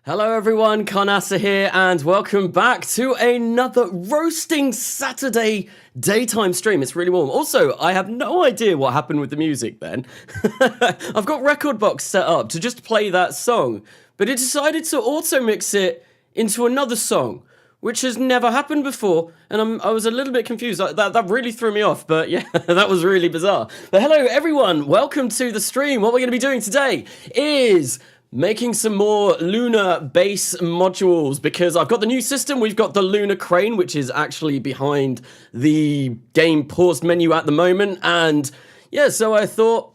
Hello everyone, Karnasa here, and welcome back to another roasting Saturday daytime stream. It's really warm. Also, I have no idea what happened with the music then. I've got Rekordbox set up to just play that song, but it decided to auto-mix it into another song, which has never happened before, and I was a little bit confused. That really threw me off, but yeah, that was really bizarre. But hello everyone, welcome to the stream. What we're going to be doing today is making some more lunar base modules, because I've got the new system. We've got the lunar crane, which is actually behind the game paused menu at the moment. And yeah, so I thought,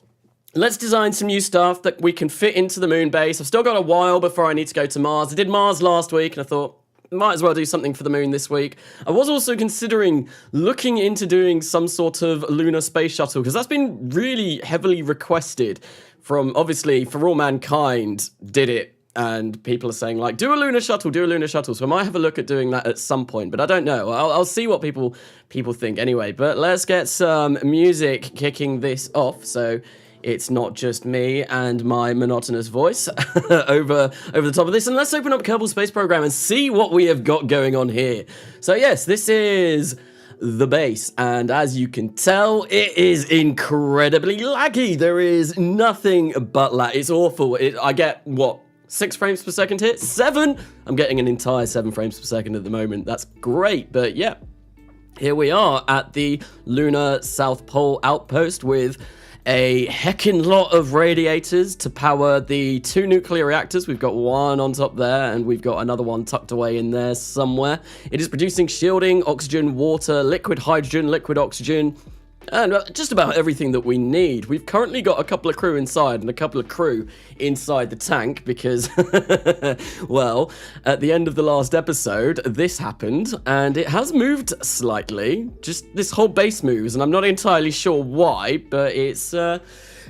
let's design some new stuff that we can fit into the moon base. I've still got a while before I need to go to Mars. I did Mars last week, and I thought, might as well do something for the moon this week. I was also considering looking into doing some sort of lunar space shuttle, because that's been really heavily requested from, obviously, For All Mankind did it, and people are saying, like, do a lunar shuttle, do a lunar shuttle. So I might have a look at doing that at some point, but I don't know. I'll see what people think anyway. But let's get some music kicking this off, so it's not just me and my monotonous voice over the top of this. And let's open up Kerbal Space Program and see what we have got going on here. So yes, this is the base, and as you can tell, it is incredibly laggy. There is nothing but lag. It's awful. I get, what, 6 frames per second here? 7? I'm getting an entire 7 frames per second at the moment. That's great, but yeah. Here we are at the Lunar South Pole Outpost with a heckin' lot of radiators to power the 2 nuclear reactors. We've got one on top there, and we've got another one tucked away in there somewhere. It is producing shielding, oxygen, water, liquid hydrogen, liquid oxygen, and just about everything that we need. We've currently got a couple of crew inside and a couple of crew inside the tank because, well, at the end of the last episode, this happened, and it has moved slightly. Just this whole base moves, and I'm not entirely sure why, but it's, yeah,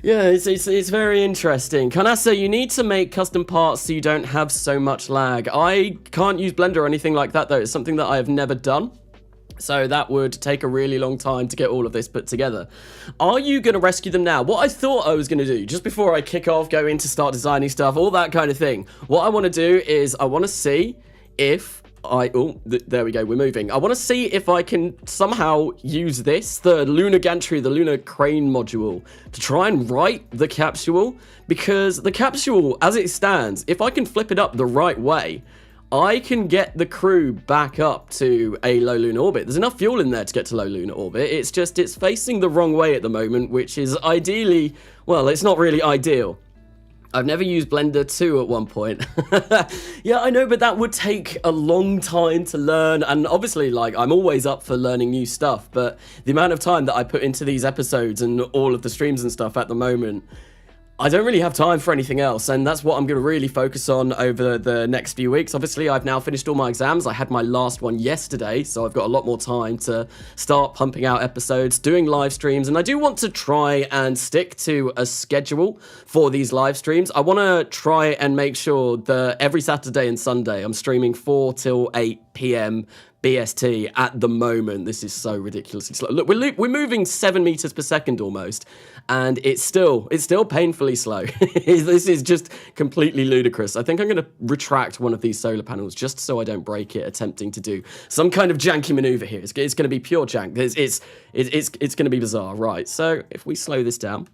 it's very interesting. Kanasa, you need to make custom parts so you don't have so much lag. I can't use Blender or anything like that, though. It's something that I have never done. So that would take a really long time to get all of this put together. Are you going to rescue them now? What I thought I was going to do, just before I kick off, go in to start designing stuff, all that kind of thing. What I want to do is I want to see if there we go, we're moving. I want to see if I can somehow use this, the lunar gantry, the lunar crane module, to try and right the capsule, because the capsule, as it stands, if I can flip it up the right way, I can get the crew back up to a low lunar orbit. There's enough fuel in there to get to low lunar orbit. It's just, it's facing the wrong way at the moment, which is ideally, well, it's not really ideal. I've never used Blender 2 at one point. Yeah, I know, but that would take a long time to learn. And obviously, like, I'm always up for learning new stuff, but the amount of time that I put into these episodes and all of the streams and stuff at the moment, I don't really have time for anything else, and that's what I'm going to really focus on over the next few weeks. Obviously, I've now finished all my exams. I had my last one yesterday, so I've got a lot more time to start pumping out episodes, doing live streams, and I do want to try and stick to a schedule for these live streams. I want to try and make sure that every Saturday and Sunday I'm streaming 4 till 8 p.m. BST at the moment. This is so ridiculously slow. Look, we're moving 7 meters per second almost, and it's still painfully slow. This is just completely ludicrous. I think I'm going to retract one of these solar panels just so I don't break it attempting to do some kind of janky maneuver here. It's going to be pure jank. It's going to be bizarre. Right, so if we slow this down,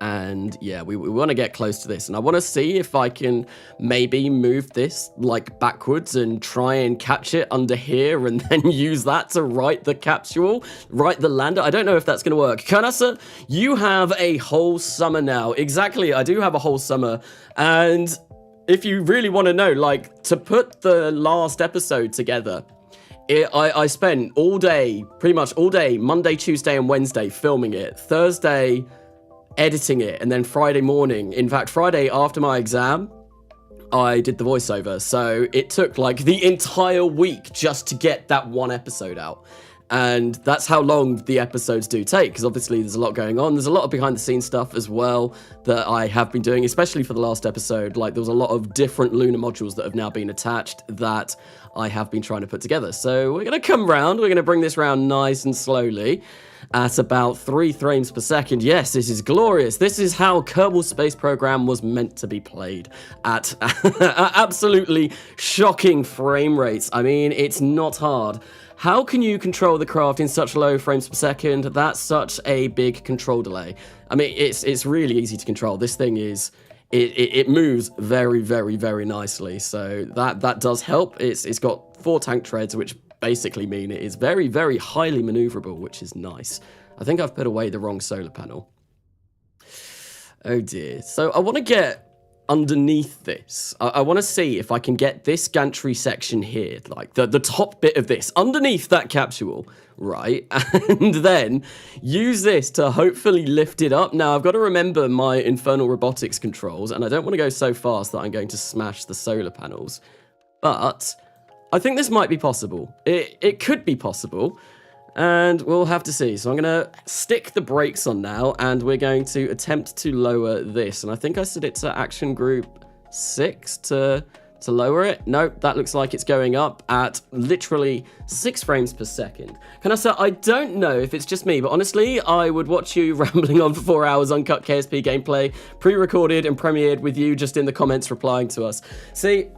and yeah, we want to get close to this, and I want to see if I can maybe move this like backwards and try and catch it under here and then use that to right the capsule, right the lander. I don't know if that's going to work. Kanasa, you have a whole summer now. Exactly, I do have a whole summer, and if you really want to know, like, to put the last episode together, I spent all day, pretty much all day, Monday, Tuesday, and Wednesday filming it. Thursday, editing it, and then Friday morning, in fact Friday after my exam, I did the voiceover. So it took like the entire week just to get that one episode out. And that's how long the episodes do take, because obviously there's a lot going on. There's a lot of behind the scenes stuff as well that I have been doing, especially for the last episode. Like, there was a lot of different lunar modules that have now been attached that I have been trying to put together. So we're going to come round. We're going to bring this round nice and slowly at about 3 frames per second. Yes, this is glorious. This is how Kerbal Space Program was meant to be played, at absolutely shocking frame rates. I mean, it's not hard. How can you control the craft in such low frames per second? That's such a big control delay. I mean, it's really easy to control. This thing is, it moves very, very, very nicely. So that does help. It's got 4 tank treads, which basically mean it is very, very highly maneuverable, which is nice. I think I've put away the wrong solar panel. Oh dear. So I want to get underneath this. I want to see if I can get this gantry section here, like the top bit of this, underneath that capsule, right? And then use this to hopefully lift it up. Now, I've got to remember my infernal robotics controls, and I don't want to go so fast that I'm going to smash the solar panels. But I think this might be possible. It could be possible. And we'll have to see. So I'm going to stick the brakes on now, and we're going to attempt to lower this. And I think I set it to action group 6 to lower it. Nope, that looks like it's going up at literally 6 frames per second. Can I say, I don't know if it's just me, but honestly, I would watch you rambling on for 4 hours uncut KSP gameplay, pre-recorded and premiered with you just in the comments replying to us. See,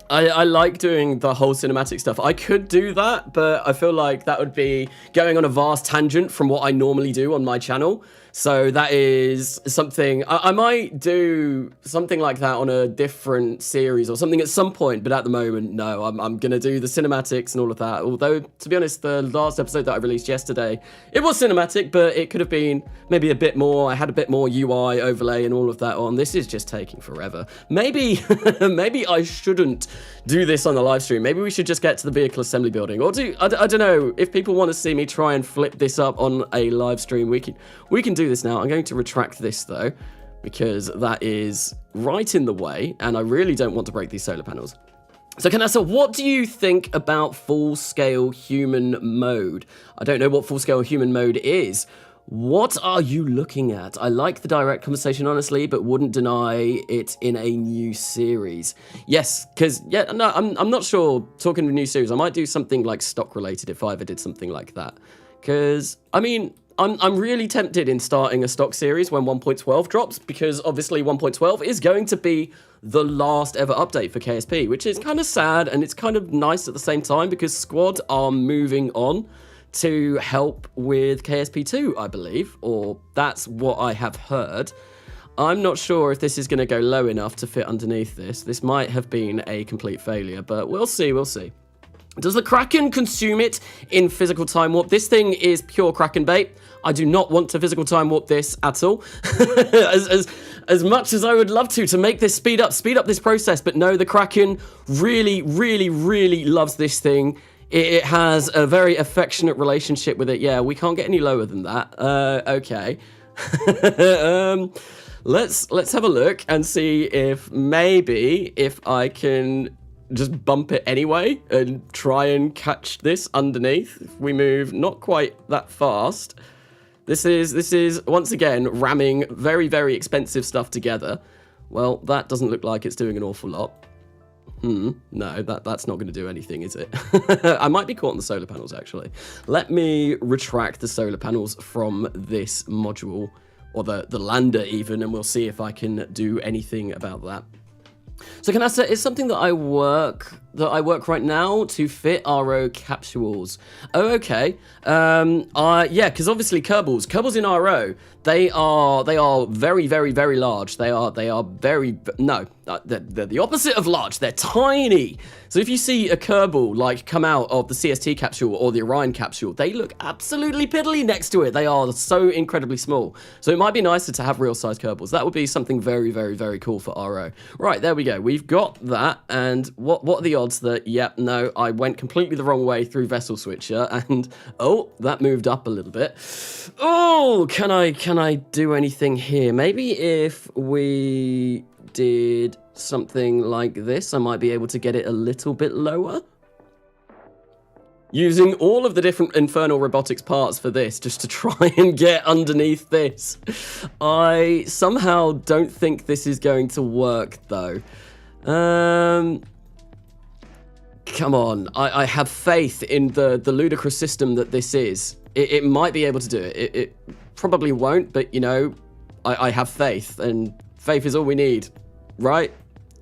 I like doing the whole cinematic stuff. I could do that, but I feel like that would be going on a vast tangent from what I normally do on my channel. So that is something, I might do something like that on a different series or something at some point, but at the moment, no, I'm going to do the cinematics and all of that. Although, to be honest, the last episode that I released yesterday, it was cinematic, but it could have been maybe a bit more. I had a bit more UI overlay and all of that on. This is just taking forever. Maybe, maybe I shouldn't do this on the live stream. Maybe we should just get to the vehicle assembly building, or I don't know, if people want to see me try and flip this up on a live stream, we can do this now. I'm going to retract this though, because that is right in the way, and I really don't want to break these solar panels. So Canassa, what do you think about full-scale human mode? I don't know what full-scale human mode is. What are you looking at? I like the direct conversation, honestly, but wouldn't deny it in a new series. Yes, because, yeah, no, I'm not sure. Talking of a new series, I might do something like stock-related if I ever did something like that. Because, I mean, I'm really tempted in starting a stock series when 1.12 drops, because obviously 1.12 is going to be the last ever update for KSP, which is kind of sad, and it's kind of nice at the same time, because Squad are moving on to help with KSP2, I believe, or that's what I have heard. I'm not sure if this is going to go low enough to fit underneath this. This might have been a complete failure, but we'll see, we'll see. Does the Kraken consume it in physical time warp? This thing is pure Kraken bait. I do not want to physical time warp this at all. as much as I would love to make this speed up this process, but no, the Kraken really, really, really loves this thing. It has a very affectionate relationship with it. Yeah, we can't get any lower than that. Okay. Let's have a look and see if maybe if I can just bump it anyway and try and catch this underneath. If we move not quite that fast. This is once again ramming very, very expensive stuff together. Well, that doesn't look like it's doing an awful lot. No, that's not going to do anything, is it? I might be caught on the solar panels, actually. Let me retract the solar panels from this module, or the lander even, and we'll see if I can do anything about that. So Canassa is something that I work right now to fit RO capsules. Oh, okay. Yeah, because obviously Kerbals in RO, they are very, very, very large. They are very, no, they're the opposite of large. They're tiny. So if you see a Kerbal like come out of the CST capsule or the Orion capsule, they look absolutely piddly next to it. They are so incredibly small. So it might be nicer to have real size Kerbals. That would be something very, very, very cool for RO. Right, there we go. We've got that. And what are the odds that, yep, no, I went completely the wrong way through Vessel Switcher, and oh, that moved up a little bit. Oh, can I do anything here? Maybe if we did something like this, I might be able to get it a little bit lower. Using all of the different Infernal Robotics parts for this, just to try and get underneath this. I somehow don't think this is going to work, though. Come on. I have faith in the ludicrous system that this is. It might be able to do it. It probably won't, but, you know, I have faith, and faith is all we need, right?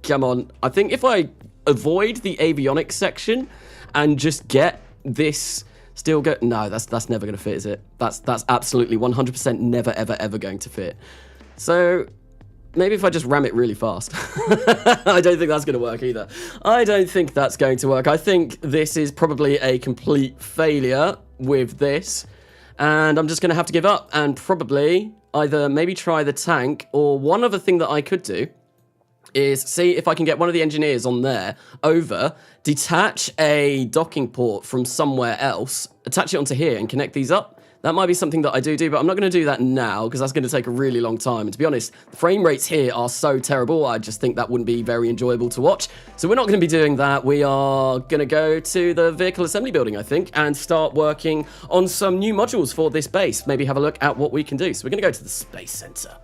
Come on. I think if I avoid the avionics section and just get this still go... No, that's never going to fit, is it? That's absolutely 100% never, ever, ever going to fit. So maybe if I just ram it really fast. I don't think that's going to work either. I don't think that's going to work. I think this is probably a complete failure with this, and I'm just going to have to give up and probably either maybe try the tank, or one other thing that I could do is see if I can get one of the engineers on there over, detach a docking port from somewhere else, attach it onto here and connect these up. That might be something that I do, but I'm not going to do that now because that's going to take a really long time. And to be honest, the frame rates here are so terrible, I just think that wouldn't be very enjoyable to watch. So we're not going to be doing that. We are going to go to the vehicle assembly building, I think, and start working on some new modules for this base. Maybe have a look at what we can do. So we're going to go to the Space Center.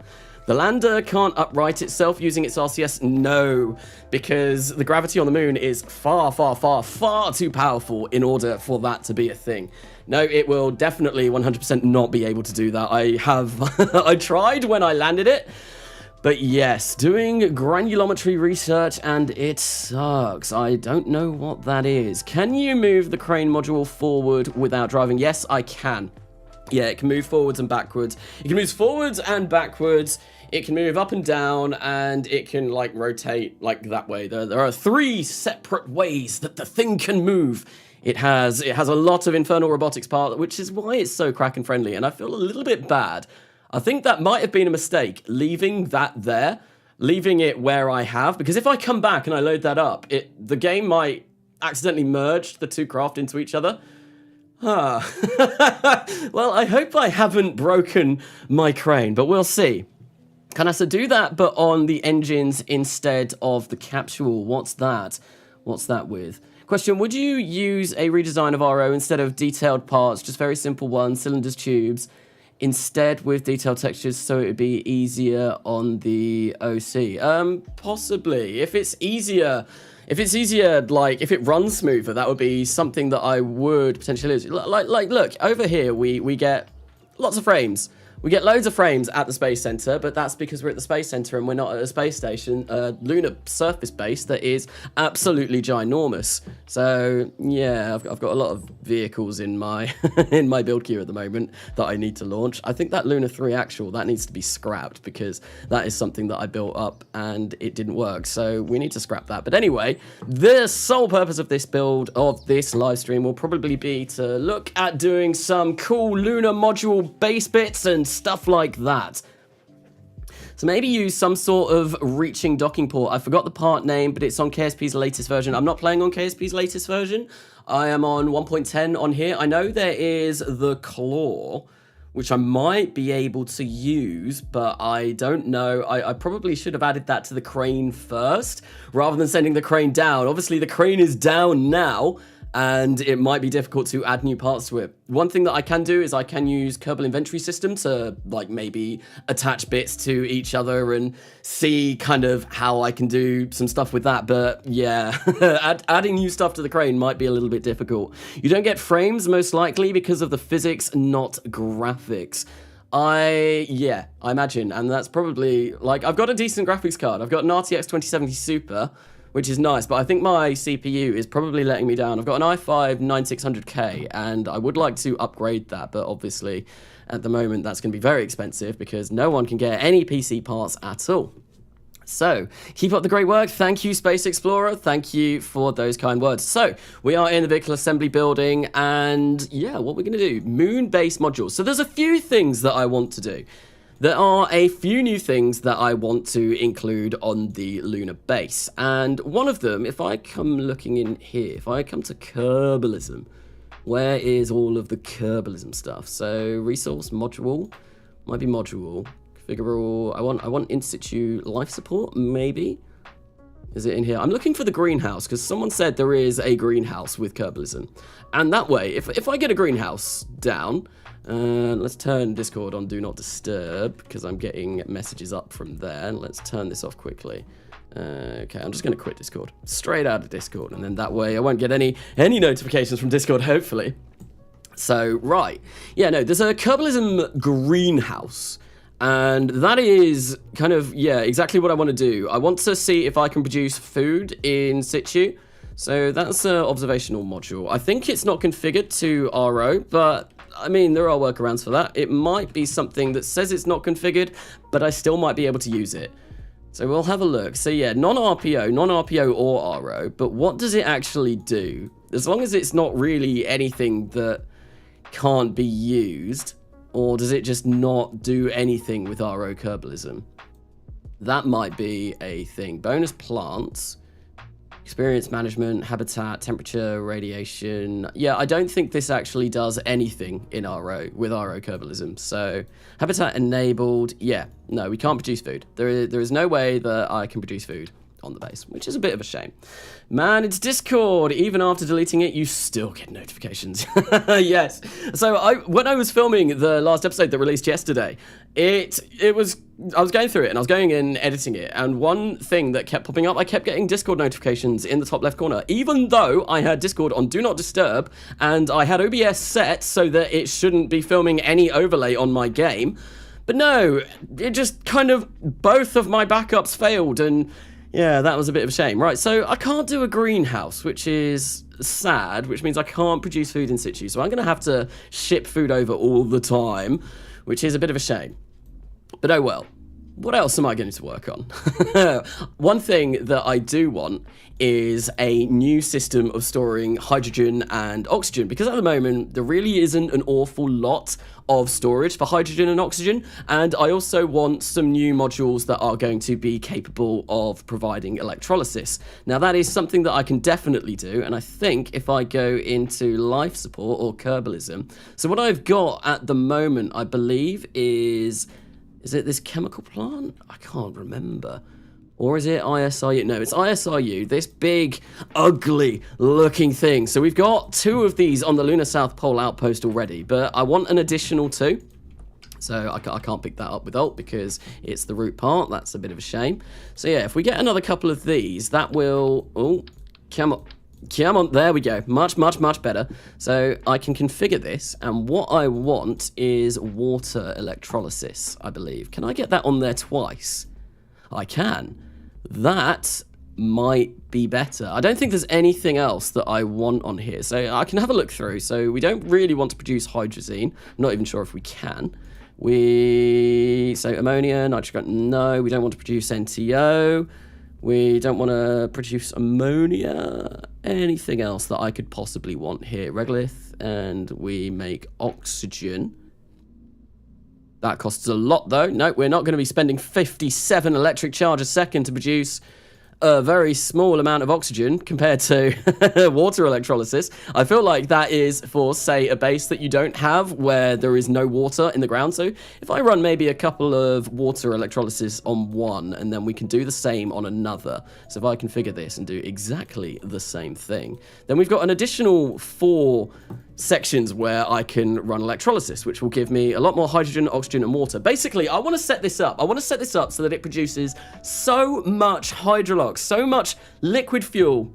The lander can't upright itself using its RCS? No, because the gravity on the moon is far, far, far, far too powerful in order for that to be a thing. No, it will definitely 100% not be able to do that. I tried when I landed it, but yes, doing granulometry research and it sucks. I don't know what that is. Can you move the crane module forward without driving? Yes, I can. Yeah, it can move forwards and backwards. It can move forwards and backwards. It can move up and down, and it can, like, rotate, like, that way. There are 3 separate ways that the thing can move. It has a lot of Infernal Robotics part, which is why it's so Kraken friendly, and I feel a little bit bad. I think that might have been a mistake, leaving that there, leaving it where I have, because if I come back and I load that up, the game might accidentally merge the 2 craft into each other. Well, I hope I haven't broken my crane, but we'll see. Can I do that, but on the engines instead of the capsule? What's that? What's that with? Question, would you use a redesign of RO instead of detailed parts, just very simple ones, cylinders, tubes, instead with detailed textures so it would be easier on the OC? Possibly. If it's easier, like, if it runs smoother, that would be something that I would potentially use. Like, look, over here, we get lots of frames. We get loads of frames at the Space Center, but that's because we're at the Space Center and we're not at a space station, lunar surface base that is absolutely ginormous. So, yeah, I've got a lot of vehicles in my in my build queue at the moment that I need to launch. I think that Lunar 3 actual, that needs to be scrapped because that is something that I built up and it didn't work. So we need to scrap that. But anyway, the sole purpose of this build, of this live stream, will probably be to look at doing some cool lunar module base bits and stuff like that. So maybe use some sort of reaching docking port. I forgot the part name, but it's on KSP's latest version. I'm not playing on KSP's latest version. I am on 1.10 on here. I know there is the claw, which I might be able to use, but I don't know. I probably should have added that to the crane first, rather than sending the crane down. Obviously, the crane is down now, and it might be difficult to add new parts to it. One thing that I can do is I can use Kerbal inventory system to, like, maybe attach bits to each other and see kind of how I can do some stuff with that. But yeah, adding new stuff to the crane might be a little bit difficult. You don't get frames most likely because of the physics, not graphics. I imagine, and that's probably, like, I've got a decent graphics card. I've got an RTX 2070 Super, which is nice, but I think my CPU is probably letting me down. I've got an i5 9600K, and I would like to upgrade that, but obviously, at the moment, that's going to be very expensive because no one can get any PC parts at all. So, keep up the great work. Thank you, Space Explorer. Thank you for those kind words. So, we are in the vehicle assembly building, and yeah, what we're going to do, moon-based modules. So, there's a few things that I want to do. There are a few new things that I want to include on the lunar base, and one of them, if I come looking in here, if I come to Kerbalism, where is all of the Kerbalism stuff? So resource module, might be module, configurable. I want in situ life support, maybe. Is it in here? I'm looking for the greenhouse because someone said there is a greenhouse with Kerbalism. And that way, if I get a greenhouse down, let's turn Discord on Do Not Disturb because I'm getting messages up from there. Let's turn this off quickly. Okay, I'm just going to quit Discord. Straight out of Discord. And then that way I won't get any notifications from Discord, hopefully. So, right. Yeah, no, there's a Kerbalism greenhouse. And that is kind of, yeah, exactly what I want to do. I want to see if I can produce food in situ. So that's an observational module. I think it's not configured to RO, but I mean, there are workarounds for that. It might be something that says it's not configured, but I still might be able to use it. So we'll have a look. So yeah, non-RPO or RO, but what does it actually do? As long as it's not really anything that can't be used, or does it just not do anything with RO Kerbalism? That might be a thing. Bonus plants, experience management, habitat, temperature, radiation. Yeah, I don't think this actually does anything in RO with RO Kerbalism. So habitat enabled. Yeah, no, we can't produce food. There is no way that I can produce food on the base, which is a bit of a shame. Man, it's Discord. Even after deleting it, you still get notifications. Yes. So when I was filming the last episode that released yesterday, I was going through it and I was going in editing it, and one thing that kept popping up, I kept getting Discord notifications in the top left corner, even though I had Discord on Do Not Disturb and I had OBS set so that it shouldn't be filming any overlay on my game. But no, it just kind of, both of my backups failed, and yeah, that was a bit of a shame. Right, so I can't do a greenhouse, which is sad, which means I can't produce food in situ. So I'm going to have to ship food over all the time, which is a bit of a shame. But oh well. What else am I going to work on? One thing that I do want is a new system of storing hydrogen and oxygen, because at the moment there really isn't an awful lot of storage for hydrogen and oxygen, and I also want some new modules that are going to be capable of providing electrolysis. Now that is something that I can definitely do, and I think if I go into life support or Kerbalism, so what I've got at the moment, I believe, is it this chemical plant? I can't remember. Or is it ISRU? No, it's ISRU, this big, ugly looking thing. So we've got 2 of these on the Lunar South Pole outpost already, but I want an additional 2. So I can't pick that up with Alt because it's the root part. That's a bit of a shame. So yeah, if we get another couple of these, that will... Oh, come on, there we go. Much, much, much better. So I can configure this, and what I want is water electrolysis, I believe. Can I get that on there twice? I can. That might be better. I don't think there's anything else that I want on here, so I can have a look through. So we don't really want to produce hydrazine. I'm not even sure if we can. So ammonia, nitric, no. We don't want to produce NTO. We don't want to produce ammonia. Anything else that I could possibly want here? Regolith, and we make oxygen. That costs a lot, though. No, we're not going to be spending 57 electric charge a second to produce a very small amount of oxygen compared to water electrolysis. I feel like that is for, say, a base that you don't have where there is no water in the ground. So if I run maybe a couple of water electrolysis on one, and then we can do the same on another. So if I configure this and do exactly the same thing, then we've got an additional 4 sections where I can run electrolysis, which will give me a lot more hydrogen, oxygen, and water. Basically, I want to set this up. I want to set this up so that it produces so much hydrolox, so much liquid fuel,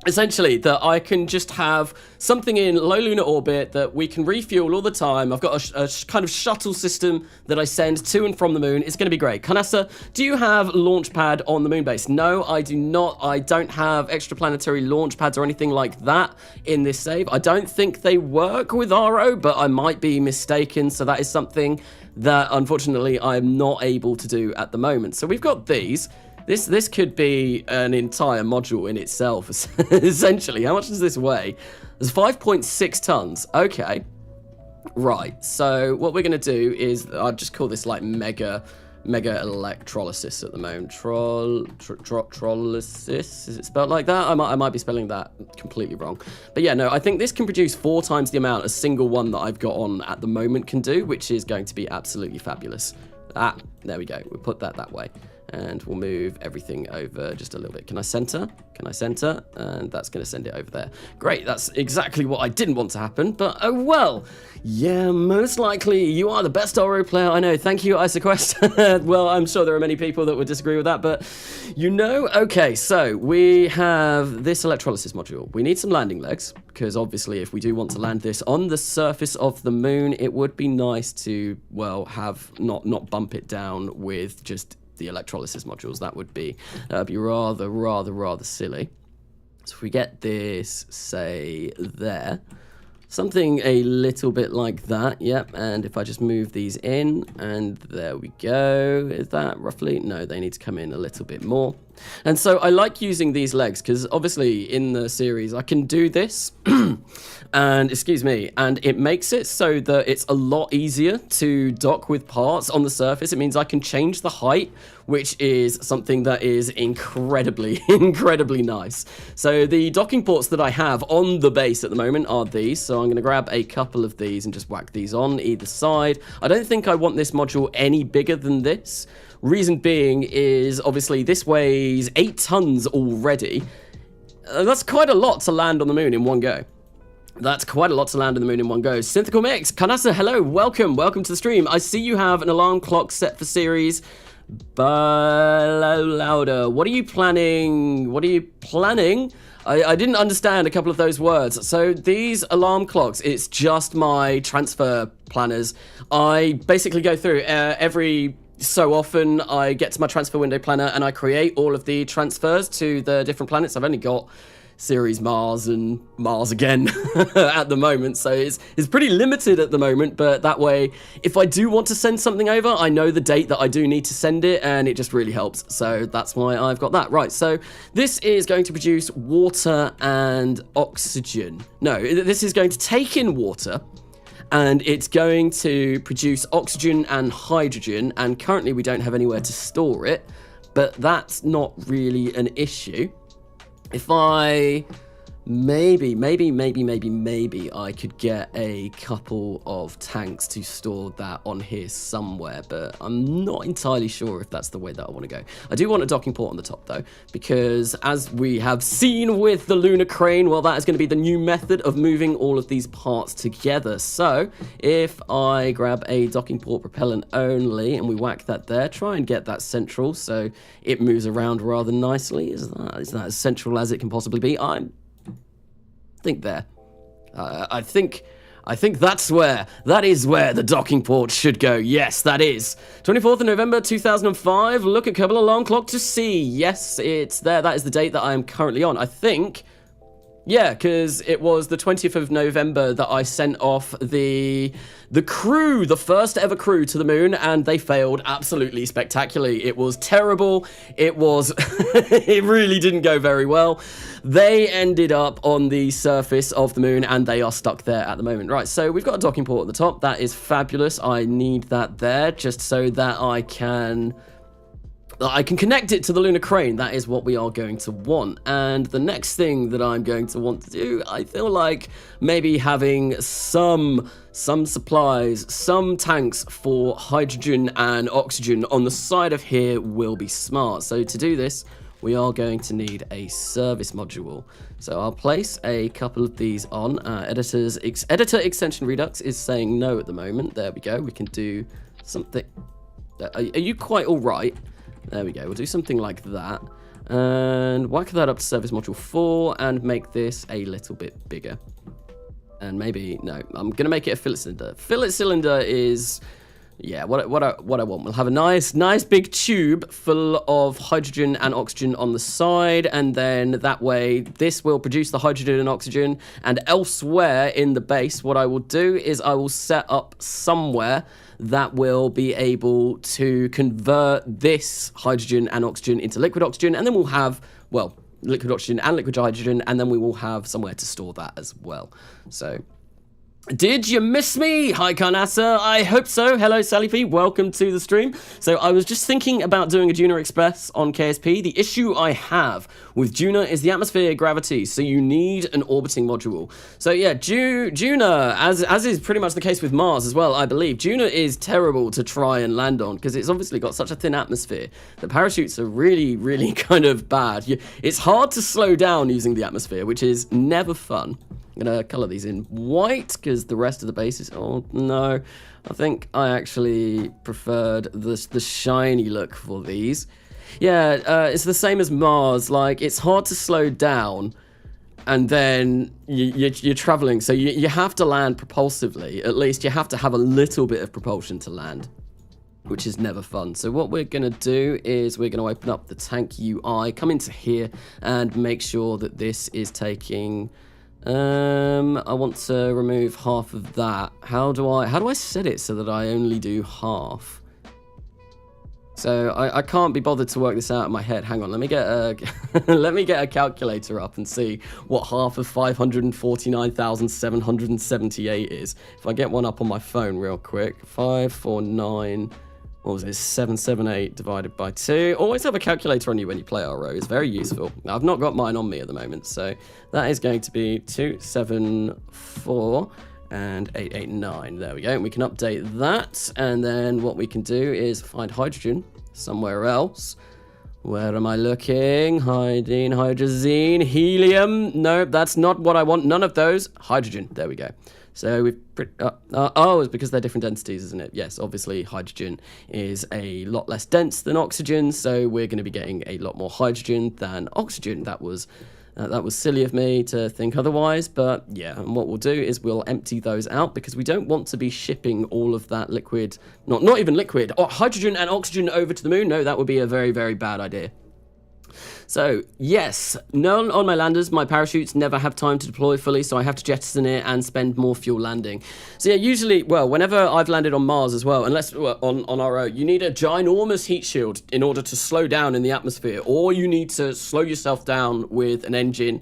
essentially, that I can just have something in low lunar orbit that we can refuel all the time. I've got a kind of shuttle system that I send to and from the moon. It's going to be great. Kanasa, do you have launch pad on the moon base? No, I do not. I don't have extraplanetary launch pads or anything like that in this save. I don't think they work with RO, but I might be mistaken. So that is something that, unfortunately, I'm not able to do at the moment. So we've got these. This could be an entire module in itself, essentially. How much does this weigh? It's 5.6 tons. Okay. Right. So what we're going to do is, I'll just call this like mega electrolysis at the moment. Electrolysis. Is it spelled like that? I might be spelling that completely wrong. But yeah, no, I think this can produce 4 times the amount a single one that I've got on at the moment can do, which is going to be absolutely fabulous. There we go. We'll put that way. And we'll move everything over just a little bit. Can I center? Can I center? And that's going to send it over there. Great, that's exactly what I didn't want to happen, but oh well. Yeah, most likely you are the best Oro player I know. Thank you, IsoQuest. Well, I'm sure there are many people that would disagree with that, but you know. Okay, so we have this electrolysis module. We need some landing legs, because obviously if we do want to land this on the surface of the moon, it would be nice to, well, have not bump it down with just the electrolysis modules. That would be rather silly. So if we get this, say, there, something a little bit like that, yep, and if I just move these in, and there we go, is that roughly? No, they need to come in a little bit more. And so I like using these legs, because obviously in the series I can do this, and, excuse me, and it makes it so that it's a lot easier to dock with parts on the surface. It means I can change the height, which is something that is incredibly nice. So the docking ports that I have on the base at the moment are these, so I'm going to grab a couple of these and just whack these on either side. I don't think I want this module any bigger than this. Reason being is, obviously, this weighs 8 tons already. That's quite a lot to land on the moon in one go. That's quite a lot to land on the moon in one go. Synthical Mix, Kanasa, hello, welcome to the stream. I see you have an alarm clock set for series. Louder. What are you planning? I didn't understand a couple of those words. So these alarm clocks, it's just my transfer planners. I basically go through every so often I get to my transfer window planner and I create all of the transfers to the different planets. I've only got Ceres Mars and Mars again at the moment, so it's pretty limited at the moment, but that way if I do want to send something over, I know the date that I do need to send it, and it just really helps. So that's why I've got that. Right, so this is going to produce water and oxygen. No, this is going to take in water, and it's going to produce oxygen and hydrogen, and currently we don't have anywhere to store it, but that's not really an issue. If I maybe I could get a couple of tanks to store that on here somewhere, but I'm not entirely sure if that's the way that I want to go. I do want a docking port on the top though, because as we have seen with the lunar crane, well, that is going to be the new method of moving all of these parts together. So if I grab a docking port propellant only and we whack that there, try and get that central so it moves around rather nicely. Is that as central as it can possibly be? I think there. I think that is where the docking port should go. Yes, that is. 24th of November 2005. Look at Kerbal alarm clock to see. Yes, it's there. That is the date that I am currently on. I think. Yeah, because it was the 20th of November that I sent off the crew, the first ever crew to the moon, and they failed absolutely spectacularly. It was terrible. It was, it really didn't go very well. They ended up on the surface of the moon, and they are stuck there at the moment. Right, so we've got a docking port at the top. That is fabulous. I need that there just so that I can connect it to the lunar crane. That is what we are going to want. And the next thing that I'm going to want to do, I feel like maybe having some supplies, some tanks for hydrogen and oxygen on the side of here will be smart. So to do this, we are going to need a service module. So I'll place a couple of these on. EditorExtensionsRedux is saying no at the moment. There we go. We can do something. Are you quite all right? There we go. We'll do something like that. And whack that up to service module 4 and make this a little bit bigger. And maybe, no, I'm going to make it a fillet cylinder. Fillet cylinder is, yeah, what I want. We'll have a nice big tube full of hydrogen and oxygen on the side. And then that way, this will produce the hydrogen and oxygen. And elsewhere in the base, what I will do is I will set up somewhere that will be able to convert this hydrogen and oxygen into liquid oxygen, and then we'll have, well, liquid oxygen and liquid hydrogen, and then we will have somewhere to store that as well. So Did you miss me? Hi, Carnassa. I hope so. Hello, Sally P. Welcome to the stream. So I was just thinking about doing a Juno Express on KSP. The issue I have with Juno is the atmosphere gravity, so you need an orbiting module. So yeah, Juno, as is pretty much the case with Mars as well, I believe, Juno is terrible to try and land on because it's obviously got such a thin atmosphere. The parachutes are really, really kind of bad. It's hard to slow down using the atmosphere, which is never fun. I'm gonna color these in white because the rest of the base is, oh no, I think I actually preferred the shiny look for these. Yeah, it's the same as Mars. Like, it's hard to slow down and then you're traveling, so you have to land propulsively. At least you have to have a little bit of propulsion to land, which is never fun. So what we're going to do is we're going to open up the tank UI, come into here and make sure that this is taking... I want to remove half of that. How do I set it so that I only do half? So I can't be bothered to work this out in my head. Hang on, let me get a let me get a calculator up and see what half of 549,778 is. If I get one up on my phone real quick, 549. What was it? 778 divided by 2. Always have a calculator on you when you play RO. It's very useful. Now, I've not got mine on me at the moment, so that is going to be 274 and 889. There we go. We can update that, and then what we can do is find hydrogen somewhere else. Where am I looking? Hydrogen, hydrazine, helium. No, that's not what I want. None of those. Hydrogen. There we go. So we've... oh, it's because they're different densities, isn't it? Yes, obviously hydrogen is a lot less dense than oxygen, so we're going to be getting a lot more hydrogen than oxygen. That was silly of me to think otherwise, but yeah, and what we'll do is we'll empty those out because we don't want to be shipping all of that liquid, not even liquid, hydrogen and oxygen over to the moon. No, that would be a very, very bad idea. So, yes, none on my landers. My parachutes never have time to deploy fully, so I have to jettison it and spend more fuel landing. So yeah, usually, well, whenever I've landed on Mars as well, unless on RO, you need a ginormous heat shield in order to slow down in the atmosphere, or you need to slow yourself down with an engine,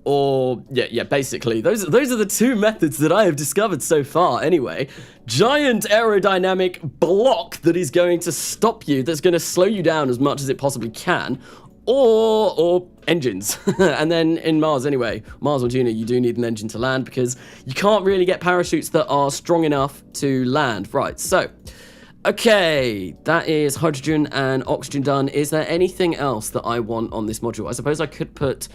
or, yeah, basically, those are the two methods that I have discovered so far, anyway. Giant aerodynamic block that is going to stop you, that's going to slow you down as much as it possibly can, or engines. And then in Mars anyway, Mars or Juno, you do need an engine to land because you can't really get parachutes that are strong enough to land. Right, so, okay, that is hydrogen and oxygen done. Is there anything else that I want on this module? I suppose I could put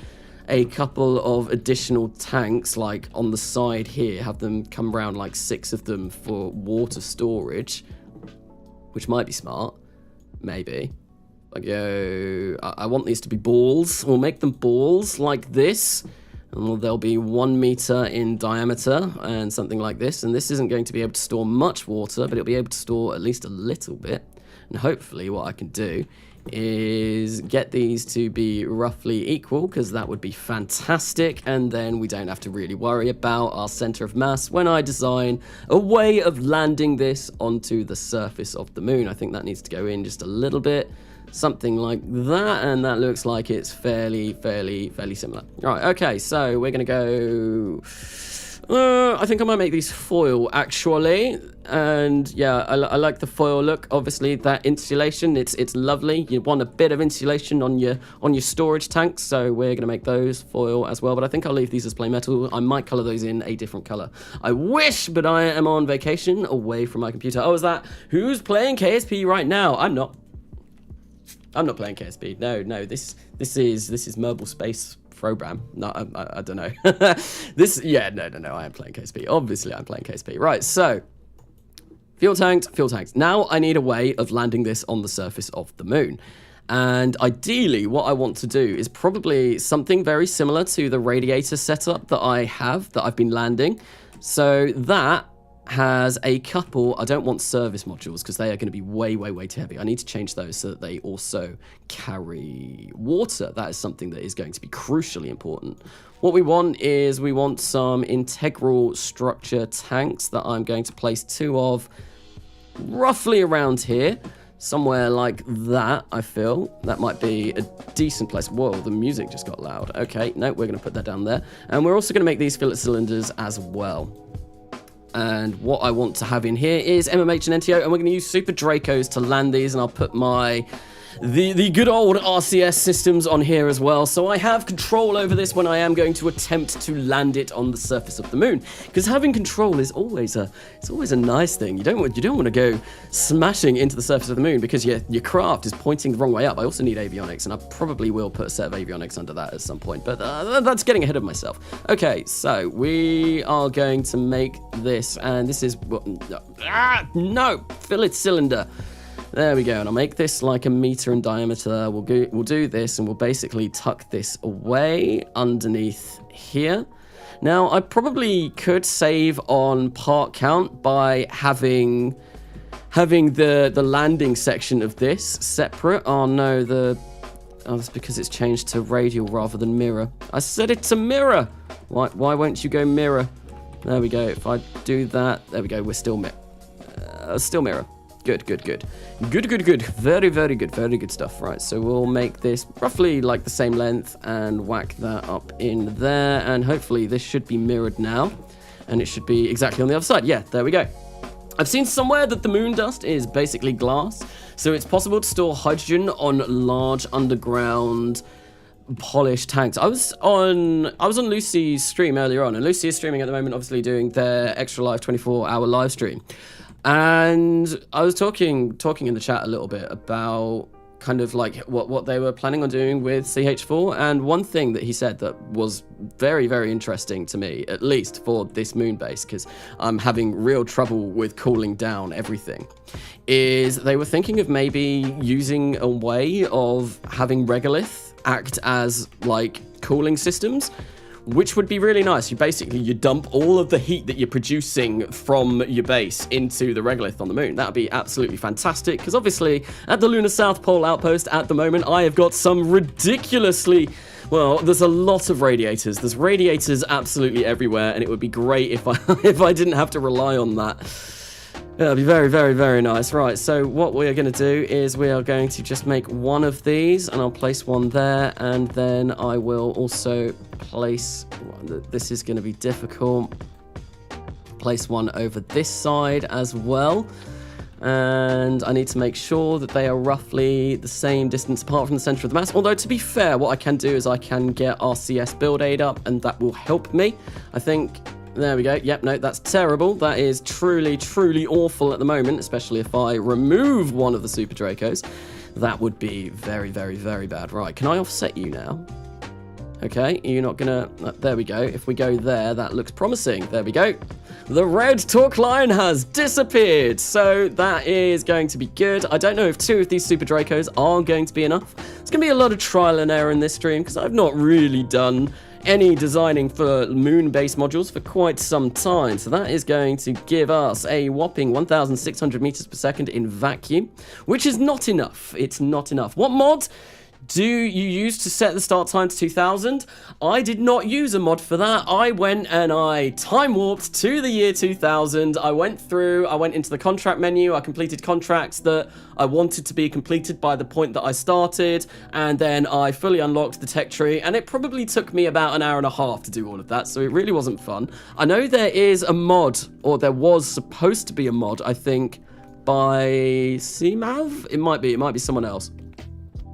a couple of additional tanks like on the side here, have them come around, like 6 of them for water storage, which might be smart, maybe. I want these to be balls. We'll make them balls like this, and they'll be 1 meter in diameter and something like this. And this isn't going to be able to store much water, but it'll be able to store at least a little bit. And hopefully what I can do is get these to be roughly equal, because that would be fantastic, and then we don't have to really worry about our center of mass when I design a way of landing this onto the surface of the moon. I think that needs to go in just a little bit. Something like that, and that looks like it's fairly similar. Right, okay, so we're gonna go... I think I might make these foil, actually. And yeah, I like the foil look. Obviously, that insulation, it's lovely. You want a bit of insulation on your storage tanks, so we're gonna make those foil as well. But I think I'll leave these as plain metal. I might color those in a different color. I wish, but I am on vacation away from my computer. Oh, is that who's playing KSP right now? I'm not playing KSP. No. This is Mobile Space Program. No, I don't know. No. I am playing KSP. Obviously, I'm playing KSP. Right. So, fuel tanks. Now I need a way of landing this on the surface of the moon. And ideally, what I want to do is probably something very similar to the radiator setup that I've been landing. So that has a couple... I don't want service modules because they are going to be way too heavy. I need to change those so that they also carry water. That is something that is going to be crucially important. What we want is we want some integral structure tanks that I'm going to place 2 of roughly around here. Somewhere like that, I feel. That might be a decent place. Whoa, the music just got loud. Okay, no, we're going to put that down there. And we're also going to make these fillet cylinders as well. And what I want to have in here is MMH and NTO, and we're going to use Super Dracos to land these, and I'll put the good old RCS systems on here as well, so I have control over this when I am going to attempt to land it on the surface of the moon. Because having control is always a nice thing. You don't want to go smashing into the surface of the moon because your craft is pointing the wrong way up. I also need avionics, and I probably will put a set of avionics under that at some point, but that's getting ahead of myself. Okay, so we are going to make this, and this is no, fill its cylinder. There we go, and I'll make this like 1 meter in diameter. We'll do this, and we'll basically tuck this away underneath here. Now, I probably could save on part count by having the landing section of this separate. Oh no, that's because it's changed to radial rather than mirror. I said it's a mirror. Why won't you go mirror? There we go. If I do that, there we go. We're still mirror. Good. Very good stuff. Right, so we'll make this roughly like the same length and whack that up in there, and hopefully this should be mirrored now, and it should be exactly on the other side. Yeah, there we go. I've seen somewhere that the moon dust is basically glass, so it's possible to store hydrogen on large underground polished tanks. I was on Lucy's stream earlier on, and Lucy is streaming at the moment, obviously doing their extra live 24-hour live stream. And I was talking in the chat a little bit about kind of like what they were planning on doing with CH4, and one thing that he said that was very, very interesting to me, at least for this moon base, because I'm having real trouble with cooling down everything, is they were thinking of maybe using a way of having regolith act as like cooling systems, which would be really nice. You dump all of the heat that you're producing from your base into the regolith on the moon. That would be absolutely fantastic, because obviously at the Lunar South Pole Outpost at the moment, I have got some ridiculously, well, there's a lot of radiators. There's radiators absolutely everywhere, and it would be great if I didn't have to rely on that. That'd be very, very, very nice. Right, so what we are going to do is we are going to just make one of these, and I'll place one there, and then I will also place, this is going to be difficult, place one over this side as well. And I need to make sure that they are roughly the same distance apart from the center of the mass. Although, to be fair, what I can do is I can get RCS build aid up, and that will help me, I think. There we go. Yep, no, that's terrible. That is truly, truly awful at the moment, especially if I remove one of the Super Dracos. That would be very, very, very bad. Right, can I offset you now? Okay, you're not gonna... there we go. If we go there, that looks promising. There we go. The red torque line has disappeared, so that is going to be good. I don't know if 2 of these Super Dracos are going to be enough. It's going to be a lot of trial and error in this stream, because I've not really done any designing for moon-based modules for quite some time. So that is going to give us a whopping 1,600 meters per second in vacuum, which is not enough. It's not enough. What mod do you use to set the start time to 2000? I did not use a mod for that. I went and I time warped to the year 2000. I went into the contract menu. I completed contracts that I wanted to be completed by the point that I started, and then I fully unlocked the tech tree, and it probably took me about an hour and a half to do all of that, so it really wasn't fun. I know there is a mod, or there was supposed to be a mod, I think, by CMAV? It might be someone else.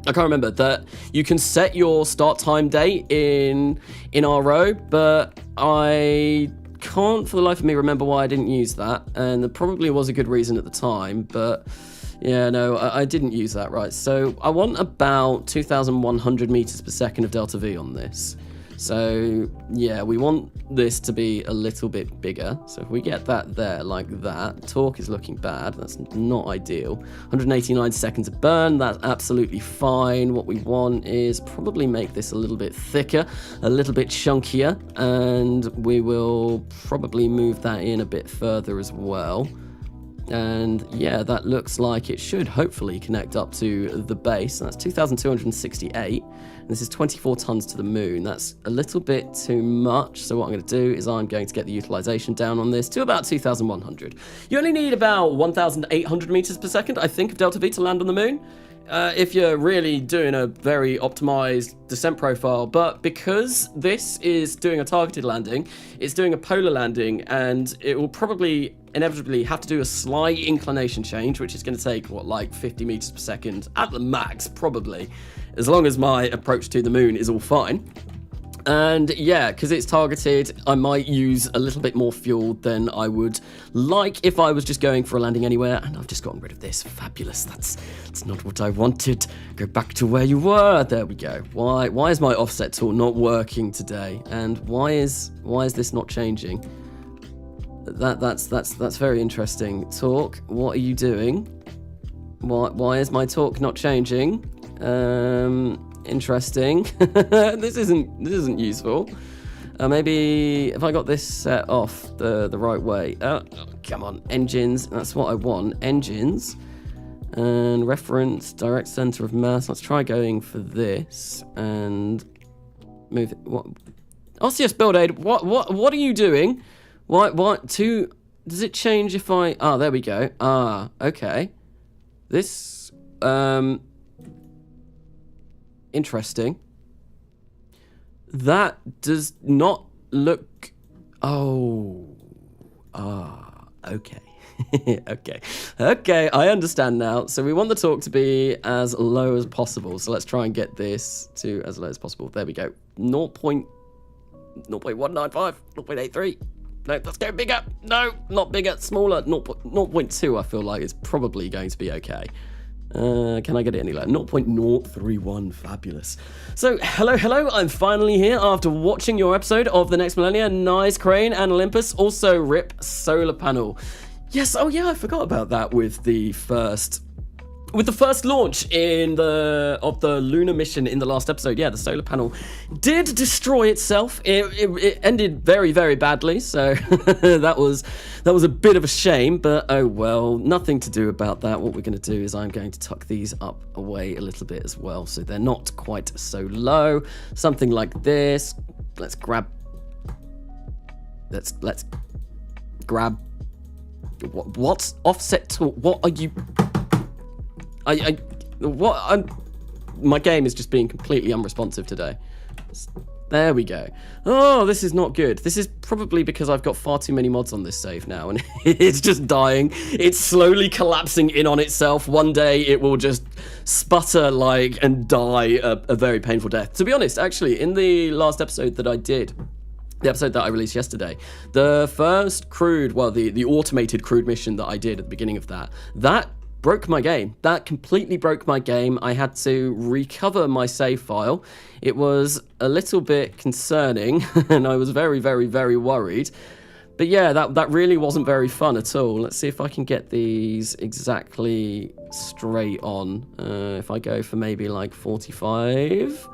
I can't remember, that you can set your start time date in RO, but I can't for the life of me remember why I didn't use that, and there probably was a good reason at the time, but yeah, no, I didn't use that, right. So I want about 2,100 meters per second of delta V on this. So yeah, we want this to be a little bit bigger. So if we get that there like that, torque is looking bad. That's not ideal. 189 seconds of burn, that's absolutely fine. What we want is probably make this a little bit thicker, a little bit chunkier, and we will probably move that in a bit further as well. And yeah, that looks like it should hopefully connect up to the base. That's 2,268. And this is 24 tons to the moon. That's a little bit too much. So what I'm going to do is I'm going to get the utilization down on this to about 2,100. You only need about 1,800 meters per second, I think, of Delta V to land on the moon. If you're really doing a very optimized descent profile, but because this is doing a targeted landing, it's doing a polar landing, and it will probably inevitably have to do a slight inclination change, which is going to take, what, like 50 meters per second at the max, probably, as long as my approach to the moon is all fine. And yeah, because it's targeted, I might use a little bit more fuel than I would like if I was just going for a landing anywhere. And I've just gotten rid of this. Fabulous. That's not what I wanted. Go back to where you were. There we go. Why is my offset tool not working today? And why is this not changing? That's very interesting. Torque, what are you doing? Why is my torque not changing? Interesting. This isn't useful. Maybe if I got this set off the right way. Oh, come on, engines. That's what I want. Engines and reference direct center of mass. Let's try going for this and move it. What? OCS build aid. What are you doing? What? Does it change if I? Ah, there we go. Ah, okay. This. Interesting. That does not look... Oh. Ah, okay. Okay, I understand now. So we want the torque to be as low as possible. So let's try and get this to as low as possible. There we go. 0.195, 0.83. No, let's go bigger. No, not bigger, smaller. 0.2, I feel like is probably going to be okay. Can I get it any lower? 0.031, fabulous. So, hello, I'm finally here after watching your episode of The Next Millenia. Nice crane and Olympus, also RIP solar panel. Yes, oh yeah, I forgot about that with the first launch of the lunar mission in the last episode. Yeah, the solar panel did destroy itself. It ended very, very badly, so that was a bit of a shame, but oh well, nothing to do about that. What we're going to do is I'm going to tuck these up away a little bit as well, so they're not quite so low. Something like this. Let's grab what offset tool? What are you? My game is just being completely unresponsive today. There we go. Oh, this is not good. This is probably because I've got far too many mods on this save now, and it's just dying. It's slowly collapsing in on itself. One day it will just sputter and die a very painful death. To be honest, actually, in the last episode that I did, the episode that I released yesterday, the first the automated crewed mission that I did at the beginning of that broke my game. That completely broke my game. I had to recover my save file. It was a little bit concerning, and I was very, very, very worried. But yeah, that really wasn't very fun at all. Let's see if I can get these exactly straight on. If I go for maybe like 45...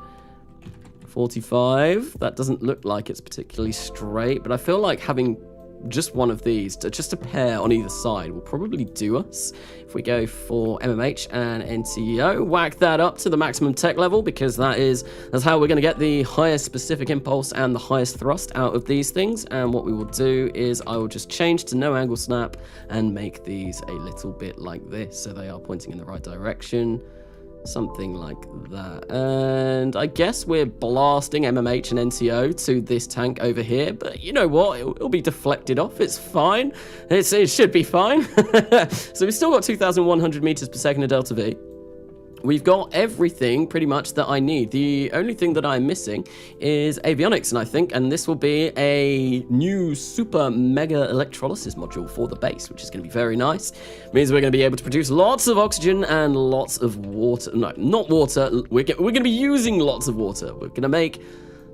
45, that doesn't look like it's particularly straight, but I feel like having just one of these, just a pair on either side, will probably do us. If we go for MMH and NTO, whack that up to the maximum tech level, because that's how we're going to get the highest specific impulse and the highest thrust out of these things. And what we will do is I will just change to no angle snap and make these a little bit like this, so they are pointing in the right direction. Something like that. And I guess we're blasting MMH and NTO to this tank over here, but you know what? It'll be deflected off. It's fine. It should be fine. So we've still got 2,100 meters per second of Delta V. We've got everything pretty much that I need. The only thing that I'm missing is avionics, and this will be a new super mega electrolysis module for the base, which is going to be very nice. It means we're going to be able to produce lots of oxygen and lots of water. No, not water. We're going to be using lots of water. We're going to make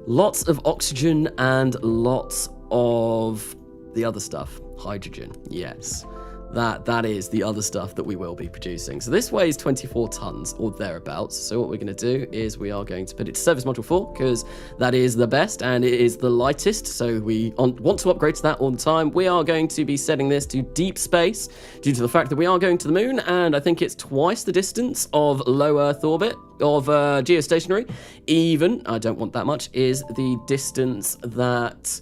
lots of oxygen and lots of the other stuff. Hydrogen, yes. That is the other stuff that we will be producing. So this weighs 24 tons or thereabouts. So what we're going to do is we are going to put it to service module 4 because that is the best and it is the lightest. So we want to upgrade to that all the time. We are going to be setting this to deep space due to the fact that we are going to the moon, and I think it's twice the distance of low Earth orbit of geostationary. Even, I don't want that much, is the distance that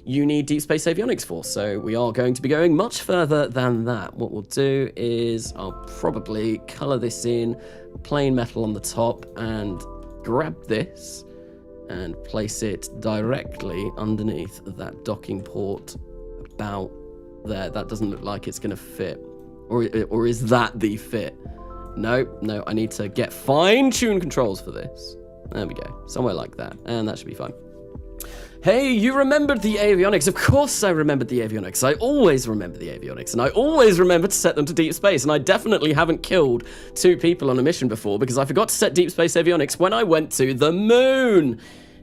you need deep space avionics for. So we are going to be going much further than that. What we'll do is I'll probably color this in plain metal on the top and grab this and place it directly underneath that docking port about there. That doesn't look like it's going to fit. Or is that the fit? No, I need to get fine-tuned controls for this. There we go, somewhere like that, and that should be fine. Hey, you remembered the avionics. Of course I remembered the avionics. I always remember the avionics, and I always remember to set them to deep space, and I definitely haven't killed 2 people on a mission before because I forgot to set deep space avionics when I went to the moon.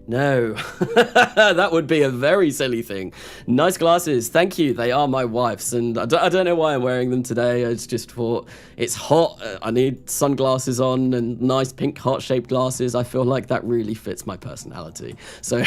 No, that would be a very silly thing. Nice glasses, thank you. They are my wife's, and I don't know why I'm wearing them today. I just thought it's hot. I need sunglasses on and nice pink heart-shaped glasses. I feel like that really fits my personality. So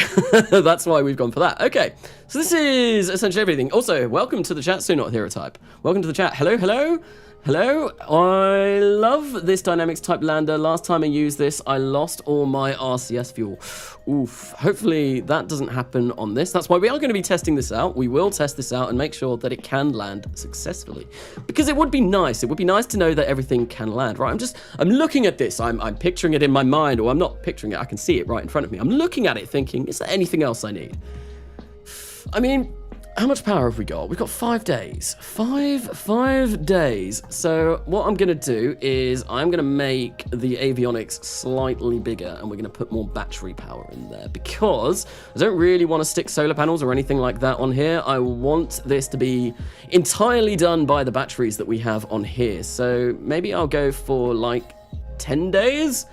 that's why we've gone for that. Okay, so this is essentially everything. Also, welcome to the chat, So Not Hero Type. Welcome to the chat. Hello, hello. Hello, I love this dynamics type lander. Last time I used this, I lost all my RCS fuel. Oof, hopefully that doesn't happen on this. That's why we are going to be testing this out. We will test this out and make sure that it can land successfully. Because it would be nice. It would be nice to know that everything can land, right? I'm looking at this. I'm picturing it in my mind, or I'm not picturing it. I can see it right in front of me. I'm looking at it thinking, is there anything else I need? I mean, how much power have we got? We've got 5 days. Five days. So what I'm going to do is I'm going to make the avionics slightly bigger, and we're going to put more battery power in there because I don't really want to stick solar panels or anything like that on here. I want this to be entirely done by the batteries that we have on here. So maybe I'll go for like 10 days.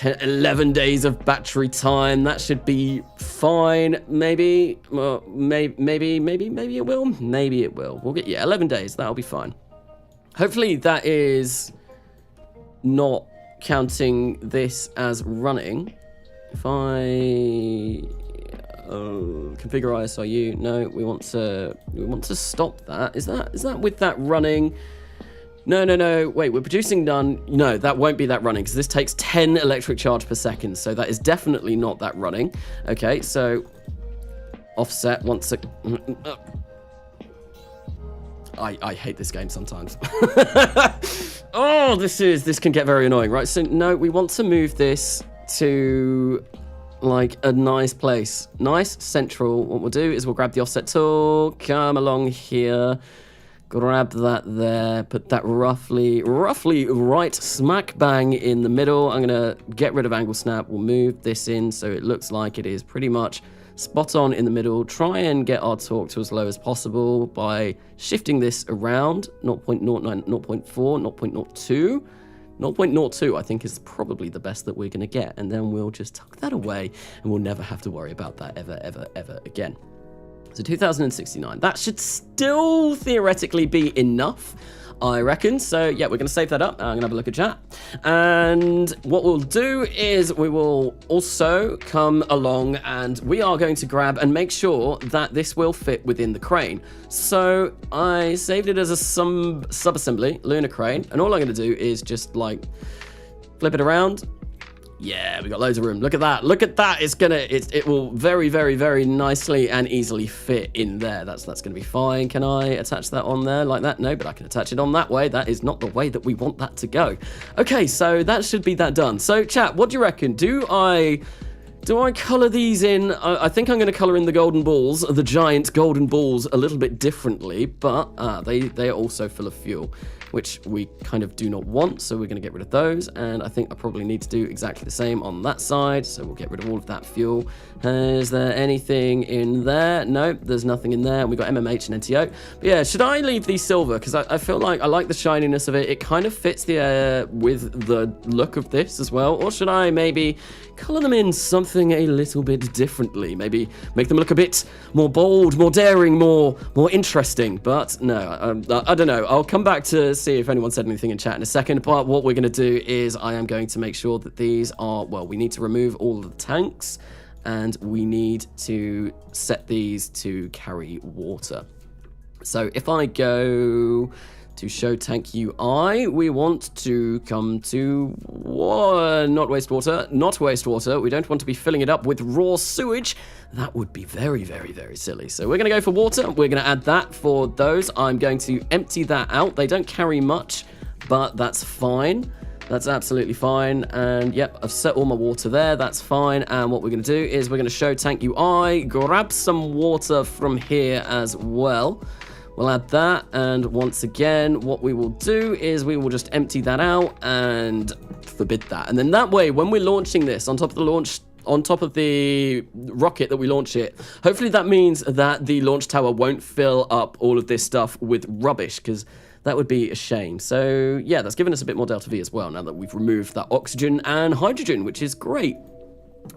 11 days of battery time. That should be fine. Maybe, well, maybe it will. Maybe it will. We'll get 11 days. That'll be fine. Hopefully that is not counting this as running. If I configure ISRU, no, we want to stop that. Is that with that running? No, wait, we're producing none. No, that won't be that running because this takes 10 electric charge per second, so that is definitely not that running. Okay, so offset once a... I hate this game sometimes. Oh, this can get very annoying, right? So no, we want to move this to like a nice place. Nice, central. What we'll do is we'll grab the offset tool, come along here, grab that there, put that roughly right smack bang in the middle. I'm gonna get rid of angle snap. We'll move this in so it looks like it is pretty much spot on in the middle. Try and get our torque to as low as possible by shifting this around 0.09, 0.4, 0.02. 0.02 I think is probably the best that we're gonna get, and then we'll just tuck that away and we'll never have to worry about that ever again. So 2069, that should still theoretically be enough, I reckon. So yeah, we're going to save that up. I'm going to have a look at chat. And what we'll do is we will also come along and we are going to grab and make sure that this will fit within the crane. So I saved it as a sub-assembly, lunar crane. And all I'm going to do is just like flip it around. Yeah, we got loads of room. Look at that. Look at that. It will very nicely and easily fit in there. That's going to be fine. Can I attach that on there like that? No, but I can attach it on that way. That is not the way that we want that to go. Okay, so that should be that done. So chat, what do you reckon? Do I color these in? I think I'm going to color in the golden balls, the giant golden balls, a little bit differently, but they are also full of fuel. which we kind of do not want, so we're going to get rid of those. And I think I probably need to do exactly the same on that side, so we'll get rid of all of that fuel. Is there anything in there? Nope, there's nothing in there. We've got MMH and NTO. But yeah, should I leave these silver? Because I feel like I like the shininess of it. It kind of fits the with the look of this as well. Or should I maybe color them in something a little bit differently? Maybe make them look a bit more bold, more daring, more interesting. But no, I don't know. I'll come back to see if anyone said anything in chat in a second. But what we're going to do is I am going to make sure that these are, well, we need to remove all of the tanks, and we need to set these to carry water. So if I go to show tank UI, we want to come to not wastewater. We don't want to be filling it up with raw sewage. That would be very, very, very silly. So we're going to go for water. We're going to add that for those. I'm going to empty that out. They don't carry much, but that's fine. That's absolutely fine. And yep, I've set all my water there. That's fine. And what we're going to do is we're going to show tank UI, grab some water from here as well. We'll add that, and once again, what we will do is we will just empty that out and forbid that. And then that way, when we're launching this on top of the rocket that we launch it, hopefully that means that the launch tower won't fill up all of this stuff with rubbish, because that would be a shame. So yeah, that's given us a bit more delta V as well, now that we've removed that oxygen and hydrogen, which is great.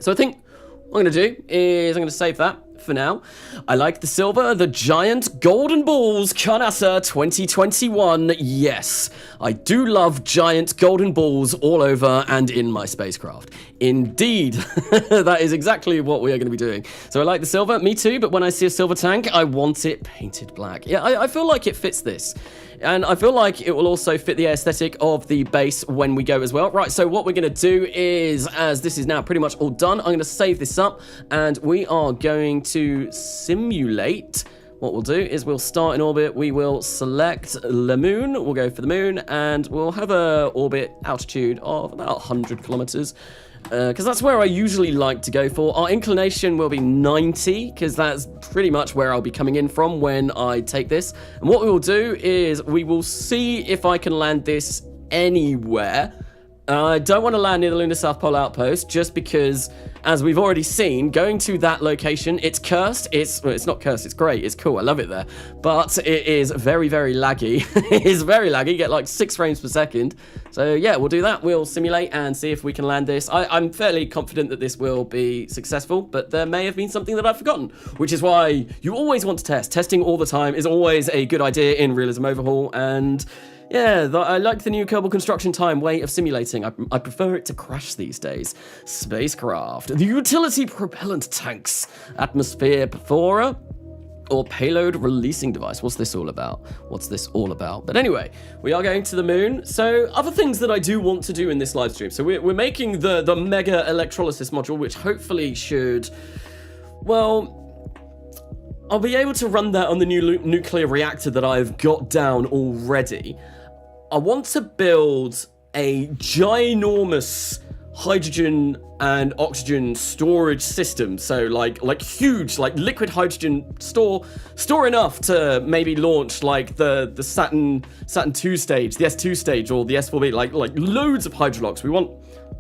So I think what I'm going to do is I'm going to save that for now. I like the silver, the giant golden balls, Canassa 2021. Yes, I do love giant golden balls all over and in my spacecraft. Indeed, that is exactly what we are going to be doing. So I like the silver, me too, but when I see a silver tank, I want it painted black. Yeah, I feel like it fits this. And I feel like it will also fit the aesthetic of the base when we go as well. Right, so what we're going to do is, as this is now pretty much all done, I'm going to save this up, and we are going to simulate. What we'll do is we'll start in orbit, we will select the moon, we'll go for the moon, and we'll have a orbit altitude of about 100 kilometers. Because that's where I usually like to go for. Our inclination will be 90, because that's pretty much where I'll be coming in from when I take this. And what we will do is we will see if I can land this anywhere. I don't want to land near the Lunar South Pole Outpost, just because, as we've already seen, going to that location, it's cursed. Well, it's not cursed, it's great, it's cool, I love it there. But it is very, very laggy. It is very laggy, you get like 6 frames per second. So yeah, we'll do that. We'll simulate and see if we can land this. I'm fairly confident that this will be successful, but there may have been something that I've forgotten, which is why you always want to test. Testing all the time is always a good idea in Realism Overhaul, and yeah, I like the new Kerbal construction time way of simulating. I prefer it to crash these days. Spacecraft, the utility propellant tanks, atmosphere perfora, or payload releasing device. What's this all about? What's this all about? But anyway, we are going to the moon. So other things that I do want to do in this live stream. So we're making the mega electrolysis module, which hopefully should, well, I'll be able to run that on the new nuclear reactor that I've got down already. I want to build a ginormous hydrogen and oxygen storage system. So like huge, like liquid hydrogen store enough to maybe launch like the Saturn 2 stage, the S2 stage, or the S4B, like loads of hydrolox. We want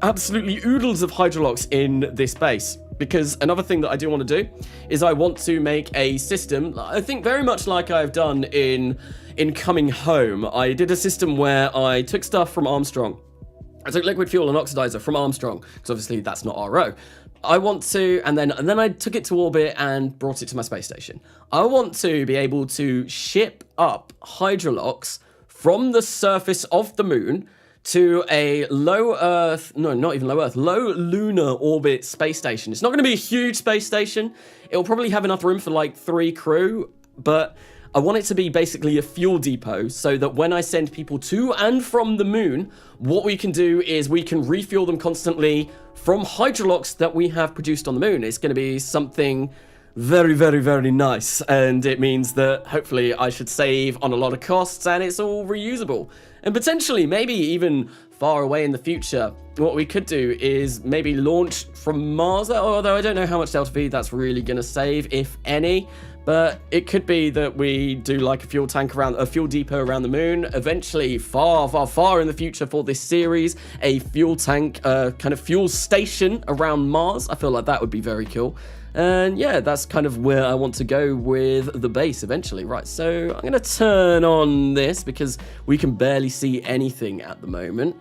absolutely oodles of hydrolox in this base. Because another thing that I do want to do is I want to make a system, I think very much like I've done in Coming Home. I did a system where I took stuff from Armstrong. I took liquid fuel and oxidizer from Armstrong, because obviously that's not RO. I want to, and then I took it to orbit and brought it to my space station. I want to be able to ship up hydrolox from the surface of the moon to a low lunar orbit space station. It's not going to be a huge space station. It'll probably have enough room for like 3 crew, but I want it to be basically a fuel depot, so that when I send people to and from the moon, what we can do is we can refuel them constantly from hydrolox that we have produced on the moon. It's going to be something very, very, very nice, and it means that hopefully I should save on a lot of costs, and it's all reusable. And potentially, maybe even far away in the future, what we could do is maybe launch from Mars, although I don't know how much Delta V that's really going to save, if any. But it could be that we do like a fuel depot around the moon. Eventually, far in the future for this series, a fuel tank, kind of fuel station around Mars. I feel like that would be very cool. And yeah, that's kind of where I want to go with the base eventually. Right, so I'm going to turn on this because we can barely see anything at the moment.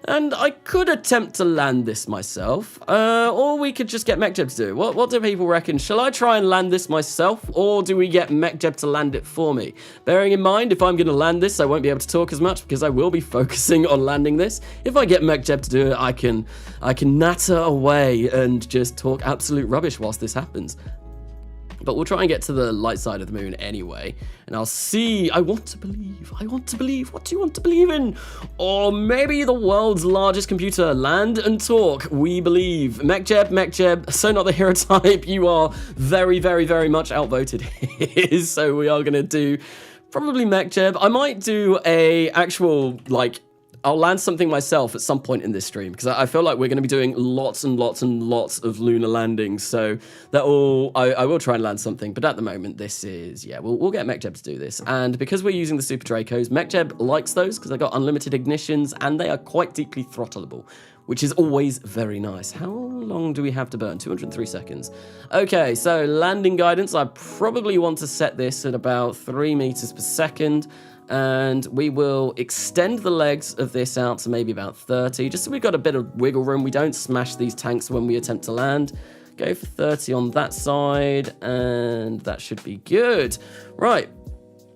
And I could attempt to land this myself, or we could just get MechJeb to do it. What do people reckon? Shall I try and land this myself, or do we get MechJeb to land it for me? Bearing in mind, if I'm going to land this, I won't be able to talk as much because I will be focusing on landing this. If I get MechJeb to do it, I can natter away and just talk absolute rubbish whilst this happens. But we'll try and get to the light side of the moon anyway. And I'll see. I want to believe. What do you want to believe in? Or maybe the world's largest computer. Land and talk. We believe. MechJeb. So not the hero type. You are very, very, very much outvoted. So we are going to do probably MechJeb. I might do a actual, like, I'll land something myself at some point in this stream, because I feel like we're going to be doing lots and lots and lots of lunar landings, so I will try and land something, but at the moment this is, yeah, we'll get MechJeb to do this, and because we're using the Super Dracos, MechJeb likes those, because they've got unlimited ignitions, and they are quite deeply throttleable, which is always very nice. How long do we have to burn? 203 seconds. Okay, so landing guidance, I probably want to set this at about 3 meters per second, and we will extend the legs of this out to maybe about 30, just so we've got a bit of wiggle room. We don't smash these tanks when we attempt to land. Go for 30 on that side, and that should be good. Right,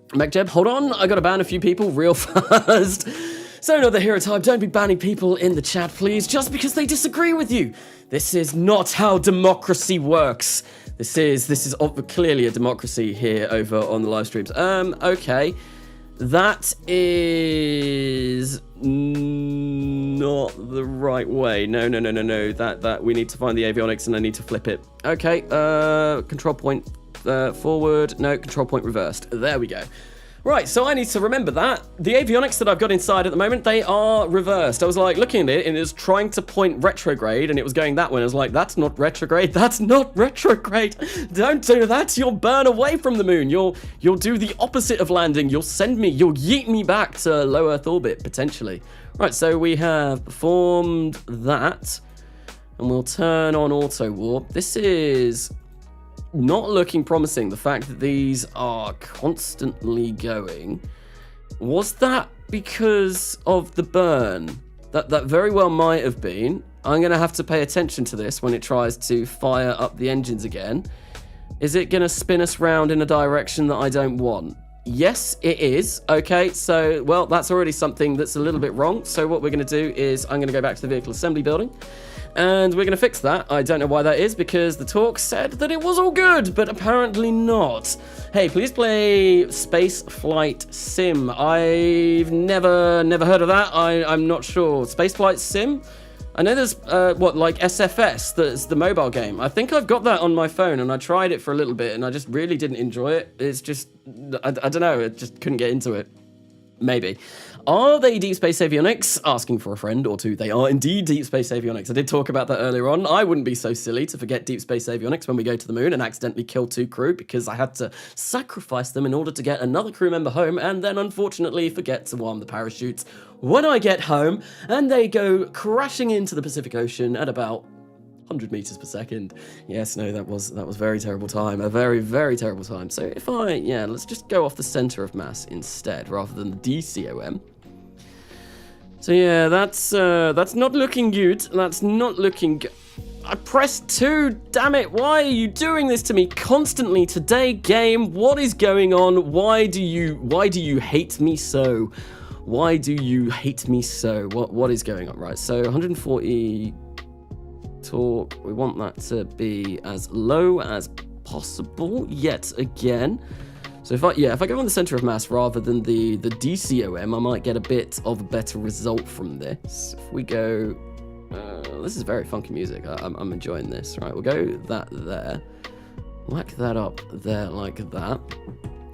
MechJeb, hold on. I got to ban a few people real fast. So not the hero type, don't be banning people in the chat, please, just because they disagree with you. This is not how democracy works. This is clearly a democracy here over on the live streams. Okay. That is not the right way. No. That we need to find the avionics and I need to flip it. Okay, control point forward. No, control point reversed. There we go. Right, so I need to remember that. The avionics that I've got inside at the moment, they are reversed. I was like looking at it and it was trying to point retrograde and it was going that way. I was like, that's not retrograde. That's not retrograde. Don't do that. You'll burn away from the moon. You'll do the opposite of landing. You'll yeet me back to low Earth orbit, potentially. Right, so we have performed that and we'll turn on auto warp. This is not looking promising. The fact that these are constantly going. Was that because of the burn? That very well might have been. I'm going to have to pay attention to this when it tries to fire up the engines again. Is it going to spin us round in a direction that I don't want? Yes, it is. Okay, so, well, that's already something that's a little bit wrong. So what we're going to do is I'm going to go back to the vehicle assembly building. And we're going to fix that. I don't know why that is, because the talk said that it was all good, but apparently not. Hey, please play Space Flight Sim. I've never heard of that. I'm not sure. Space Flight Sim? I know there's, like SFS, that's the mobile game. I think I've got that on my phone, and I tried it for a little bit, and I just really didn't enjoy it. It's just, I don't know, I just couldn't get into it. Maybe. Are they Deep Space Avionics? Asking for a friend or two. They are indeed Deep Space Avionics. I did talk about that earlier on. I wouldn't be so silly to forget Deep Space Avionics when we go to the moon and accidentally kill 2 crew, because I had to sacrifice them in order to get another crew member home, and then unfortunately forget to arm the parachutes when I get home, and they go crashing into the Pacific Ocean at about 100 meters per second. Yes, no, that was a very terrible time. A very, very terrible time. So if let's just go off the center of mass instead, rather than the DCOM. So yeah, that's not looking good. That's not looking good. I pressed 2, damn it. Why are you doing this to me constantly today, game? What is going on? Why do you hate me so? Why do you hate me so? What is going on? Right, so 140 torque. We want that to be as low as possible yet again. So if I go on the center of mass rather than the DCOM, I might get a bit of a better result from this. If we go, this is very funky music. I'm enjoying this. Right, we'll go that there, whack that up there like that.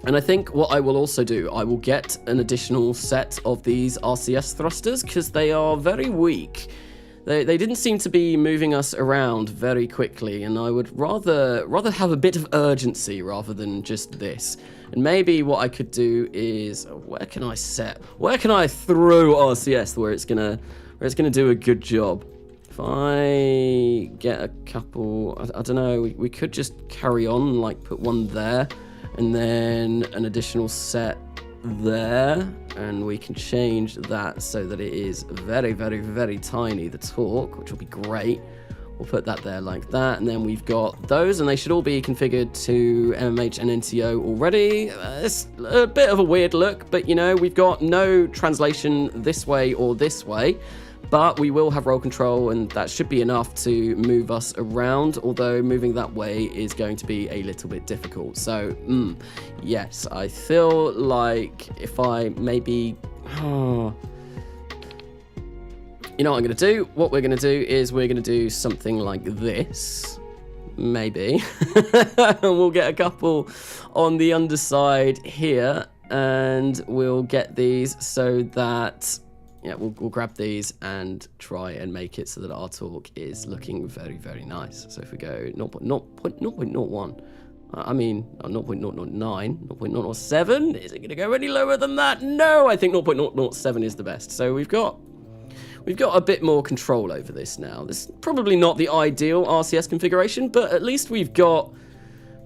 And I think what I will also do, I will get an additional set of these RCS thrusters, because they are very weak. They didn't seem to be moving us around very quickly, and I would rather have a bit of urgency rather than just this. And maybe what I could do is, where can I throw RCS where it's gonna do a good job? If I get a couple, I don't know, we could just carry on, like put one there, and then an additional set there, and we can change that so that it is very, very, very tiny, the torque, which will be great. We'll put that there like that, and then we've got those, and they should all be configured to MMH and NTO already. It's a bit of a weird look, but you know, we've got no translation this way or this way, but we will have roll control, and that should be enough to move us around, although moving that way is going to be a little bit difficult. So, yes, I feel like if I maybe... You know what I'm going to do? What we're going to do is we're going to do something like this, maybe. And we'll get a couple on the underside here, and we'll get these so that... Yeah, we'll grab these and try and make it so that our torque is looking very, very nice. So if we go 0.01, I mean 0.009, 0.007, is it going to go any lower than that? No, I think 0.007 is the best. So we've got a bit more control over this now. This is probably not the ideal RCS configuration, but at least we've got,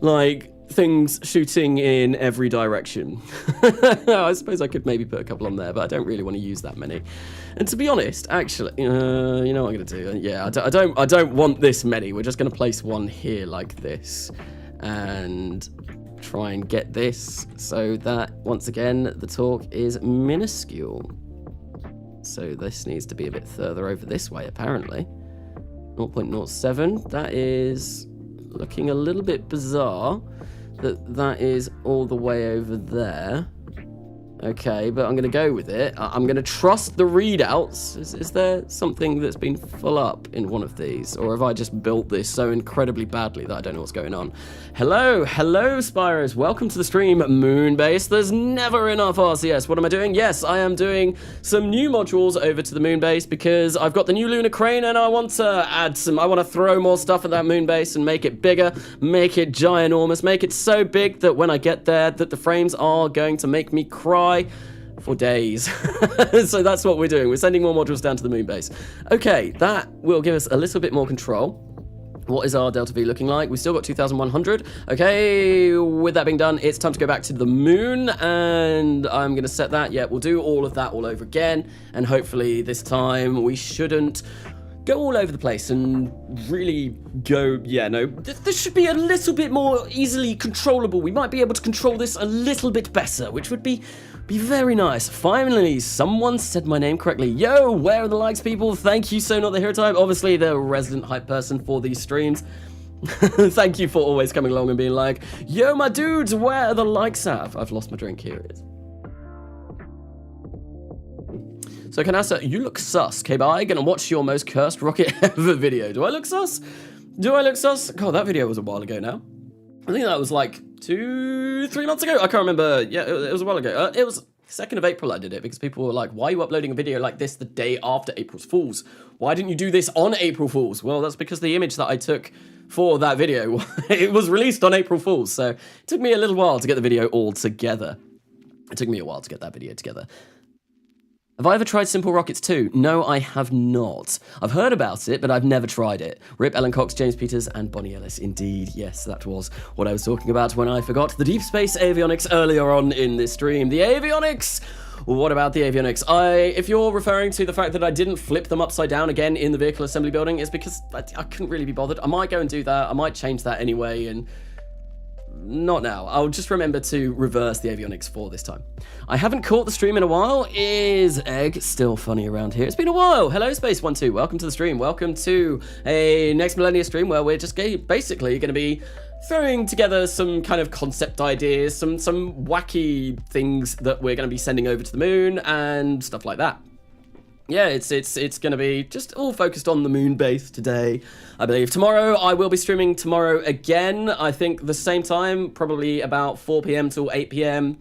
like, things shooting in every direction. I suppose I could maybe put a couple on there, but I don't really want to use that many. And to be honest, actually, you know what I'm going to do? Yeah, I don't want this many. We're just going to place one here like this, and try and get this so that, once again, the torque is minuscule. So this needs to be a bit further over this way, apparently. 0.07, that is looking a little bit bizarre. That is all the way over there. Okay, but I'm going to go with it. I'm going to trust the readouts. Is there something that's been full up in one of these? Or have I just built this so incredibly badly that I don't know what's going on? Hello, Spyros. Welcome to the stream, Moonbase. There's never enough RCS. What am I doing? Yes, I am doing some new modules over to the Moonbase because I've got the new lunar crane and I want to add some, I want to throw more stuff at that Moonbase and make it bigger, make it ginormous, make it so big that when I get there that the frames are going to make me cry for days. So that's what we're doing. We're sending more modules down to the Moonbase. Okay, that will give us a little bit more control. What is our Delta V looking like? We've still got 2,100. Okay, with that being done, it's time to go back to the moon, and I'm going to set that. Yeah, we'll do all of that all over again, and hopefully this time we shouldn't go all over the place and really go, yeah, no, this should be a little bit more easily controllable. We might be able to control this a little bit better, which would be very nice. Finally, someone said my name correctly. Yo, where are the likes, people? Thank you, so not the hero type. Obviously, the resident hype person for these streams. Thank you for always coming along and being like, yo, my dudes, where are the likes at? I've lost my drink. Here it is. So Canassa, you look sus. Kerbal, gonna watch your most cursed rocket ever video. Do I look sus? God, that video was a while ago now. I think that was like 2-3 months ago. I can't remember. Yeah, it was a while ago. It was 2nd of April I did it because people were like, why are you uploading a video like this the day after April Fool's? Why didn't you do this on April Fool's? Well, that's because the image that I took for that video, it was released on April Fool's. So it took me a little while to get the video all together. It took me a while to get that video together. Have I ever tried Simple Rockets 2? No, I have not. I've heard about it, but I've never tried it. Rip Ellen Cox, James Peters, and Bonnie Ellis. Indeed, yes, that was what I was talking about when I forgot the deep space avionics earlier on in this stream. The avionics! What about the avionics? If you're referring to the fact that I didn't flip them upside down again in the vehicle assembly building, it's because I couldn't really be bothered. I might go and do that. I might change that anyway, and not now. I'll just remember to reverse the avionics for this time. I haven't caught the stream in a while. Is Egg still funny around here? It's been a while. Hello, Space12. Welcome to the stream. Welcome to a Next Millennia stream where we're just basically going to be throwing together some kind of concept ideas, some wacky things that we're going to be sending over to the moon and stuff like that. Yeah, it's going to be just all focused on the moon base today, I believe. Tomorrow, I will be streaming tomorrow again. I think the same time, probably about 4 p.m. till 8 p.m.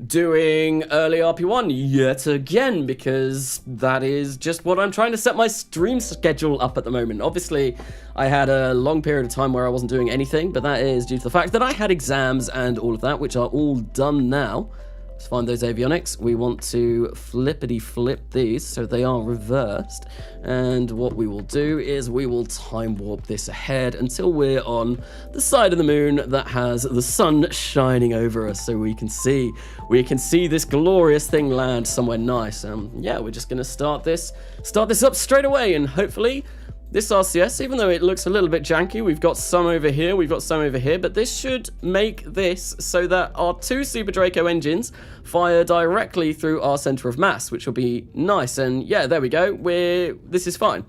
doing early RP1 yet again, because that is just what I'm trying to set my stream schedule up at the moment. Obviously, I had a long period of time where I wasn't doing anything, but that is due to the fact that I had exams and all of that, which are all done now. Let's find those avionics. We want to flippity flip these so they are reversed. And what we will do is we will time warp this ahead until we're on the side of the moon that has the sun shining over us, so we can see this glorious thing land somewhere nice. Yeah, we're just gonna start this up straight away, and hopefully this RCS, even though it looks a little bit janky, we've got some over here, but this should make this so that our 2 Super Draco engines fire directly through our center of mass, which will be nice. And yeah, there we go. This is fine.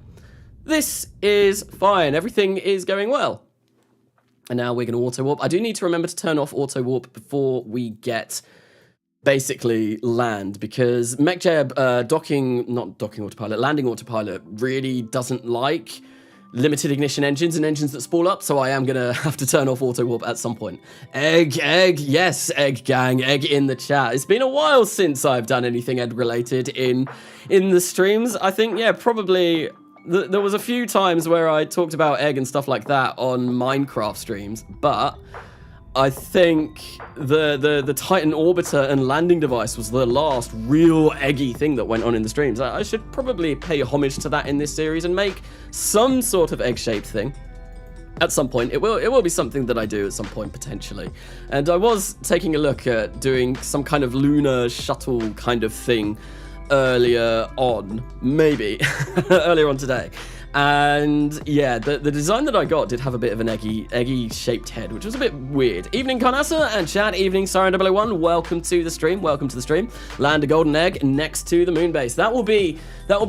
This is fine. Everything is going well. And now we're going to auto warp. I do need to remember to turn off auto warp before we get basically land, because MechJeb landing autopilot really doesn't like limited ignition engines and engines that spool up, so I am gonna have to turn off auto warp at some point. Egg, yes, egg gang, egg in the chat. It's been a while since I've done anything egg related in the streams. I think, yeah, probably there was a few times where I talked about egg and stuff like that on Minecraft streams, but I think the Titan orbiter and landing device was the last real eggy thing that went on in the streams. I should probably pay homage to that in this series and make some sort of egg-shaped thing at some point. It will be something that I do at some point, potentially. And I was taking a look at doing some kind of lunar shuttle kind of thing earlier on, maybe, earlier on today. And yeah, the design that I got did have a bit of an eggy shaped head, which was a bit weird. Evening Carnassa and chat, evening Siren001, welcome to the stream, Land a golden egg next to the moon base. That will be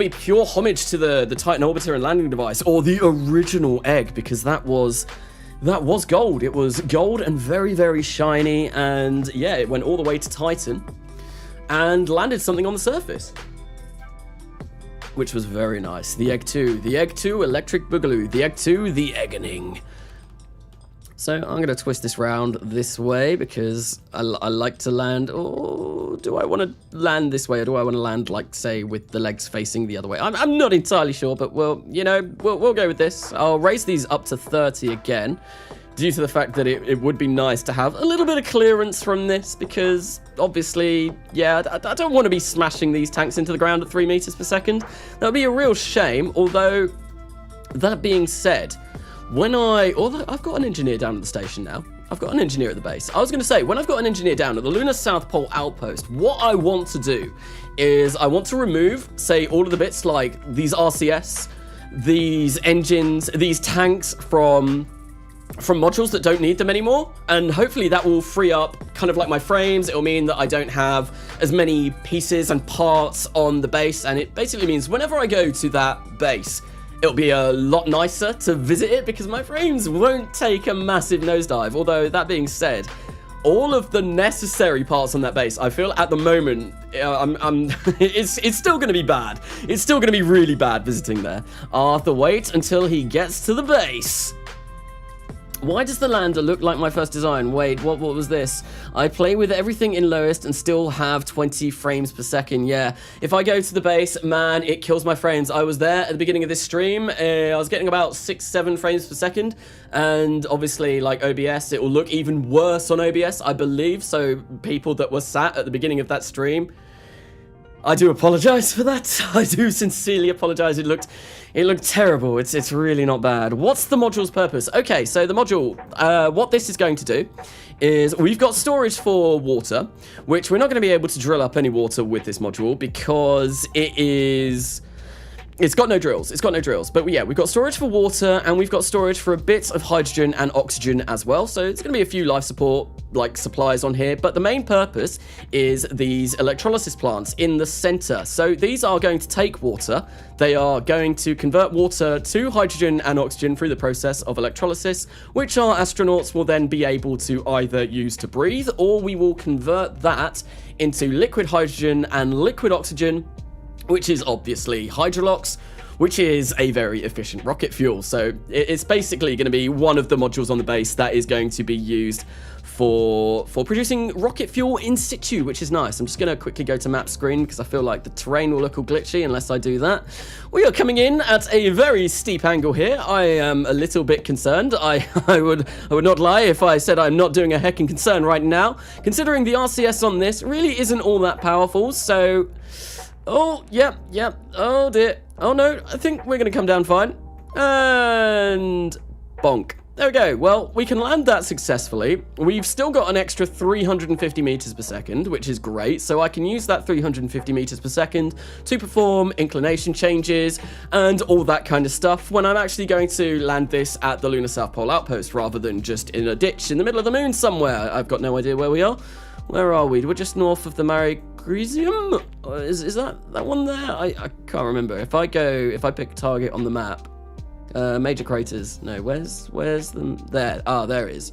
pure homage to the Titan orbiter and landing device, or the original egg, because that was gold. It was gold and very, very shiny, and yeah, it went all the way to Titan and landed something on the surface, which was very nice. The Egg 2, Electric Boogaloo, the Egg 2, the Eggening. So I'm going to twist this round this way because I like to land. Oh, do I want to land this way, or do I want to land, like, say, with the legs facing the other way? I'm not entirely sure, but we'll go with this. I'll raise these up to 30 again, due to the fact that it would be nice to have a little bit of clearance from this, because obviously, yeah, I don't want to be smashing these tanks into the ground at 3 meters per second. That would be a real shame. Although, that being said, although I've got an engineer down at the station now. I've got an engineer at the base. I was going to say, when I've got an engineer down at the Lunar South Pole Outpost, what I want to do is I want to remove, say, all of the bits like these RCS, these engines, these tanks from modules that don't need them anymore, and hopefully that will free up kind of like my frames. It'll mean that I don't have as many pieces and parts on the base, and it basically means whenever I go to that base, it'll be a lot nicer to visit it because my frames won't take a massive nosedive. Although, that being said, all of the necessary parts on that base, I feel at the moment, it's still going to be bad. It's still going to be really bad visiting there. Arthur, wait until he gets to the base. Why does the lander look like my first design? Wait, what was this? I play with everything in lowest and still have 20 frames per second. Yeah, if I go to the base, man, it kills my frames. I was there at the beginning of this stream. I was getting about 6-7 frames per second. And obviously, like OBS, it will look even worse on OBS, I believe. So people that were sat at the beginning of that stream, I do apologize for that. I do sincerely apologize. It looked terrible. It's really not bad. What's the module's purpose? Okay, so the module, what this is going to do is we've got storage for water, which we're not going to be able to drill up any water with this module because it's got no drills. But yeah, we've got storage for water, and we've got storage for a bit of hydrogen and oxygen as well. So it's going to be a few life support, like, supplies on here. But the main purpose is these electrolysis plants in the center. So these are going to take water. They are going to convert water to hydrogen and oxygen through the process of electrolysis, which our astronauts will then be able to either use to breathe, or we will convert that into liquid hydrogen and liquid oxygen, which is obviously Hydrolox, which is a very efficient rocket fuel. So it's basically going to be one of the modules on the base that is going to be used for producing rocket fuel in situ, which is nice. I'm just going to quickly go to map screen because I feel like the terrain will look all glitchy unless I do that. We are coming in at a very steep angle here. I am a little bit concerned. I would not lie if I said I'm not doing a heckin' concern right now, considering the RCS on this really isn't all that powerful. So, oh, yep, oh dear, oh no, I think we're going to come down fine. And bonk. There we go. Well, we can land that successfully. We've still got an extra 350 meters per second, which is great. So I can use that 350 meters per second to perform inclination changes and all that kind of stuff when I'm actually going to land this at the Lunar South Pole Outpost rather than just in a ditch in the middle of the moon somewhere. I've got no idea where we are. Where are we? We're just north of the Marigresium. Is that one there? I can't remember. If I pick a target on the map, major craters. No, where's them? There. Ah, there it is.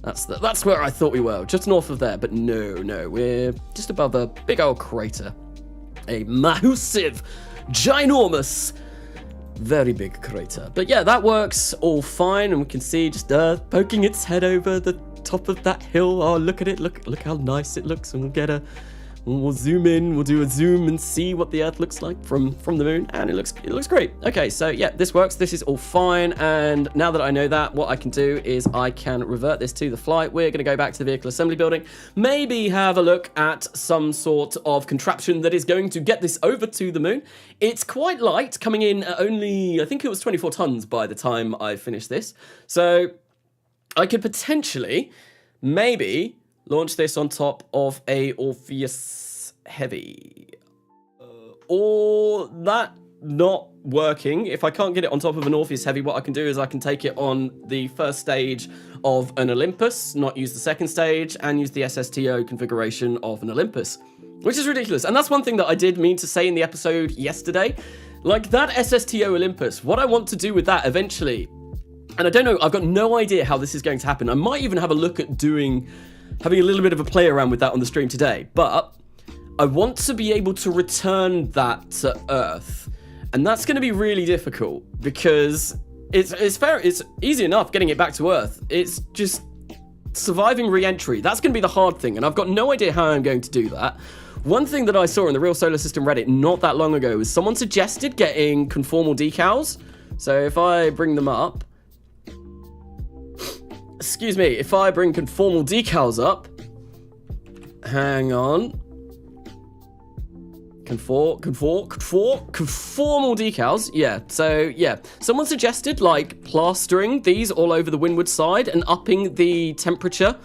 That's where I thought we were, just north of there. But no, we're just above a big old crater, a massive, ginormous, very big crater. But yeah, that works all fine, and we can see just Earth poking its head over the top of that hill. Oh, look at it! Look how nice it looks, and we'll zoom in, we'll do a zoom and see what the Earth looks like from the moon, and it looks great. Okay, so yeah, this works, this is all fine, and now that I know that, what I can do is I can revert this to the flight. We're going to go back to the vehicle assembly building, maybe have a look at some sort of contraption that is going to get this over to the moon. It's quite light, coming in at only, I think it was 24 tons by the time I finished this, so I could potentially, maybe, launch this on top of a Orpheus Heavy. Or that not working. If I can't get it on top of an Orpheus Heavy, what I can do is I can take it on the first stage of an Olympus, not use the second stage, and use the SSTO configuration of an Olympus, which is ridiculous. And that's one thing that I did mean to say in the episode yesterday. Like that SSTO Olympus, what I want to do with that eventually, and I don't know, I've got no idea how this is going to happen. I might even have a look at having a little bit of a play around with that on the stream today, but I want to be able to return that to Earth, and that's going to be really difficult because it's easy enough getting it back to Earth. It's just surviving re-entry. That's going to be the hard thing, and I've got no idea how I'm going to do that. One thing that I saw in the Real Solar System Reddit not that long ago was someone suggested getting conformal decals. So if I bring them up, excuse me, if I bring conformal decals up, hang on, conformal decals, yeah, so yeah, someone suggested like plastering these all over the windward side and upping the temperature,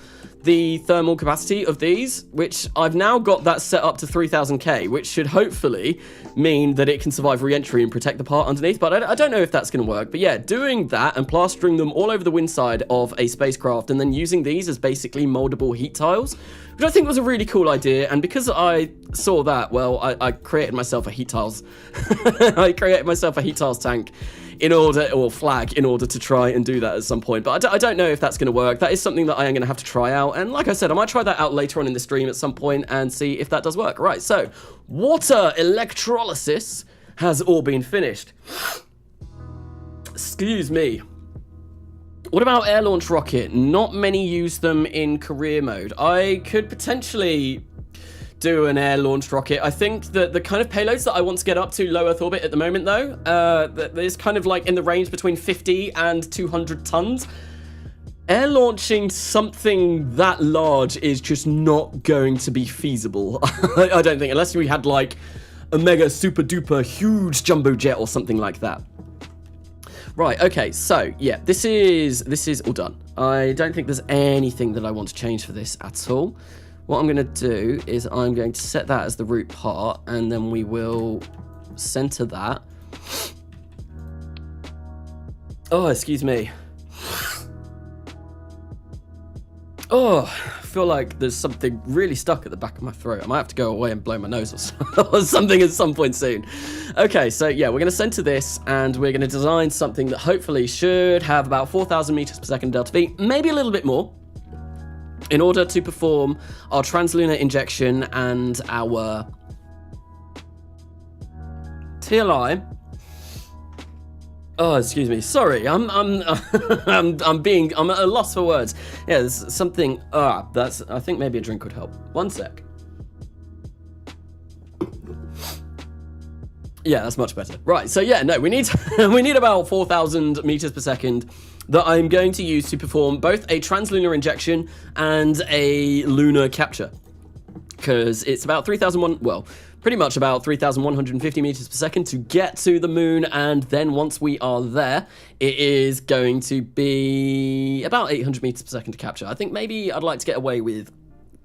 the thermal capacity of these, which I've now got that set up to 3000K, which should hopefully mean that it can survive re-entry and protect the part underneath, but I don't know if that's going to work. But yeah, doing that and plastering them all over the wind side of a spacecraft and then using these as basically moldable heat tiles, which I think was a really cool idea. And because I saw that, well, I created myself a heat tiles. I created myself a heat tiles tank flag in order to try and do that at some point. But I don't know if that's going to work. That is something that I am going to have to try out. And like I said, I might try that out later on in the stream at some point and see if that does work. Right, so water electrolysis has all been finished. Excuse me. What about air launch rocket? Not many use them in career mode. I could potentially do an air launched rocket. I think that the kind of payloads that I want to get up to low Earth orbit at the moment, though, is kind of like in the range between 50 and 200 tons. Air launching something that large is just not going to be feasible. I don't think, unless we had like a mega super duper huge jumbo jet or something like that. Right, okay, so yeah, this is all done. I don't think there's anything that I want to change for this at all. What I'm going to do is I'm going to set that as the root part, and then we will center that. Oh, excuse me. Oh, I feel like there's something really stuck at the back of my throat. I might have to go away and blow my nose or something at some point soon. Okay, so yeah, we're going to center this, and we're going to design something that hopefully should have about 4,000 meters per second delta V, maybe a little bit more, in order to perform our translunar injection and our TLI Oh, excuse me. Sorry, I'm I'm at a loss for words. Yeah, there's something. I think maybe a drink would help. One sec. Yeah, that's much better. Right. So yeah, no, we need we need about 4,000 meters per second that I'm going to use to perform both a translunar injection and a lunar capture, because it's about 3,001. Well, pretty much about 3,150 meters per second to get to the moon, and then once we are there, it is going to be about 800 meters per second to capture. I think maybe I'd like to get away with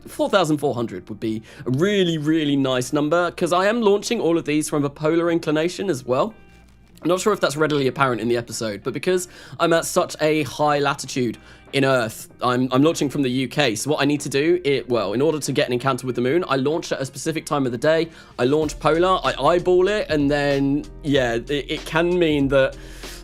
4,400 would be a really, really nice number, because I am launching all of these from a polar inclination as well. I'm not sure if that's readily apparent in the episode, but because I'm at such a high latitude in Earth, I'm launching from the UK, so what I need to do, in order to get an encounter with the moon, I launch at a specific time of the day, I launch polar, I eyeball it, and then, yeah, it can mean that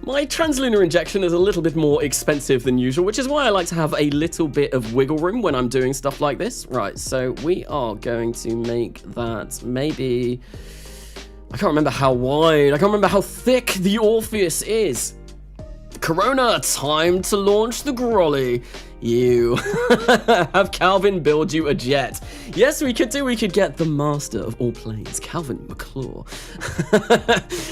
my translunar injection is a little bit more expensive than usual, which is why I like to have a little bit of wiggle room when I'm doing stuff like this. Right, so we are going to make that maybe... I can't remember how wide, I can't remember how thick the Orpheus is. Corona, time to launch the Grolly. You have Calvin build you a jet. Yes, we could get the master of all planes, Calvin McClure.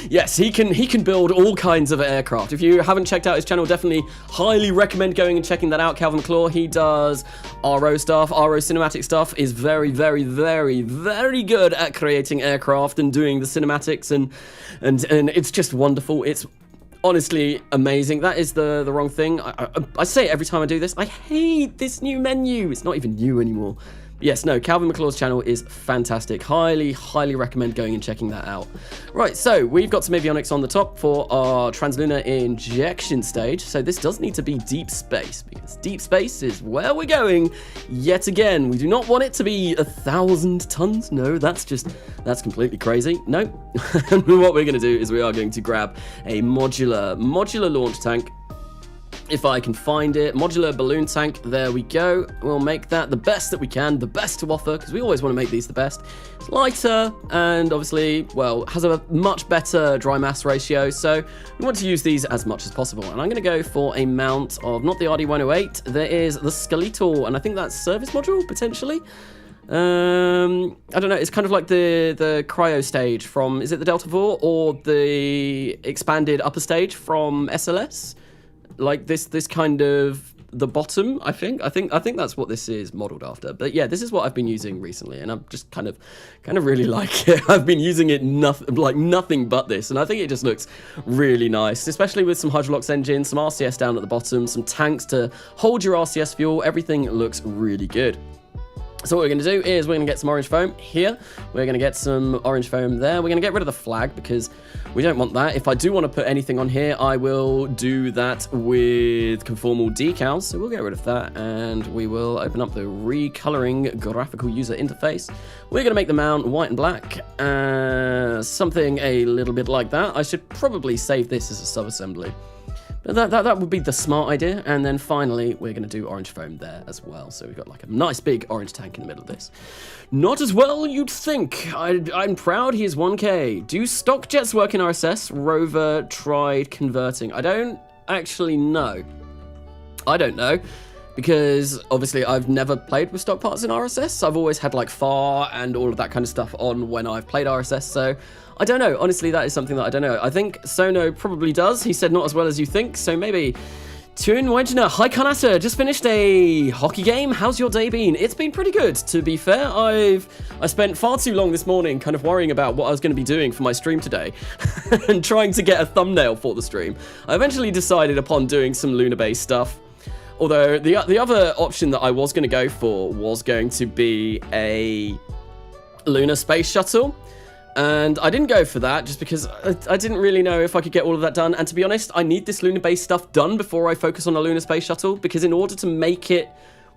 Yes, he can build all kinds of aircraft. If you haven't checked out his channel, definitely highly recommend going and checking that out. Calvin McClure, he does RO stuff, RO cinematic stuff, is very, very, very, very good at creating aircraft and doing the cinematics, and it's just wonderful. It's honestly amazing. That is the wrong thing. I say it every time I do this. I hate this new menu. It's not even new anymore. Yes, no, Calvin McClure's channel is fantastic. Highly, highly recommend going and checking that out. Right, so we've got some avionics on the top for our translunar injection stage. So this does need to be deep space, because deep space is where we're going yet again. We do not want it to be 1,000 tons. No, that's completely crazy. No, what we're going to do is we are going to grab a modular launch tank. If I can find it, modular balloon tank, there we go. We'll make that the best that we can, the best to offer, because we always want to make these the best. It's lighter, and obviously, well, has a much better dry mass ratio, so we want to use these as much as possible. And I'm going to go for a mount of, not the RD108, there is the skeletal, and I think that's service module, potentially. I don't know, it's kind of like the cryo stage from, is it the Delta IV, or the expanded upper stage from SLS? Like this kind of the bottom, I think that's what this is modeled after. But yeah, this is what I've been using recently, and I'm just kind of really like it. I've been using it nothing but this, and I think it just looks really nice, especially with some Hydrolox engines, some RCS down at the bottom, some tanks to hold your RCS fuel. Everything looks really good. So what we're going to do is we're going to get some orange foam here. We're going to get some orange foam there. We're going to get rid of the flag because we don't want that. If I do want to put anything on here, I will do that with ConformalDecals. So we'll get rid of that, and we will open up the recoloring graphical user interface. We're going to make the mount white and black, something a little bit like that. I should probably save this as a sub-assembly. That would be the smart idea. And then finally, we're going to do orange foam there as well. So we've got like a nice big orange tank in the middle of this. Not as well you'd think. I'm proud he is 1K. Do stock jets work in RSS? Rover tried converting. I don't actually know. I don't know. Because obviously I've never played with stock parts in RSS. I've always had like FAR and all of that kind of stuff on when I've played RSS. So I don't know. Honestly, that is something that I don't know. I think Sono probably does. He said not as well as you think. So maybe Tune Wejner. Hi Kanasa, just finished a hockey game. How's your day been? It's been pretty good, to be fair. I spent far too long this morning kind of worrying about what I was going to be doing for my stream today and trying to get a thumbnail for the stream. I eventually decided upon doing some lunar-based stuff. Although the other option that I was going to go for was going to be a lunar space shuttle. And I didn't go for that just because I didn't really know if I could get all of that done. And to be honest, I need this lunar-based stuff done before I focus on a lunar space shuttle, because in order to make it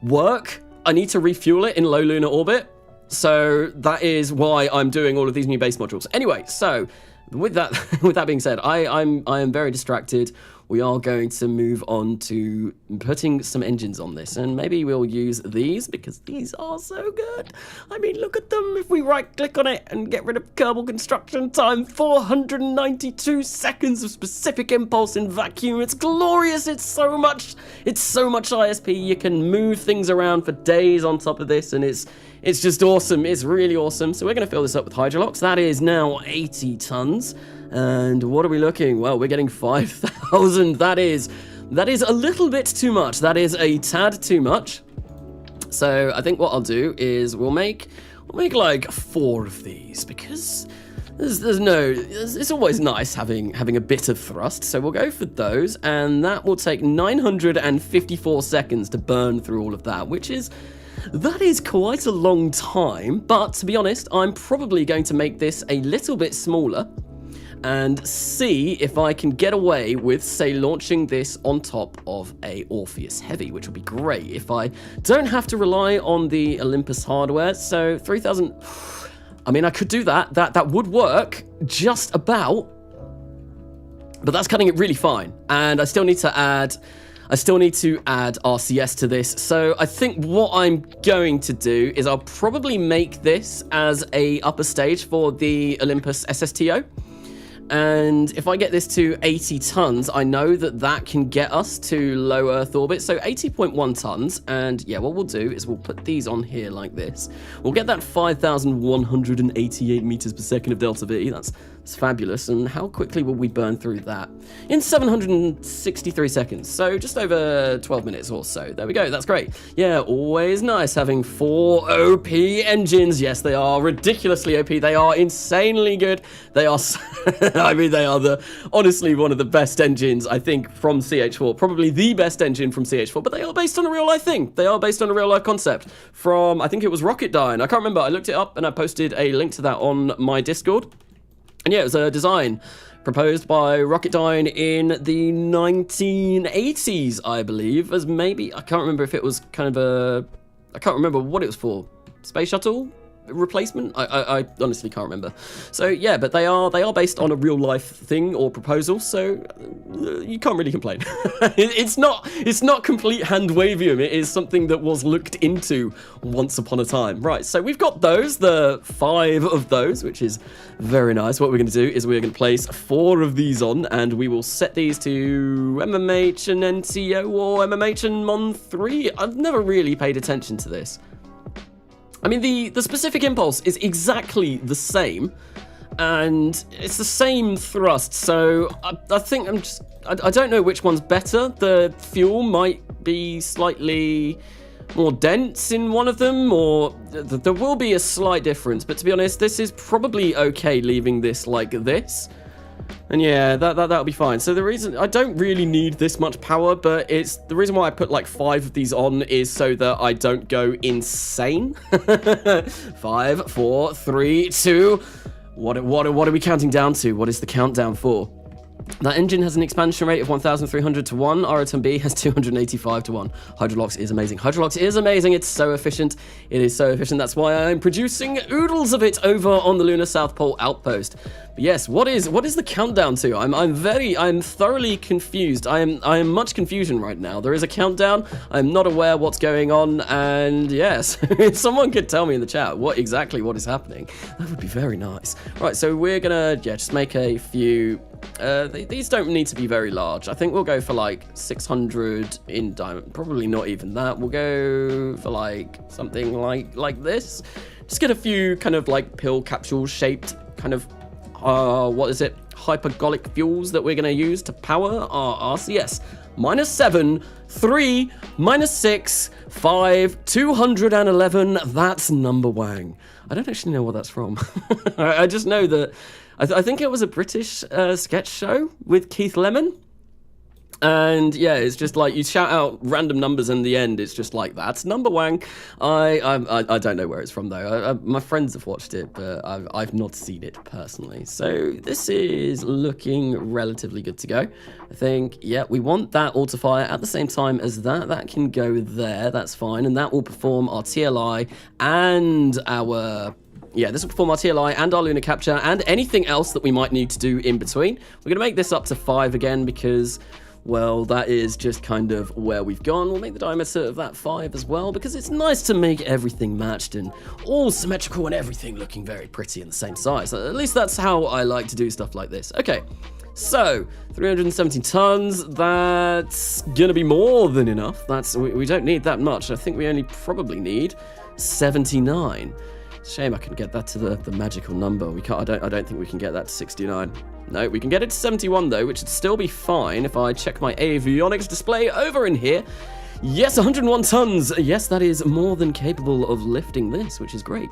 work, I need to refuel it in low lunar orbit. So that is why I'm doing all of these new base modules. Anyway, so with that being said, I am very distracted we are going to move on to putting some engines on this, and maybe we'll use these because these are so good. I mean, look at them. If we right-click on it and get rid of Kerbal construction time, 492 seconds of specific impulse in vacuum. It's glorious. It's so much ISP. You can move things around for days on top of this, and it's just awesome. It's really awesome. So we're going to fill this up with Hydrolox. That is now 80 tons. And what are we looking? Well, we're getting 5,000. That is a little bit too much. That is a tad too much. So I think what I'll do is we'll make like 4 of these, because it's always nice having a bit of thrust. So we'll go for those, and that will take 954 seconds to burn through all of that, that is quite a long time. But to be honest, I'm probably going to make this a little bit smaller and see if I can get away with, say, launching this on top of a Orpheus Heavy, which would be great if I don't have to rely on the Olympus hardware. So 3,000, I mean, I could do that. That would work just about, but that's cutting it really fine. And I still need to add RCS to this. So I think what I'm going to do is I'll probably make this as a upper stage for the Olympus SSTO. And if I get this to 80 tons, I know that can get us to low Earth orbit. So 80.1 tons. And yeah, what we'll do is we'll put these on here like this. We'll get that 5,188 meters per second of delta V. That's fabulous. And how quickly will we burn through that? In 763 seconds. So just over 12 minutes or so. There we go. That's great. Yeah, always nice having 4 OP engines. Yes, they are ridiculously OP. They are insanely good. They are... I mean, they are honestly one of the best engines, I think, from CH4. Probably the best engine from CH4, but they are based on a real life thing. They are based on a real life concept from, I think it was Rocketdyne. I can't remember. I looked it up and I posted a link to that on my Discord. And yeah, it was a design proposed by Rocketdyne in the 1980s, I believe, as maybe, I can't remember if it was kind of I can't remember what it was for. Space shuttle replacement? I honestly can't remember. So yeah, but they are based on a real life thing or proposal, so you can't really complain. It's not complete hand wavium. It is something that was looked into once upon a time. Right, so we've got those, the 5 of those, which is very nice. What we're going to do is we're going to place 4 of these on, and we will set these to MMH and NTO or MMH and Mon 3. I've never really paid attention to this. I mean, the specific impulse is exactly the same, and it's the same thrust, so I think I don't know which one's better. The fuel might be slightly more dense in one of them, or there will be a slight difference, but to be honest, this is probably okay leaving this like this. And yeah, that'll be fine. So the reason I don't really need this much power, but it's the reason why I put like 5 of these on is so that I don't go insane. 5, 4, 3, 2. What are we counting down to? What is the countdown for? That engine has an expansion rate of 1,300 to 1. ROTMB has 285 to 1. Hydrolox is amazing. Hydrolox is amazing. It's so efficient. It is so efficient. That's why I'm producing oodles of it over on the Lunar South Pole outpost. But yes, what is the countdown to? I'm thoroughly confused. I am much confusion right now. There is a countdown. I'm not aware what's going on, and yes, if someone could tell me in the chat what is happening, that would be very nice. Right, so we're gonna just make a few. These don't need to be very large. I think we'll go for like 600 in diamond. Probably not even that. We'll go for like something like this. Just get a few kind of like pill capsule shaped kind of what is it? Hypergolic fuels that we're going to use to power our RCS. -7, 3, -6, 5, 211. That's number wang. I don't actually know what that's from. I just know that I think it was a British sketch show with Keith Lemon. And yeah, it's just like you shout out random numbers in the end. It's just like, that's number wang. I don't know where it's from though. My friends have watched it, but I've not seen it personally. So this is looking relatively good to go. I think, yeah, we want that autofire at the same time as that. That can go there. That's fine. And that will perform our TLI and our... Yeah, this will perform our TLI and our lunar capture and anything else that we might need to do in between. We're going to make this up to 5 again because well, that is just kind of where we've gone. We'll make the diameter of that 5 as well, because it's nice to make everything matched and all symmetrical and everything looking very pretty in the same size. At least that's how I like to do stuff like this. Okay, so 317 tons, that's gonna be more than enough. We don't need that much. I think we only probably need 79. Shame I couldn't get that to the magical number. We can't. I don't think we can get that to 69. No, we can get it to 71 though, which would still be fine if I check my avionics display over in here. Yes, 101 tons. Yes, that is more than capable of lifting this, which is great.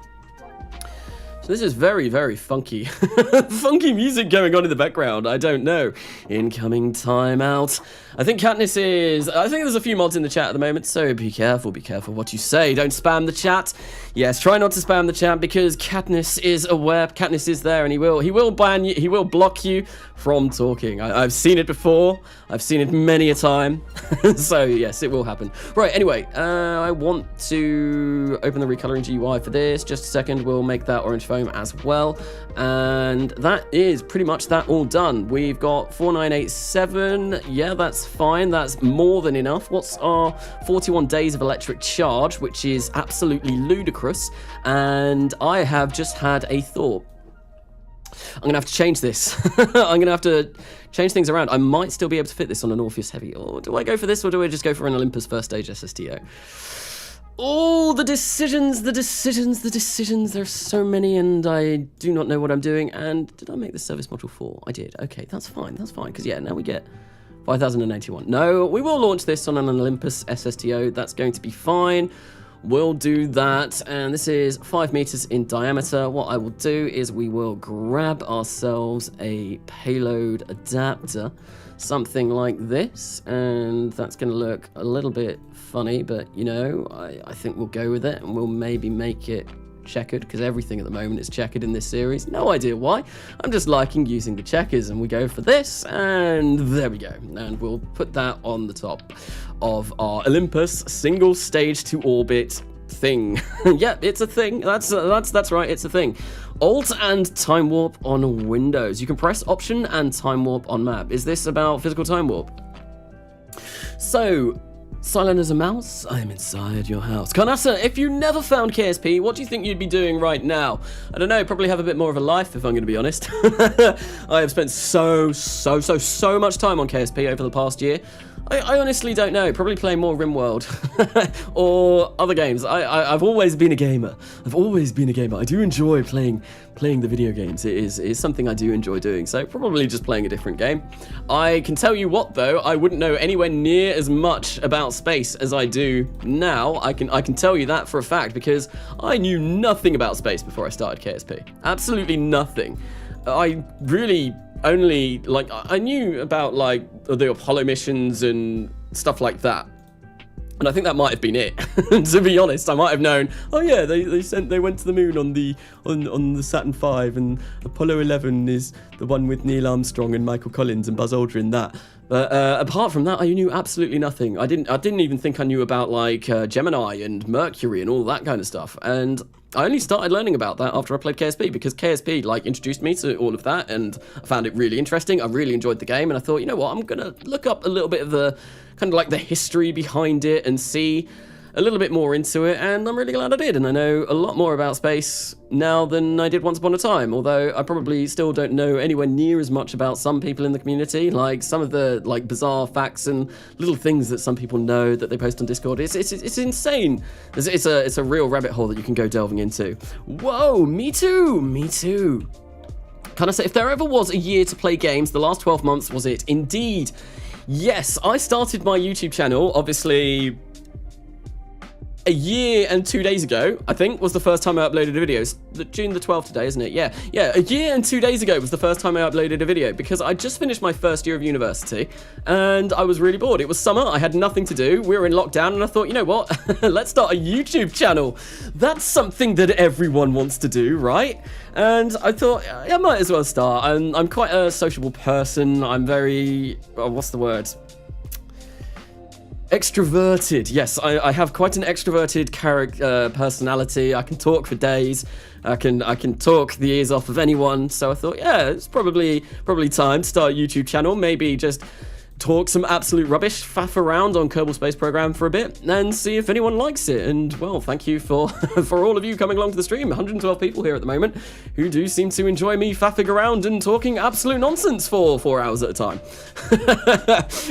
So this is very, very funky, funky music going on in the background. I don't know. Incoming timeout. I think Katniss is... I think there's a few mods in the chat at the moment, so be careful what you say. Don't spam the chat. Yes, try not to spam the chat because Katniss is aware. Katniss is there and he will ban you, he will block you from talking. I've seen it before. I've seen it many a time. So yes, it will happen. Right, anyway, I want to open the recoloring GUI for this. Just a second, we'll make that orange foam as well. And that is pretty much that all done. We've got 4987. Yeah, that's fine. That's more than enough. What's our 41 days of electric charge, which is absolutely ludicrous. And I have just had a thought. I'm going to have to change this. I'm going to have to change things around. I might still be able to fit this on an Orpheus Heavy. Or do I go for this, or do I just go for an Olympus First Stage SSTO? Oh, the decisions. There's so many, and I do not know what I'm doing. And did I make the service module 4? I did. Okay, that's fine. Because, yeah, now we get 5,081. No, we will launch this on an Olympus SSTO. That's going to be fine. We'll do that, and this is 5 meters in diameter. What I will do is we will grab ourselves a payload adapter, something like this, and that's going to look a little bit funny, but you know, I think we'll go with it, and we'll maybe make it checkered, because everything at the moment is checkered in this series. No idea why. I'm just liking using the checkers, and we go for this, and there we go. And we'll put that on the top of our Olympus single stage to orbit thing. Yeah, it's a thing. That's right, it's a thing. Alt and time warp on Windows. You can press Option and time warp on map. Is this about physical time warp? So, silent as a mouse, I am inside your house. Karnasa, if you never found KSP, what do you think you'd be doing right now? I don't know, probably have a bit more of a life, if I'm going to be honest. I have spent so much time on KSP over the past year. I honestly don't know. Probably playing more RimWorld or other games. I've always been a gamer. I do enjoy playing the video games. It is something I do enjoy doing. So probably just playing a different game. I can tell you what though, I wouldn't know anywhere near as much about space as I do now. I can tell you that for a fact because I knew nothing about space before I started KSP. Absolutely nothing. I really only, like, I knew about, like, the Apollo missions and stuff like that. And I think that might have been it. To be honest, I might have known, oh yeah, they went to the moon on the Saturn V, and Apollo 11 is the one with Neil Armstrong and Michael Collins and Buzz Aldrin, that. But apart from that, I knew absolutely nothing. I didn't even think I knew about, like, Gemini and Mercury and all that kind of stuff. And I only started learning about that after I played KSP, because KSP, like, introduced me to all of that, and I found it really interesting. I really enjoyed the game, and I thought, you know what, I'm gonna look up a little bit of the, kind of like the history behind it and see a little bit more into it, and I'm really glad I did, and I know a lot more about space now than I did once upon a time, although I probably still don't know anywhere near as much about some people in the community, like some of the, like, bizarre facts and little things that some people know that they post on Discord. It's insane. It's a real rabbit hole that you can go delving into. Whoa, me too. Can I say, if there ever was a year to play games, the last 12 months was it. Indeed. Yes, I started my YouTube channel, obviously, a year and 2 days ago, I think, was the first time I uploaded a video. June the 12th today, isn't it? Yeah, a year and 2 days ago was the first time I uploaded a video, because I just finished my first year of university, and I was really bored. It was summer, I had nothing to do, we were in lockdown, and I thought, you know what, let's start a YouTube channel. That's something that everyone wants to do, right? And I thought, I might as well start. I'm quite a sociable person. I'm very, what's the word? Extroverted. Yes, I have quite an extroverted personality. I can talk for days. I can talk the ears off of anyone. So I thought, yeah, it's probably time to start a YouTube channel. Maybe just talk some absolute rubbish, faff around on Kerbal Space Program for a bit, and see if anyone likes it. And, well, thank you for for all of you coming along to the stream. 112 people here at the moment who do seem to enjoy me faffing around and talking absolute nonsense for 4 hours at a time.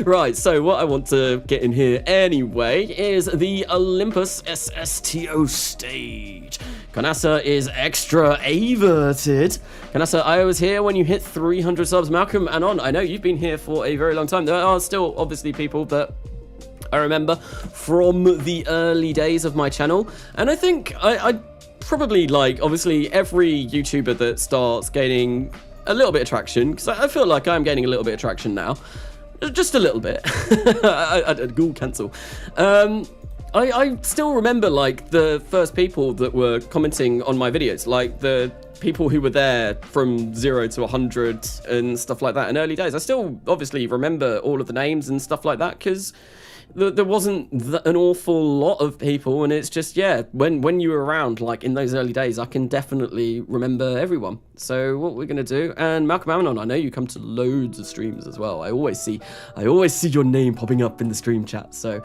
Right, so what I want to get in here anyway is the Olympus SSTO stage. Canassa is extra averted. Canassa, I was here when you hit 300 subs. Malcolm and On, I know you've been here for a very long time. There are still obviously people that I remember from the early days of my channel. And I think I probably like, obviously, every YouTuber that starts gaining a little bit of traction, because I feel like I'm gaining a little bit of traction now. Just a little bit. Google cancel. I still remember, like, the first people that were commenting on my videos, like the people who were there from 0 to 100 and stuff like that in early days. I still obviously remember all of the names and stuff like that, because there wasn't an awful lot of people, and it's just, yeah, when you were around, like, in those early days, I can definitely remember everyone. So what we're gonna do, and Malcolm Amnon, I know you come to loads of streams as well. I always see your name popping up in the stream chat, so...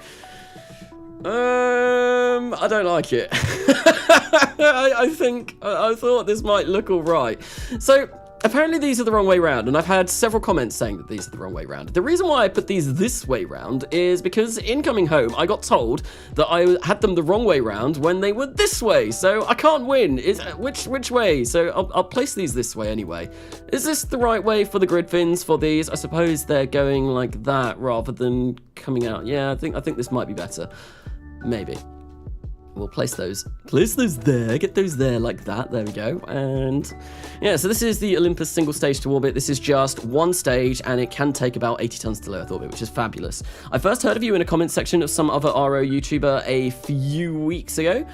I don't like it. I thought this might look alright. So, apparently these are the wrong way round, and I've had several comments saying that these are the wrong way round. The reason why I put these this way round is because in coming home, I got told that I had them the wrong way round when they were this way, so I can't win. Which way? So I'll place these this way anyway. Is this the right way for the grid fins for these? I suppose they're going like that rather than coming out. Yeah, I think this might be better. Maybe. We'll place those there, get those there like that, there we go. And yeah, so this is the Olympus single stage to orbit. This is just one stage, and it can take about 80 tons to low Earth orbit, which is fabulous. I first heard of you in a comment section of some other RO YouTuber a few weeks ago.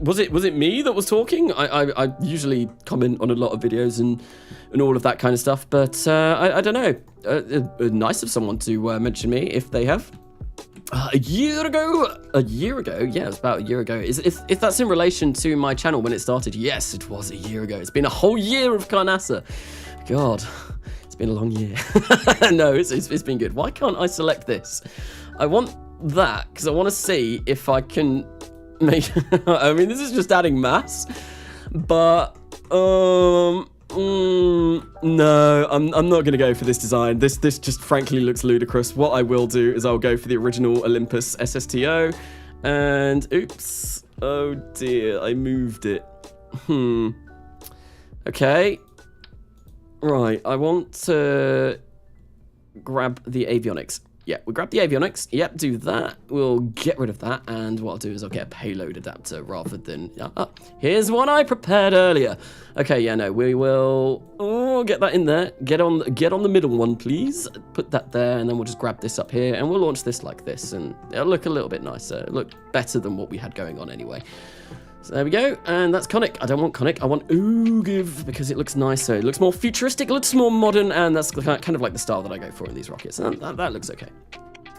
Was it me that was talking? I usually comment on a lot of videos and all of that kind of stuff, but I don't know. Nice of someone to mention me if they have. A year ago? Yeah, it was about a year ago. If that's in relation to my channel when it started, yes, it was a year ago. It's been a whole year of Carnassa. God, it's been a long year. No, it's been good. Why can't I select this? I want that, because I want to see if I can make... I mean, this is just adding mass, but... no, I'm not going to go for this design. This just frankly looks ludicrous. What I will do is I'll go for the original Olympus SSTO. And oops. Oh dear, I moved it. Okay. Right, I want to grab the avionics. Yeah, we'll grab the avionics. Yep, do that. We'll get rid of that. And what I'll do is I'll get a payload adapter rather than... here's one I prepared earlier. Okay, yeah, no, we will... Oh, get that in there. Get on the middle one, please. Put that there, and then we'll just grab this up here, and we'll launch this like this, and it'll look a little bit nicer. It'll look better than what we had going on anyway. So there we go, and that's Conic. I don't want Conic, I want Oogiv, because it looks nicer. It looks more futuristic, it looks more modern, and that's kind of like the style that I go for in these rockets. And that looks okay.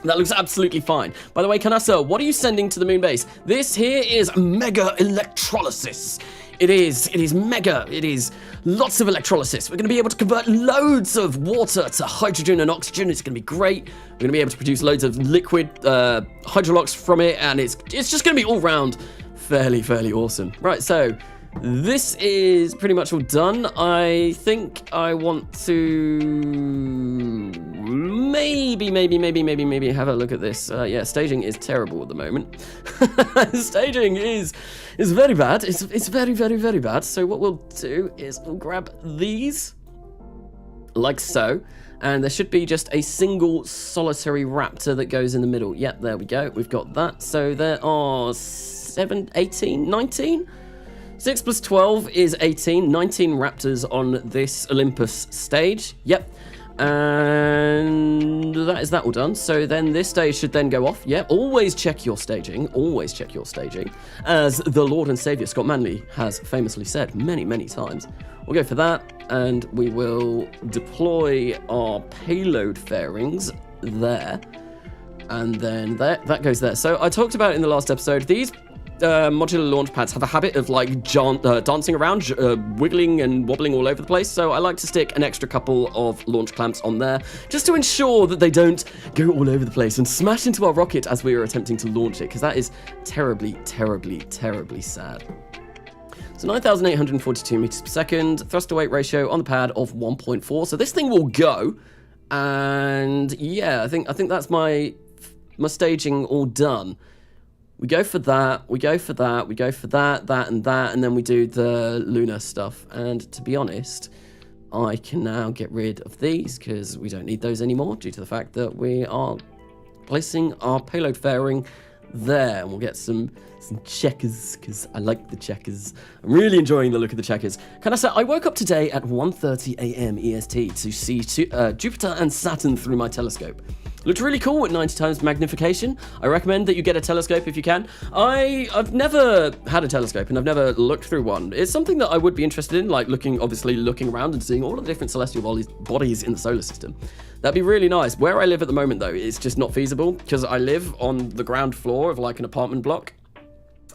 That looks absolutely fine. By the way, Canassa, what are you sending to the moon base? This here is mega electrolysis. It is mega. It is lots of electrolysis. We're going to be able to convert loads of water to hydrogen and oxygen. It's going to be great. We're going to be able to produce loads of liquid hydrolox from it, and it's just going to be all round fairly awesome. Right, so this is pretty much all done. I think I want to maybe have a look at this. Yeah, staging is terrible at the moment. Staging is very bad. It's very bad. So what we'll do is we'll grab these like so. And there should be just a single solitary raptor that goes in the middle. Yep, there we go. We've got that. So there are 19? 6 plus 12 is 18. 19 raptors on this Olympus stage. Yep. And that is that all done. So then this stage should then go off. Yep. Always check your staging. Always check your staging. As the Lord and Savior Scott Manley has famously said many times. We'll go for that, and we will deploy our payload fairings there. And then that goes there. So I talked about in the last episode, these modular launch pads have a habit of like dancing around, wiggling and wobbling all over the place, so I like to stick an extra couple of launch clamps on there, just to ensure that they don't go all over the place and smash into our rocket as we are attempting to launch it, because that is terribly, terribly, terribly sad. So 9,842 meters per second, thrust to weight ratio on the pad of 1.4. So this thing will go, and yeah, I think that's my staging all done. We go for that, we go for that, we go for that, and then we do the lunar stuff. And to be honest, I can now get rid of these because we don't need those anymore due to the fact that we are placing our payload fairing there, and we'll get some checkers because I like the checkers. I'm really enjoying the look of the checkers. Can I say, I woke up today at 1:30 a.m. EST to see Jupiter and Saturn through my telescope. Looked really cool at 90 times magnification. I recommend that you get a telescope if you can. I've never had a telescope and I've never looked through one. It's something that I would be interested in, like looking around and seeing all the different celestial bodies in the solar system. That'd be really nice. Where I live at the moment though, it's just not feasible because I live on the ground floor of like an apartment block.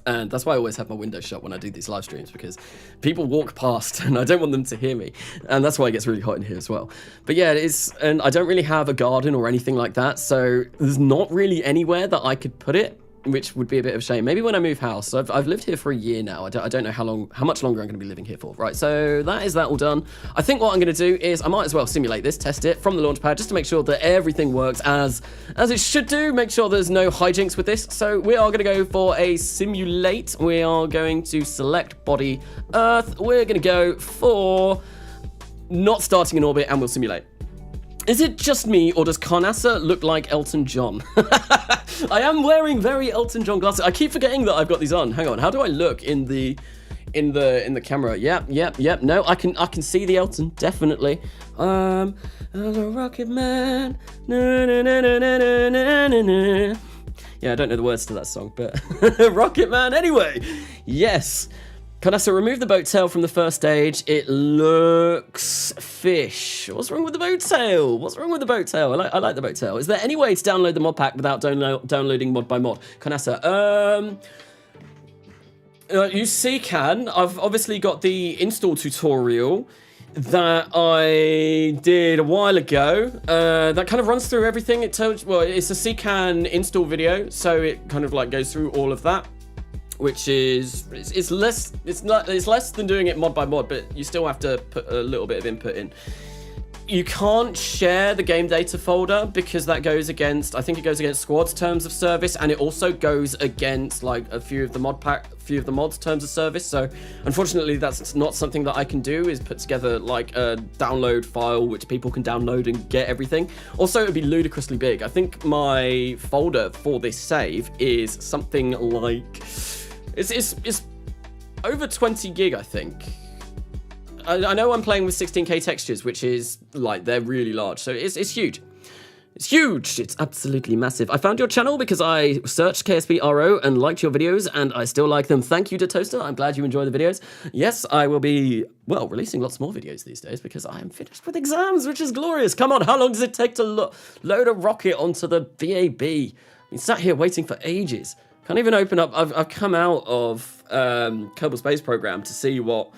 And that's why I always have my window shut when I do these live streams, because people walk past and I don't want them to hear me. And that's why it gets really hot in here as well. But yeah, it is, and I don't really have a garden or anything like that. So there's not really anywhere that I could put it, which would be a bit of a shame. Maybe when I move house. So I've lived here for a year now. I don't know how much longer I'm going to be living here for. Right, so that is that all done. I think what I'm going to do is I might as well simulate this, test it from the launch pad, just to make sure that everything works as it should do. Make sure there's no hijinks with this. So we are going to go for a simulate. We are going to select body Earth. We're going to go for not starting in orbit, and we'll simulate. Is it just me, or does Carnassa look like Elton John? I am wearing very Elton John glasses. I keep forgetting that I've got these on. Hang on, how do I look in the camera? Yep. No, I can see the Elton, definitely. I'm a rocket man. Na, na, na, na, na, na, na, na. Yeah, I don't know the words to that song, but Rocket Man. Anyway, yes. Carnassa, remove the boat tail from the first stage. It looks fish. What's wrong with the boat tail? What's wrong with the boat tail? I like the boat tail. Is there any way to download the mod pack without downloading mod by mod? Carnassa, you can. I've obviously got the install tutorial that I did a while ago. That kind of runs through everything. It's a CCAN install video, so it kind of like goes through all of that. Which is it's less than doing it mod by mod, but you still have to put a little bit of input in. You can't share the game data folder because that goes against, I think it goes against Squad's terms of service, and it also goes against like a few of the mods terms of service. So unfortunately, that's not something that I can do, is put together like a download file which people can download and get everything. Also, it would be ludicrously big. I think my folder for this save is something like it's over 20 gig, I think. I know I'm playing with 16K textures, which is like, they're really large. So it's huge. It's huge. It's absolutely massive. I found your channel because I searched KSP RO and liked your videos, and I still like them. Thank you to Toaster. I'm glad you enjoy the videos. Yes, I will be, well, releasing lots more videos these days because I am finished with exams, which is glorious. Come on, how long does it take to load a rocket onto the VAB? I've been sat here waiting for ages. Can't even open up. I've come out of Kerbal Space Program to see what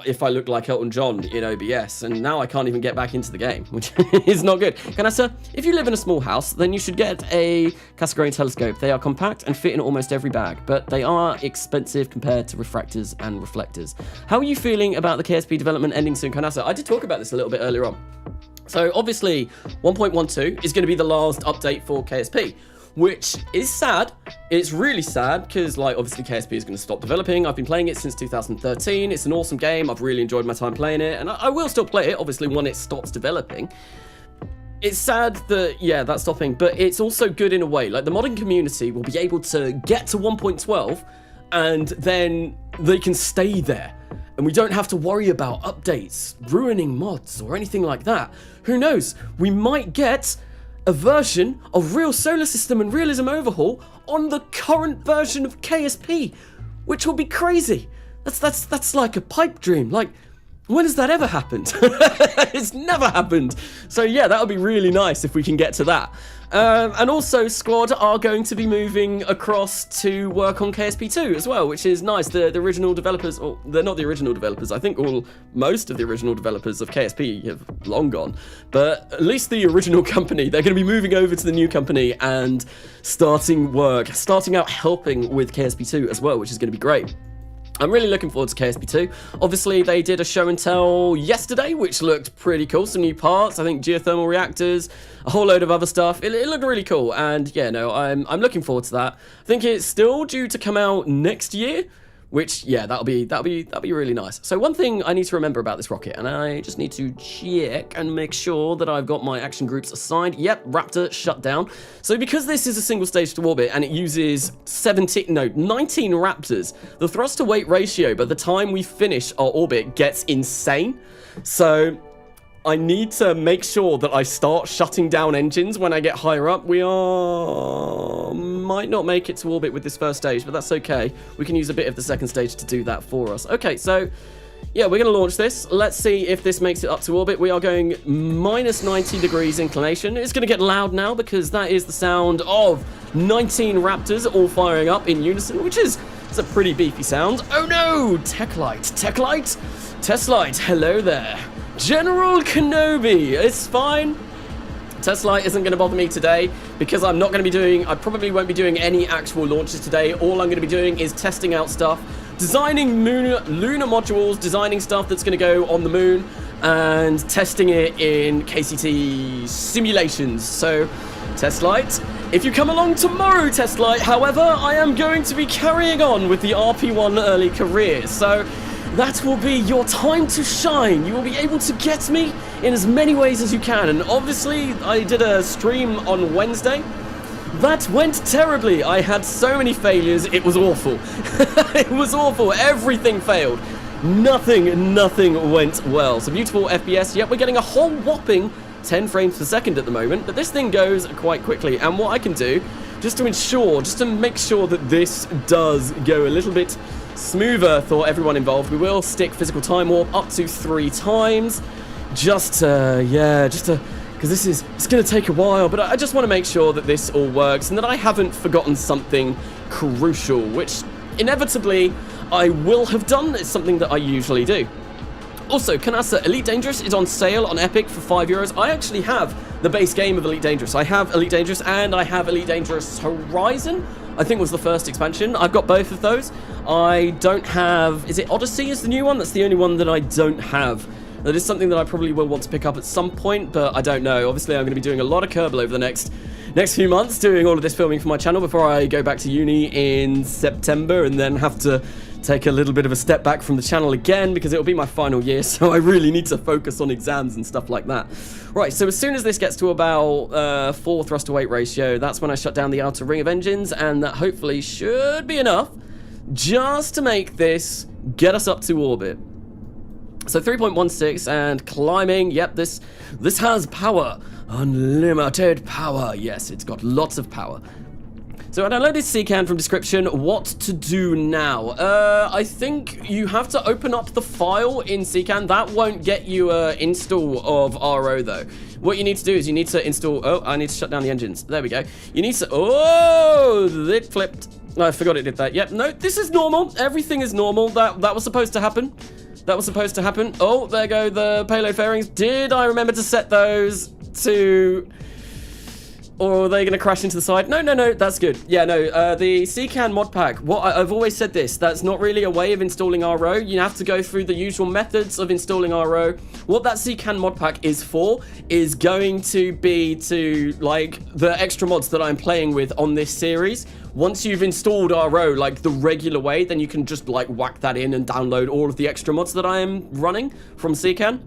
if I look like Elton John in OBS, and now I can't even get back into the game, which is not good. Carnassa, if you live in a small house, then you should get a Cassegrain telescope. They are compact and fit in almost every bag, but they are expensive compared to refractors and reflectors. How are you feeling about the KSP development ending soon, Carnassa? I did talk about this a little bit earlier on. So obviously 1.12 is going to be the last update for KSP, which is sad. It's really sad because, like, obviously KSP is going to stop developing. I've been playing it since 2013. It's an awesome game. I've really enjoyed my time playing it, and I will still play it, obviously, when it stops developing. It's sad that, yeah, that's stopping, but it's also good in a way. Like, the modding community will be able to get to 1.12, and then they can stay there. And we don't have to worry about updates, ruining mods, or anything like that. Who knows? We might get a version of Real Solar System and Realism Overhaul on the current version of KSP, which will be crazy. That's like a pipe dream. Like, when has that ever happened? It's never happened. So yeah, that would be really nice if we can get to that. And also, Squad are going to be moving across to work on KSP2 as well, which is nice. The original developers, or they're not the original developers. I think most of the original developers of KSP have long gone. But at least the original company, they're going to be moving over to the new company and starting out helping with KSP2 as well, which is going to be great. I'm really looking forward to KSP2. Obviously, they did a show and tell yesterday, which looked pretty cool. Some new parts, I think geothermal reactors, a whole load of other stuff. It looked really cool, and yeah, no, I'm looking forward to that. I think it's still due to come out next year, which, yeah, that'll be really nice. So one thing I need to remember about this rocket, and I just need to check and make sure that I've got my action groups assigned. Yep, Raptor shut down. So because this is a single stage to orbit and it uses 19 Raptors, the thrust to weight ratio by the time we finish our orbit gets insane. So I need to make sure that I start shutting down engines when I get higher up. We might not make it to orbit with this first stage, but that's okay. We can use a bit of the second stage to do that for us. Okay, so yeah, we're going to launch this. Let's see if this makes it up to orbit. We are going minus 90 degrees inclination. It's going to get loud now because that is the sound of 19 Raptors all firing up in unison, which is a pretty beefy sound. Oh no! Techlight, hello there. General Kenobi, it's fine. Tesla isn't going to bother me today because I probably won't be doing any actual launches today. All I'm going to be doing is testing out stuff, designing lunar modules, designing stuff that's going to go on the moon, and testing it in KCT simulations. So, Testlight, if you come along tomorrow, Testlight, however, I am going to be carrying on with the RP1 early career. So, that will be your time to shine. You will be able to get me in as many ways as you can. And obviously, I did a stream on Wednesday. That went terribly. I had so many failures. It was awful. It was awful. Everything failed. Nothing went well. So beautiful FPS. Yep, we're getting a whole whopping 10 frames per second at the moment. But this thing goes quite quickly. And what I can do, just to make sure that this does go a little bit smoother for everyone involved, we will stick physical time warp up to 3 times, because it's going to take a while, but I just want to make sure that this all works and that I haven't forgotten something crucial, which inevitably I will have done. It's something that I usually do. Also, Canasta Elite Dangerous is on sale on Epic for €5. I actually have the base game of Elite Dangerous. I have Elite Dangerous and I have Elite Dangerous Horizon, I think was the first expansion. I've got both of those. I don't have... Is it Odyssey is the new one? That's the only one that I don't have. That is something that I probably will want to pick up at some point, but I don't know. Obviously, I'm going to be doing a lot of Kerbal over the next few months, doing all of this filming for my channel before I go back to uni in September and then have to take a little bit of a step back from the channel again because it'll be my final year, so I really need to focus on exams and stuff like that. Right, so as soon as this gets to about 4 thrust to weight ratio, that's when I shut down the outer ring of engines, and that hopefully should be enough just to make this get us up to orbit. So 3.16 and climbing. Yep, this has power. Unlimited power. Yes, it's got lots of power. So I downloaded CCAN from description. What to do now? I think you have to open up the file in CCAN. That won't get you an install of RO though. What you need to do is you need to install... Oh, I need to shut down the engines. There we go. You need to... Oh, it flipped. I forgot it did that. Yep, no, this is normal. Everything is normal. That was supposed to happen. That was supposed to happen. Oh, there go the payload fairings. Did I remember to set those to... Or are they going to crash into the side? No, that's good. Yeah, no, the CCAN mod pack, I've always said this, that's not really a way of installing RO. You have to go through the usual methods of installing RO. What that CCAN mod pack is for is going to be to, like, the extra mods that I'm playing with on this series. Once you've installed RO, like, the regular way, then you can just, like, whack that in and download all of the extra mods that I am running from CCAN.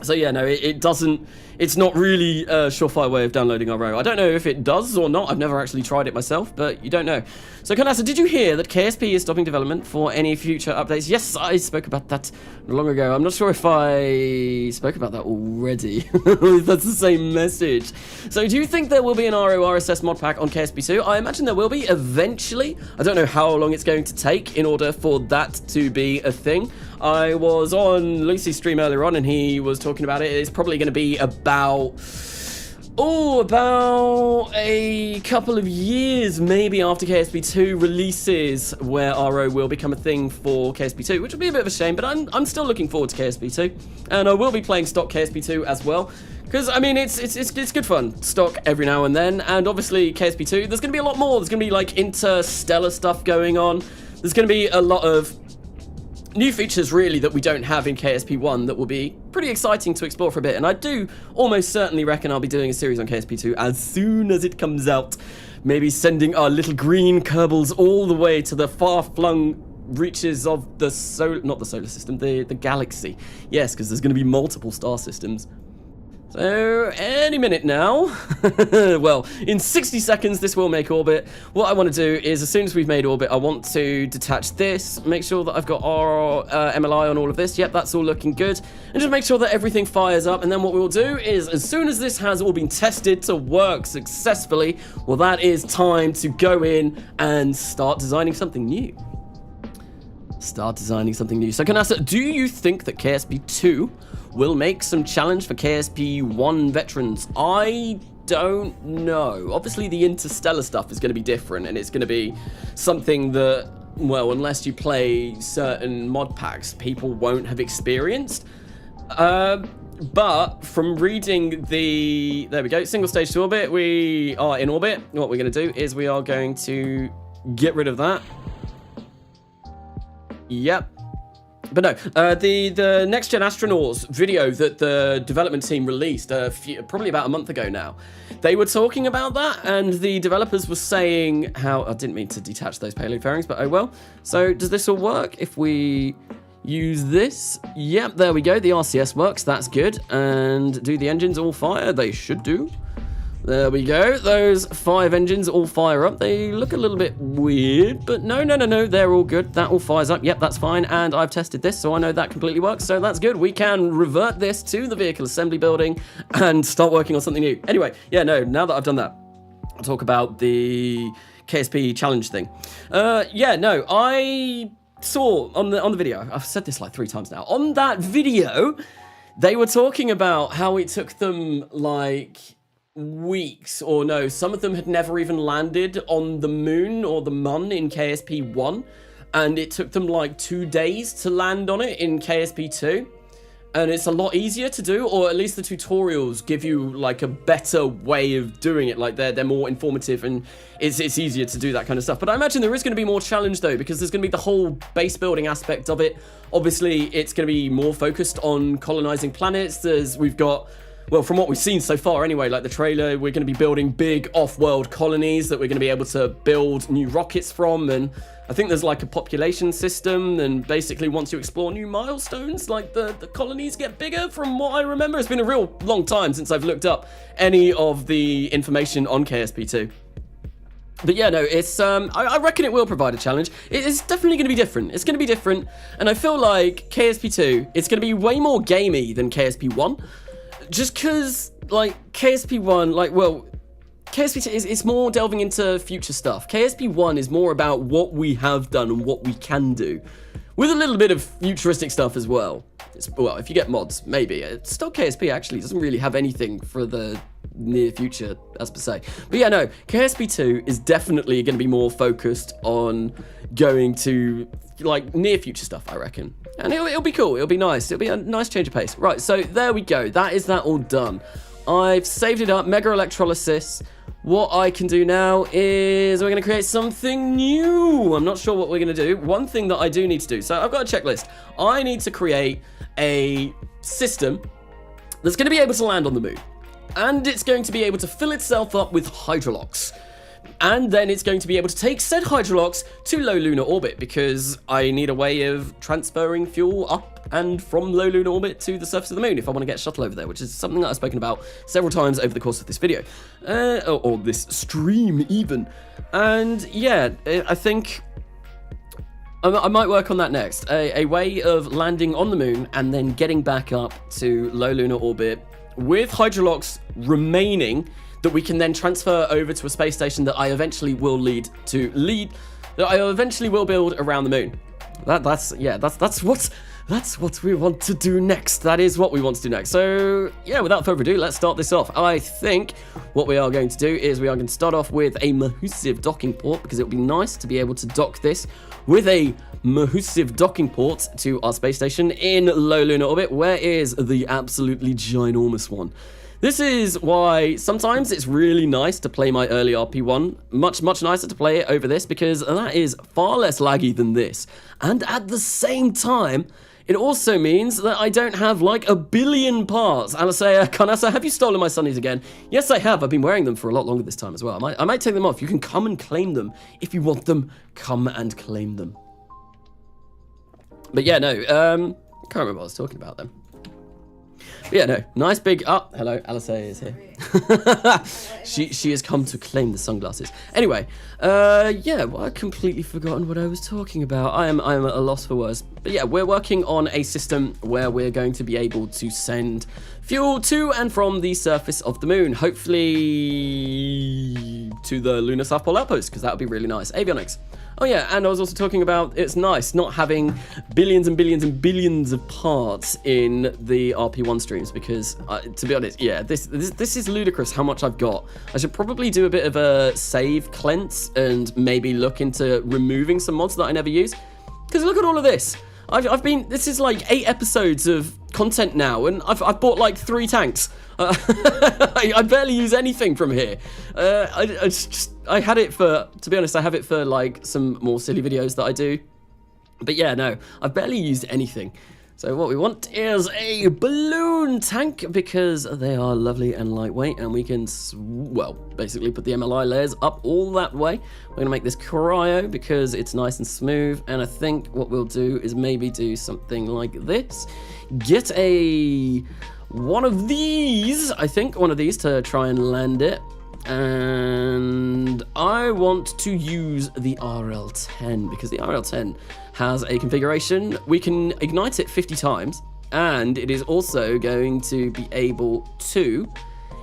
So yeah, no, it's not really a surefire way of downloading RO. I don't know if it does or not. I've never actually tried it myself, but you don't know. So Kanasa, did you hear that KSP is stopping development for any future updates? Yes, I spoke about that long ago. I'm not sure if I spoke about that already. That's the same message. So do you think there will be an RO RSS mod pack on KSP2? I imagine there will be eventually. I don't know how long it's going to take in order for that to be a thing. I was on Lucy's stream earlier on and he was talking about it. It's probably going to be about Oh, about a couple of years, maybe after KSP2 releases, where RO will become a thing for KSP2, which will be a bit of a shame, but I'm still looking forward to KSP2, and I will be playing stock KSP2 as well, because, I mean, it's good fun, stock every now and then, and obviously KSP2, there's going to be a lot more. There's going to be, like, interstellar stuff going on. There's going to be a lot of new features, really, that we don't have in KSP1 that will be pretty exciting to explore for a bit, and I do almost certainly reckon I'll be doing a series on KSP2 as soon as it comes out. Maybe sending our little green Kerbals all the way to the far-flung reaches of the not the solar system, the galaxy. Yes, because there's going to be multiple star systems. So, any minute now, well, in 60 seconds this will make orbit. What I want to do is, as soon as we've made orbit, I want to detach this, make sure that I've got our MLI on all of this. Yep, that's all looking good. And just make sure that everything fires up. And then what we'll do is, as soon as this has all been tested to work successfully, well, that is time to go in and start designing something new. So, Kanasa, do you think that KSP2 will make some challenge for KSP1 veterans? I don't know. Obviously, the interstellar stuff is going to be different, and it's going to be something that, well, unless you play certain mod packs, people won't have experienced. But from reading the... There we go, single stage to orbit. We are in orbit. What we're going to do is we are going to get rid of that. Yep. But no, the Next Gen Astronauts video that the development team released probably about a month ago now, they were talking about that, and the developers were saying how... I didn't mean to detach those payload fairings, but oh well. So does this all work if we use this? Yep, there we go. The RCS works. That's good. And do the engines all fire? They should do. There we go. Those 5 engines all fire up. They look a little bit weird, but no, they're all good. That all fires up. Yep, that's fine. And I've tested this, so I know that completely works. So that's good. We can revert this to the vehicle assembly building and start working on something new. Anyway, yeah, no, now that I've done that, I'll talk about the KSP challenge thing. Yeah, no, I saw on the video, I've said this like 3 times now, on that video, they were talking about how it took them like weeks, or no, some of them had never even landed on the moon or the Mun in KSP1, and it took them like 2 days to land on it in KSP2, and it's a lot easier to do, or at least the tutorials give you like a better way of doing it. Like they're more informative, and it's easier to do that kind of stuff. But I imagine there is going to be more challenge though, because there's going to be the whole base building aspect of it. Obviously it's going to be more focused on colonizing planets. We've got, well, from what we've seen so far anyway, like the trailer, we're going to be building big off-world colonies that we're going to be able to build new rockets from, and I think there's like a population system, and basically once you explore new milestones, like the colonies get bigger from what I remember. It's been a real long time since I've looked up any of the information on KSP2. But yeah, no, it's, I reckon it will provide a challenge. It's definitely going to be different. It's going to be different, and I feel like KSP2, it's going to be way more gamey than KSP1. Just because, like, KSP1, like, well, KSP2 is more delving into future stuff. KSP1 is more about what we have done and what we can do, with a little bit of futuristic stuff as well. Well, if you get mods, maybe. Stock KSP actually doesn't really have anything for the near future, as per se. But yeah, no, KSP2 is definitely going to be more focused on going to, like, near future stuff, I reckon. And it'll be cool, it'll be nice, it'll be a nice change of pace. Right, so there we go, that is that all done. I've saved it up, Mega Electrolysis. What I can do now is we're going to create something new. I'm not sure what we're going to do. One thing that I do need to do, so I've got a checklist. I need to create a system that's going to be able to land on the moon. And it's going to be able to fill itself up with hydrolox. And then it's going to be able to take said hydrolox to low lunar orbit, because I need a way of transferring fuel up and from low lunar orbit to the surface of the moon if I want to get a shuttle over there, which is something that I've spoken about several times over the course of this video, or this stream even. And yeah, I think I might work on that next. A way of landing on the moon and then getting back up to low lunar orbit with hydrolox remaining, that we can then transfer over to a space station that I eventually will that I eventually will build around the moon. That's what That's what we want to do next. That is what we want to do next. So, yeah, without further ado, let's start this off. I think what we are going to do is we are going to start off with a Mahusive docking port, because it would be nice to be able to dock this with a Mahusive docking port to our space station in low lunar orbit. Where is the absolutely ginormous one? This is why sometimes it's really nice to play my early RP1. Much nicer to play it over this, because that is far less laggy than this. And at the same time, it also means that I don't have like a billion parts. Alasea, Kanasa, have you stolen my sunnies again? Yes, I have. I've been wearing them for a lot longer this time as well. I might take them off. You can come and claim them. If you want them, come and claim them. But yeah, no, can't remember what I was talking about then. But yeah, no, nice big, hello, Alasea is here. she has come to claim the sunglasses. Anyway, yeah, well, I've completely forgotten what I was talking about. I am at a loss for words. But yeah, we're working on a system where we're going to be able to send fuel to and from the surface of the moon, hopefully to the Lunar South Pole Outpost, because that would be really nice. Avionics. Oh yeah, and I was also talking about it's nice not having billions and billions and billions of parts in the RP1 streams, because to be honest, yeah, this is ludicrous how much I've got. I should probably do a bit of a save cleanse and maybe look into removing some mods that I never use, because look at all of this. This is like 8 episodes of content now, and I've bought like 3 tanks. I barely use anything from here. I had it for, to be honest, I have it for like some more silly videos that I do. But yeah, no, I've barely used anything. So what we want is a balloon tank, because they are lovely and lightweight, and we can, well, basically put the MLI layers up all that way. We're going to make this cryo because it's nice and smooth, and I think what we'll do is maybe do something like this. Get one of these, I think, one of these to try and land it. And I want to use the RL10, because the RL10 has a configuration. We can ignite it 50 times, and it is also going to be able to,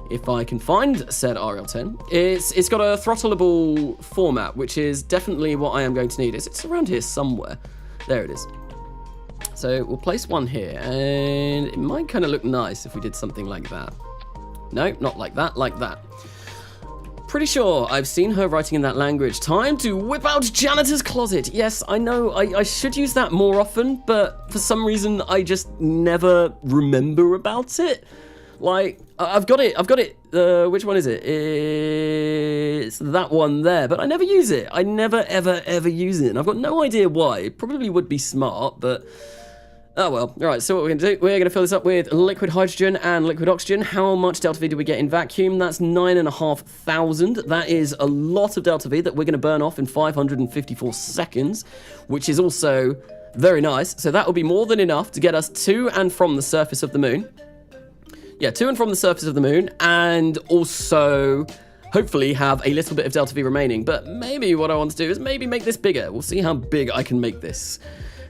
if I can find said RL10, it's got a throttleable format, which is definitely what I am going to need. It's around here somewhere. There it is. So we'll place one here, and it might kind of look nice if we did something like that. No, not like that, like that. Pretty sure I've seen her writing in that language. Time to whip out janitor's closet. Yes, I know I should use that more often, but for some reason I just never remember about it. Like, I've got it. Which one is it? It's that one there, but I never use it. I never, ever use it. And I've got no idea why. It probably would be smart, but oh well. All right, so what we're going to do, we're going to fill this up with liquid hydrogen and liquid oxygen. How much delta V do we get in vacuum? That's 9,500. That is a lot of delta V that we're going to burn off in 554 seconds, which is also very nice. So that will be more than enough to get us to and from the surface of the moon. Yeah, to and from the surface of the moon, and also hopefully have a little bit of delta V remaining. But maybe what I want to do is maybe make this bigger. We'll see how big I can make this.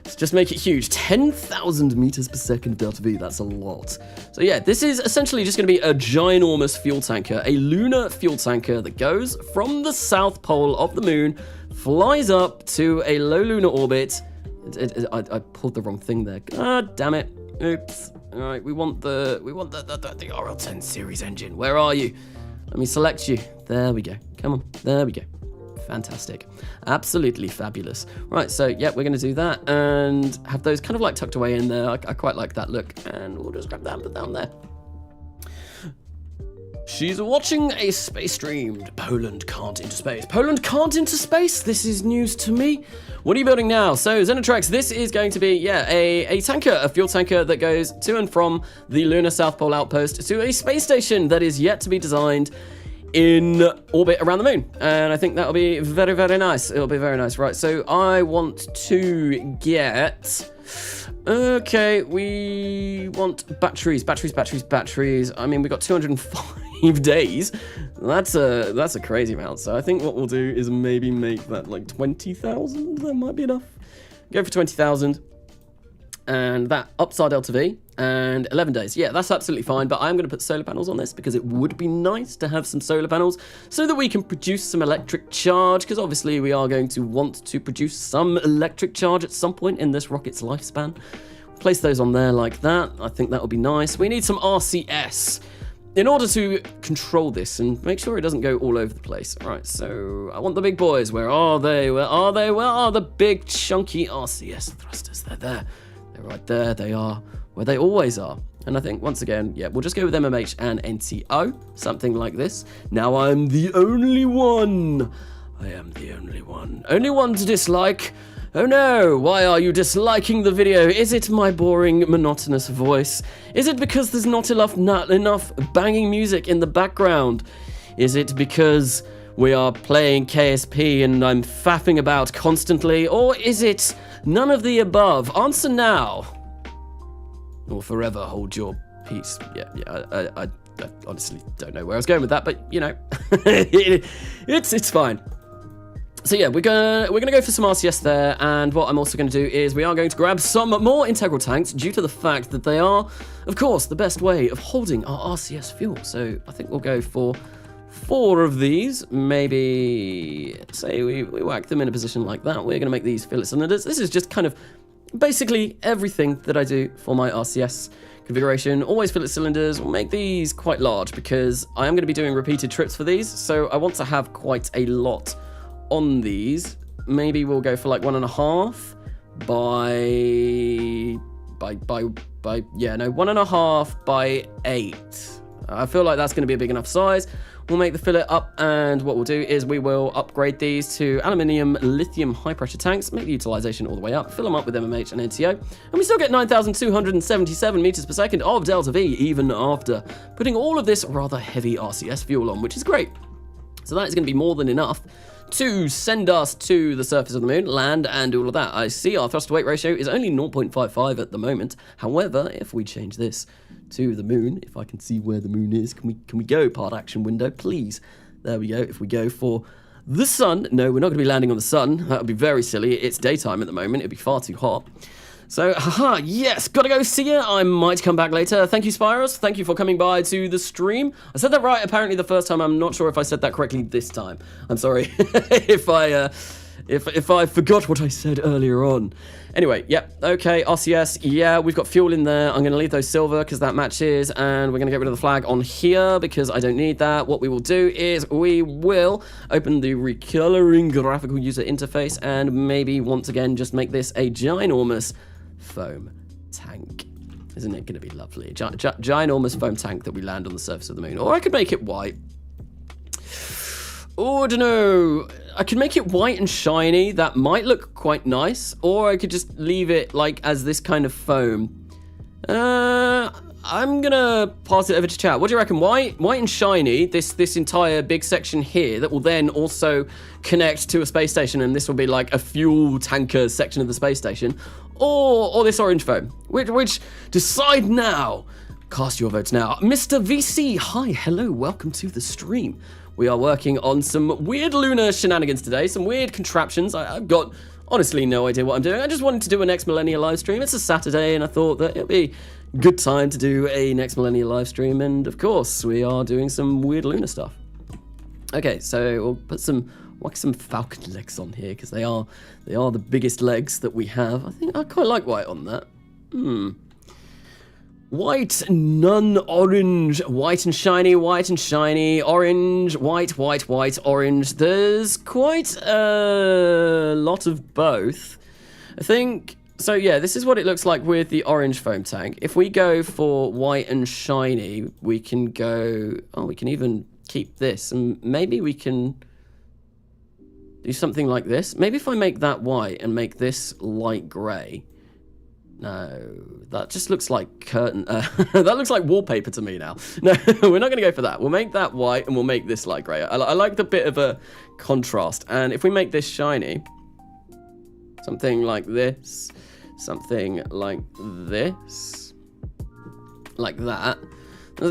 Let's just make it huge. 10,000 meters per second delta V, that's a lot. So yeah, this is essentially just going to be a ginormous fuel tanker, a lunar fuel tanker that goes from the south pole of the moon, flies up to a low lunar orbit. I pulled the wrong thing there. God damn it. Oops. All right, we want the RL10 series engine. Where are you? Let me select you. There we go. Come on. There we go. Fantastic. Absolutely fabulous. Right, so yeah, we're going to do that and have those kind of like tucked away in there. I quite like that look, and we'll just grab that and put down there. She's watching a space stream. Poland can't into space. Poland can't into space? This is news to me. What are you building now? So Xenotrex, this is going to be, yeah, a tanker, a fuel tanker that goes to and from the Lunar South Pole Outpost to a space station that is yet to be designed in orbit around the moon. And I think that'll be very, very nice. It'll be very nice. Right, so I want to get... Okay, we want batteries. I mean, we got 205 days. That's a crazy amount. So I think what we'll do is maybe make that like 20,000. That might be enough. Go for 20,000. And that upside delta V and 11 days. Yeah, that's absolutely fine, but I'm going to put solar panels on this because it would be nice to have some solar panels so that we can produce some electric charge, because obviously we are going to want to produce some electric charge at some point in this rocket's lifespan. Place those on there like that. I think that would be nice. We need some RCS in order to control this and make sure it doesn't go all over the place. All right, so I want the big boys. Where are they? Where are they? Where are the big chunky RCS thrusters? They're there. They're right there. They are where they always are. And I think, once again, yeah, we'll just go with MMH and NTO, something like this. Now I'm the only one. I am the only one. Only one to dislike. Oh no, why are you disliking the video? Is it my boring, monotonous voice? Is it because there's not enough banging music in the background? Is it because we are playing KSP and I'm faffing about constantly? Or is it none of the above? Answer now. Or forever hold your peace. Yeah, I honestly don't know where I was going with that, but you know, it's fine. So yeah, we're gonna go for some RCS there, and what I'm also gonna do is we are going to grab some more integral tanks due to the fact that they are, of course, the best way of holding our RCS fuel. So I think we'll go for 4 of these. Maybe say we whack them in a position like that. We're gonna make these fillet cylinders. This is just kind of basically everything that I do for my RCS configuration. Always fillet cylinders. We'll make these quite large because I am going to be doing repeated trips for these, so I want to have quite a lot on these. Maybe we'll go for like 1.5 by 1.5 by 8. I feel like that's going to be a big enough size. We'll make the fillet up, and what we'll do is we will upgrade these to aluminium lithium high pressure tanks, make the utilization all the way up, fill them up with MMH and NTO, and we still get 9,277 meters per second of delta V even after putting all of this rather heavy RCS fuel on, which is great. So that is going to be more than enough to send us to the surface of the moon, land, and all of that. I see our thrust to weight ratio is only 0.55 at the moment. However, if we change this to the moon, if I can see where the moon is, can we go part action window, please? There we go. If we go for the sun, no, we're not going to be landing on the sun. That would be very silly. It's daytime at the moment. It'd be far too hot. So, haha, yes, gotta go see you. I might come back later. Thank you, Spyros. Thank you for coming by to the stream. I said that right apparently the first time. I'm not sure if I said that correctly this time. I'm sorry if I forgot what I said earlier on. Anyway, yep, okay, RCS, yeah, we've got fuel in there. I'm gonna leave those silver because that matches, and we're gonna get rid of the flag on here because I don't need that. What we will do is we will open the recoloring graphical user interface and maybe once again just make this a ginormous foam tank. Isn't it going to be lovely? Ginormous foam tank that we land on the surface of the moon. Or I could make it white. Oh, I don't know. I could make it white and shiny. That might look quite nice. Or I could just leave it like as this kind of foam. I'm going to pass it over to chat. What do you reckon? White and shiny, this entire big section here that will then also connect to a space station, and this will be like a fuel tanker section of the space station. Or this orange foam. Which decide now. Cast your votes now. Mr. VC, hi, hello, welcome to the stream. We are working on some weird lunar shenanigans today, some weird contraptions. I've got honestly no idea what I'm doing. I just wanted to do a Next Millenia live stream. It's a Saturday, and I thought that it'd be a good time to do a Next Millenia live stream, and of course, we are doing some weird lunar stuff. Okay, so we'll put some falcon legs on here because they are the biggest legs that we have. I think I quite like white on that. White, none, orange, white and shiny, orange, white, orange. There's quite a lot of both. I think, so yeah, this is what it looks like with the orange foam tank. If we go for white and shiny, we can go, we can even keep this, and maybe we can do something like this. Maybe if I make that white and make this light grey. No, that just looks like curtain. That looks like wallpaper to me now. No, we're not going to go for that. We'll make that white and we'll make this light grey. I like the bit of a contrast. And if we make this shiny, something like this, something like this, like that.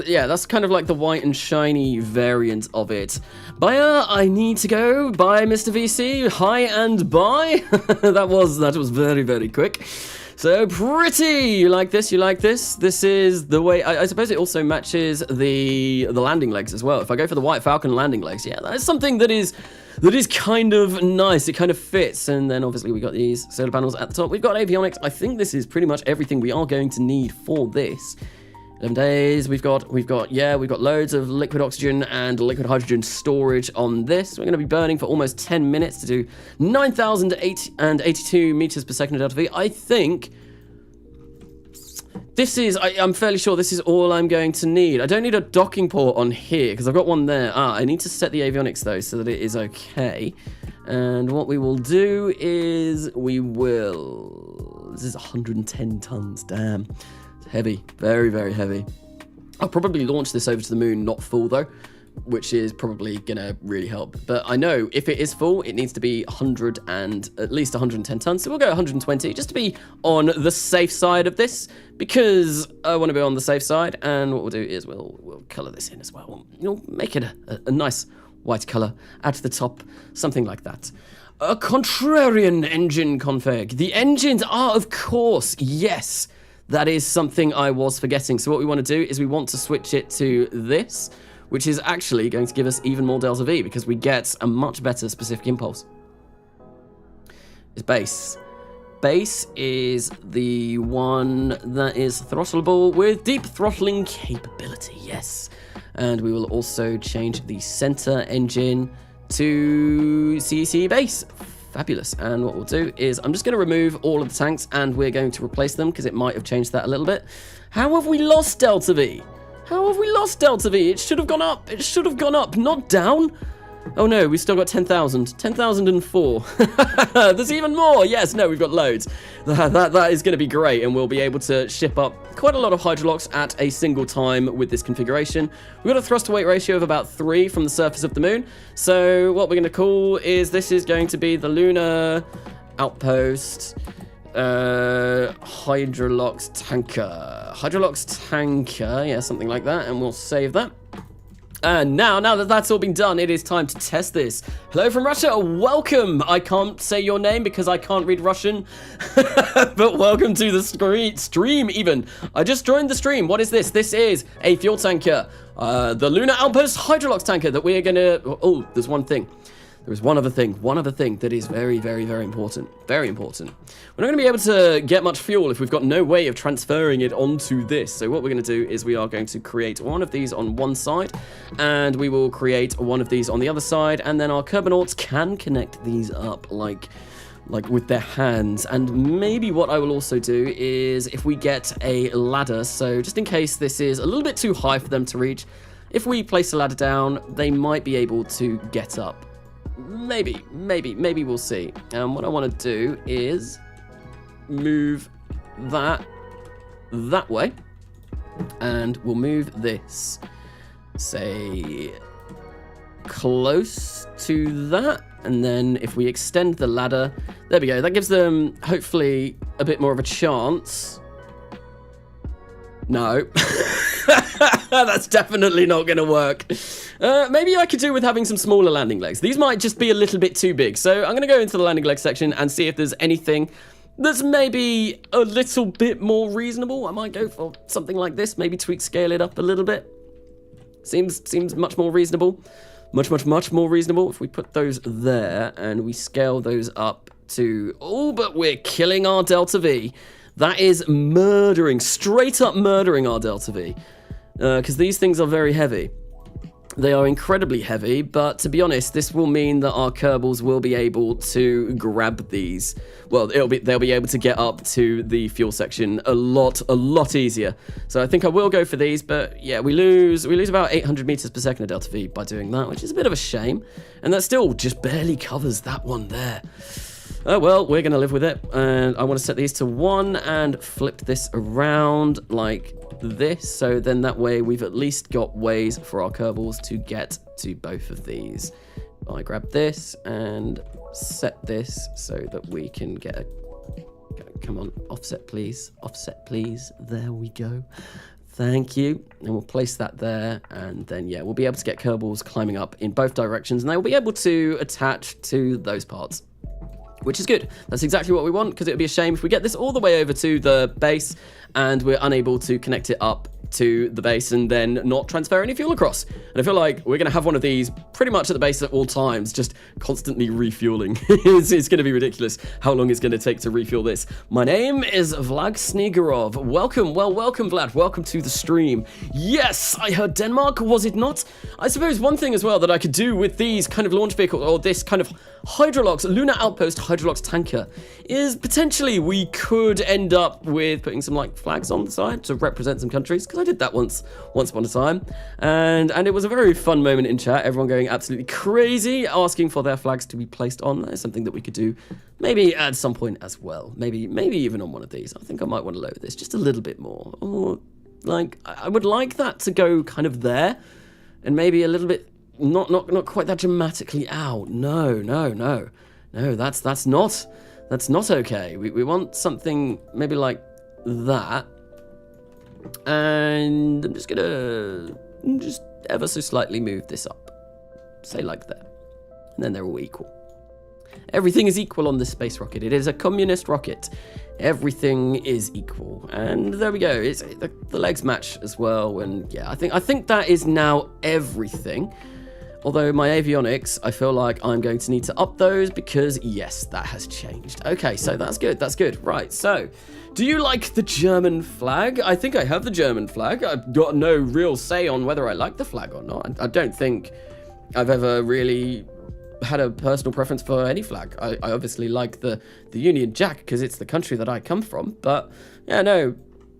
Yeah, that's kind of like the white and shiny variant of it. Bye, I need to go. Bye, Mr. VC. Hi and bye. That was very, very quick. So pretty! You like this? You like this? This is the way... I suppose it also matches the landing legs as well. If I go for the White Falcon landing legs, yeah, that's something that is kind of nice. It kind of fits. And then obviously we got these solar panels at the top. We've got avionics. I think this is pretty much everything we are going to need for this. 11 days, we've got loads of liquid oxygen and liquid hydrogen storage on this. We're going to be burning for almost 10 minutes to do 9,082 meters per second of delta V. I think this is, I'm fairly sure this is all I'm going to need. I don't need a docking port on here because I've got one there. I need to set the avionics though so that it is okay. And what we will do is this is 110 tons, damn. Heavy, very, very heavy. I'll probably launch this over to the moon, not full though, which is probably gonna really help. But I know if it is full, it needs to be at least 110 tons. So we'll go 120 just to be on the safe side of this because I want to be on the safe side. And what we'll do is we'll color this in as well. You'll make it a nice white color at the top, something like that. A contrarian engine config. The engines are, of course, yes. That is something I was forgetting. So what we want to do is we want to switch it to this, which is actually going to give us even more delta V because we get a much better specific impulse. It's base. Base is the one that is throttleable with deep throttling capability, yes. And we will also change the center engine to CEC base. Fabulous. And what we'll do is I'm just going to remove all of the tanks and we're going to replace them because it might have changed that a little bit. How have we lost delta V? How have we lost delta V? It should have gone up. It should have gone up, not down. Oh no, we've still got 10,000. 10,004. There's even more. Yes, no, we've got loads. That is going to be great, and we'll be able to ship up quite a lot of hydrolox at a single time with this configuration. We've got a thrust to weight ratio of about 3 from the surface of the moon. So what we're going to call is this is going to be the Lunar Outpost Hydrolox Tanker. Hydrolox Tanker, yeah, something like that, and we'll save that. And now that that's all been done, it is time to test this. Hello from Russia, welcome. I can't say your name because I can't read Russian, but welcome to the stream even. I just joined the stream. What is this? This is a fuel tanker, the Lunar Outpost Hydrolox Tanker that we are gonna, oh, there's one thing. There's one other thing that is very, very, very important. Very important. We're not going to be able to get much fuel if we've got no way of transferring it onto this. So what we're going to do is we are going to create one of these on one side, and we will create one of these on the other side, and then our Kerbonauts can connect these up like with their hands. And maybe what I will also do is if we get a ladder, so just in case this is a little bit too high for them to reach, if we place a ladder down, they might be able to get up. Maybe we'll see. What I want to do is move that way, and we'll move this, say, close to that, and then if we extend the ladder, there we go. That gives them hopefully a bit more of a chance. No. That's definitely not going to work. Maybe I could do with having some smaller landing legs. These might just be a little bit too big. So I'm going to go into the landing leg section and see if there's anything that's maybe a little bit more reasonable. I might go for something like this. Maybe scale it up a little bit. Seems much more reasonable. Much more reasonable. If we put those there and we scale those up to... Oh, but we're killing our delta V. That is murdering, straight up murdering our delta V. Because these things are very heavy. They are incredibly heavy, but to be honest, this will mean that our Kerbals will be able to grab these. Well, they'll be able to get up to the fuel section a lot easier. So I think I will go for these, but yeah, we lose about 800 meters per second of delta V by doing that, which is a bit of a shame. And that still just barely covers that one there. Oh well, we're going to live with it. And I want to set these to 1 and flip this around like this. So then that way we've at least got ways for our Kerbals to get to both of these. I grab this and set this so that we can get a... Come on, offset please. Offset please. There we go. Thank you. And we'll place that there. And then, yeah, we'll be able to get Kerbals climbing up in both directions. And they will be able to attach to those parts. which is good. That's exactly what we want, because it would be a shame if we get this all the way over to the base and we're unable to connect it up to the base and then not transfer any fuel across. And I feel like we're going to have one of these pretty much at the base at all times, just constantly refueling. It's going to be ridiculous how long it's going to take to refuel this. My name is Vlad Snegarov. Welcome, welcome Vlad, welcome to the stream. Yes, I heard Denmark, was it not? I suppose one thing as well that I could do with these kind of launch vehicles, or this kind of Hydrolox, Lunar Outpost Hydrolox tanker, is potentially we could end up with putting some like flags on the side to represent some countries, because I did that once upon a time, and it was a very fun moment in chat, everyone going absolutely crazy asking for their flags to be placed on. That is something that we could do maybe at some point as well, maybe even on one of these. I think I might want to lower this just a little bit more, or like I would like that to go kind of there, and maybe a little bit not quite that dramatically out. No, that's not okay. We want something maybe like that. And I'm just gonna ever so slightly move this up, say like that, and then they're all equal. Everything is equal on this space rocket. It is a communist rocket. Everything is equal, and there we go. It's the legs match as well, and yeah, I think that is now everything. Although my avionics, I feel like I'm going to need to up those because, yes, that has changed. Okay, so that's good. Right, so, do you like the German flag? I think I have the German flag. I've got no real say on whether I like the flag or not. I don't think I've ever really had a personal preference for any flag. I obviously like the Union Jack because it's the country that I come from, but, yeah, no.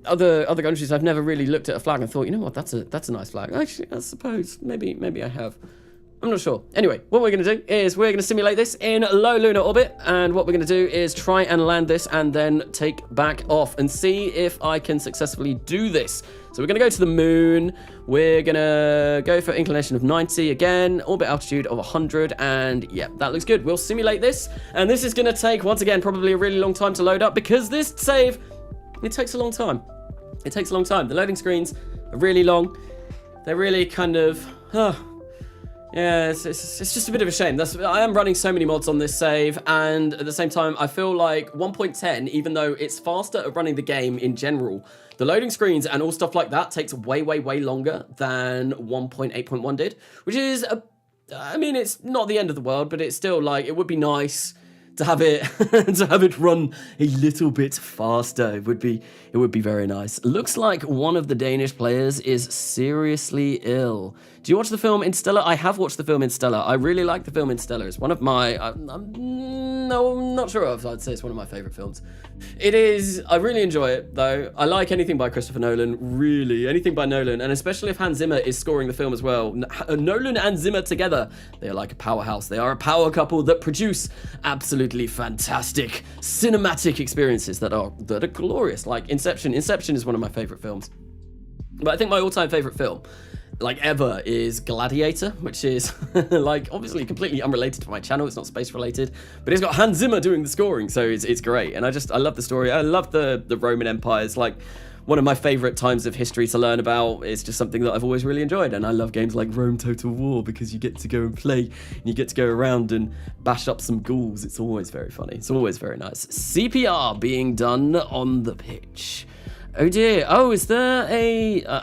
Other countries, I've never really looked at a flag and thought, you know what, that's a nice flag. Actually, I suppose maybe I have. I'm not sure. Anyway, what we're going to do is we're going to simulate this in low lunar orbit, and what we're going to do is try and land this and then take back off and see if I can successfully do this. So we're going to go to the moon. We're going to go for inclination of 90 again, orbit altitude of 100, and yeah, that looks good. We'll simulate this, and this is going to take, once again, probably a really long time to load up because this save, it takes a long time. It takes a long time. The loading screens are really long. They're really kind of, yeah, it's just a bit of a shame. I am running so many mods on this save, and at the same time, I feel like 1.10, even though it's faster at running the game in general, the loading screens and all stuff like that takes way longer than 1.8.1 did, which is, I mean, it's not the end of the world, but it's still like, it would be nice to have it run a little bit faster. It would be very nice. Looks like one of the Danish players is seriously ill. Do you watch the film Interstellar? I have watched the film Interstellar. I really like the film Interstellar. It's one of my, I'm not sure if I'd say it's one of my favorite films. It is, I really enjoy it though. I like anything by Christopher Nolan, really. Anything by Nolan, and especially if Hans Zimmer is scoring the film as well. Nolan and Zimmer together, they are like a powerhouse. They are a power couple that produce absolutely fantastic cinematic experiences that are glorious. Like Inception. Inception is one of my favorite films. But I think my all-time favorite film, like ever, is Gladiator, which is like obviously completely unrelated to my channel. It's not space related, but it's got Hans Zimmer doing the scoring, so it's great. And I love the story. I love the Roman Empire. It's like one of my favorite times of history to learn about. It's just something that I've always really enjoyed. And I love games like Rome Total War because you get to go and play and you get to go around and bash up some ghouls. It's always very funny. It's always very nice. CPR being done on the pitch. Oh dear. Oh, is there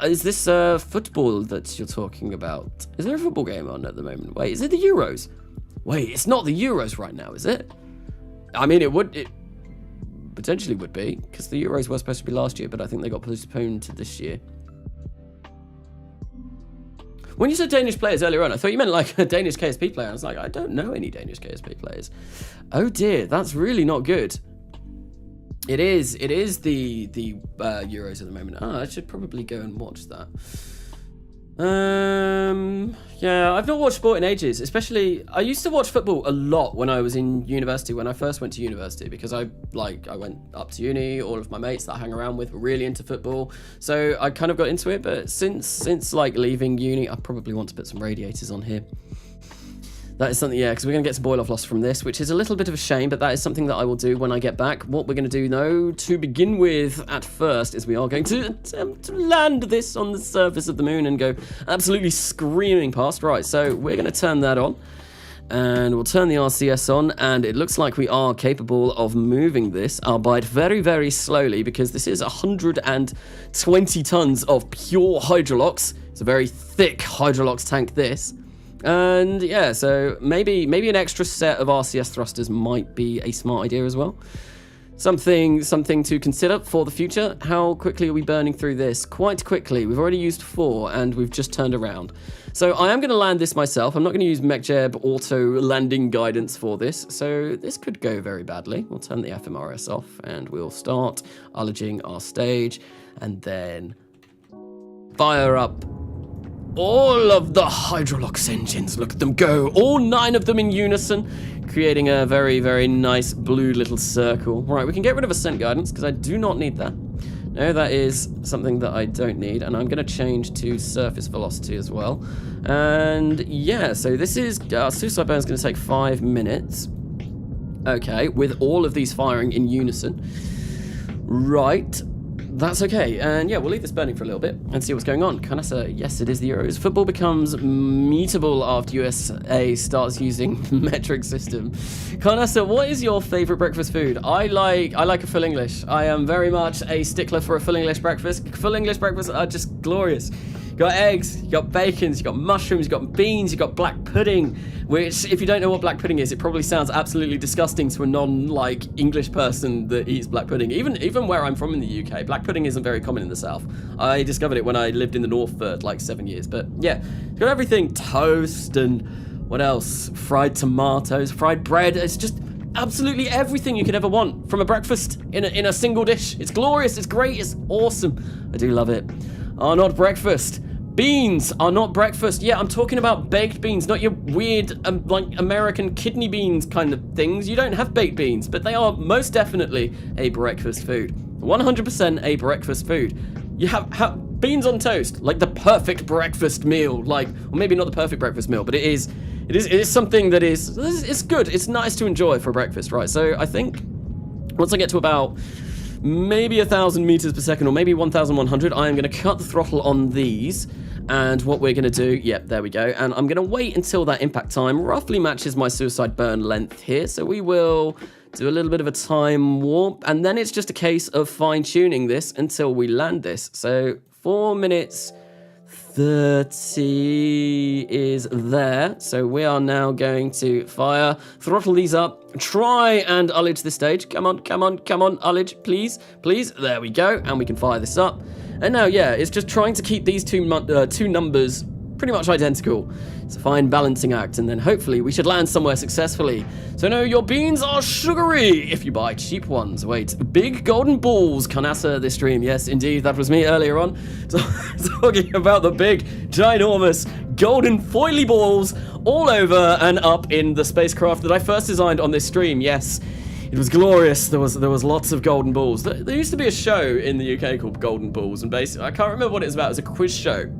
is this football that you're talking about? Is there a football game on at the moment? Wait, is it the Euros? Wait, it's not the Euros right now, is it? I mean, it potentially would be, because the Euros were supposed to be last year, but I think they got postponed to this year. When you said Danish players earlier on, I thought you meant like a Danish KSP player. I was like, I don't know any Danish KSP players. Oh dear, that's really not good. It is the Euros at the moment. I should probably go and watch that. Yeah, I've not watched sport in ages, especially, I used to watch football a lot when I was in university, when I first went to university, because I went up to uni, all of my mates that I hang around with were really into football, so I kind of got into it, but since like leaving uni, I probably want to put some radiators on here. That is something, yeah, because we're going to get some boil-off loss from this, which is a little bit of a shame, but that is something that I will do when I get back. What we're going to do, though, to begin with at first, is we are going to attempt to land this on the surface of the moon and go absolutely screaming past. Right, so we're going to turn that on. And we'll turn the RCS on, and it looks like we are capable of moving this, albeit very, very slowly, because this is 120 tons of pure Hydrolox. It's a very thick Hydrolox tank, this. And yeah, so maybe an extra set of RCS thrusters might be a smart idea as well. Something to consider for the future. How quickly are we burning through this? Quite quickly. We've already used 4 and we've just turned around. So I am going to land this myself. I'm not going to use MechJeb auto landing guidance for this. So this could go very badly. We'll turn the FMRS off and we'll start ullaging our stage and then fire up all of the Hydrolox engines. Look at them go. All 9 of them in unison, creating a very, very nice blue little circle. Right, we can get rid of ascent guidance because I do not need that. No, that is something that I don't need. And I'm going to change to surface velocity as well. And yeah, so this is, suicide burn is going to take 5 minutes. Okay, with all of these firing in unison. Right. That's okay, and yeah, we'll leave this burning for a little bit and see what's going on. Kanasa, yes, it is the Euros. Football becomes mutable after USA starts using metric system. Kanasa, what is your favorite breakfast food? I like a full English. I am very much a stickler for a full English breakfast. Full English breakfasts are just glorious. You got eggs, you got bacons, you got mushrooms, you got beans, you got black pudding, which, if you don't know what black pudding is, it probably sounds absolutely disgusting to a non-English person that eats black pudding. Even where I'm from in the UK, black pudding isn't very common in the South. I discovered it when I lived in the North for like 7 years. But yeah, you got everything, toast and what else? Fried tomatoes, fried bread. It's just absolutely everything you could ever want from a breakfast in a single dish. It's glorious, it's great, it's awesome. I do love it. Are not breakfast. Beans are not breakfast. Yeah, I'm talking about baked beans, not your weird, like, American kidney beans kind of things. You don't have baked beans, but they are most definitely a breakfast food. 100% a breakfast food. You have beans on toast, like the perfect breakfast meal. Like, or maybe not the perfect breakfast meal, but it is something that it's good. It's nice to enjoy for breakfast, right? So I think once I get to about maybe 1,000 meters per second, or maybe 1,100, I am going to cut the throttle on these. And what we're going to do, yep, there we go. And I'm going to wait until that impact time roughly matches my suicide burn length here. So we will do a little bit of a time warp. And then it's just a case of fine-tuning this until we land this. So 4 minutes 30 is there. So we are now going to fire, throttle these up, try and ullage this stage. Come on, ullage, please. There we go. And we can fire this up. And now, yeah, it's just trying to keep these two numbers pretty much identical. It's a fine balancing act, and then hopefully we should land somewhere successfully. So no, your beans are sugary if you buy cheap ones. Wait, big golden balls, Kanasa this stream. Yes, indeed, that was me earlier on. So, talking about the big, ginormous, golden foily balls all over and up in the spacecraft that I first designed on this stream. Yes. It was glorious. There was lots of golden balls. There used to be a show in the UK called Golden Balls, and basically, I can't remember what it was about. It was a quiz show.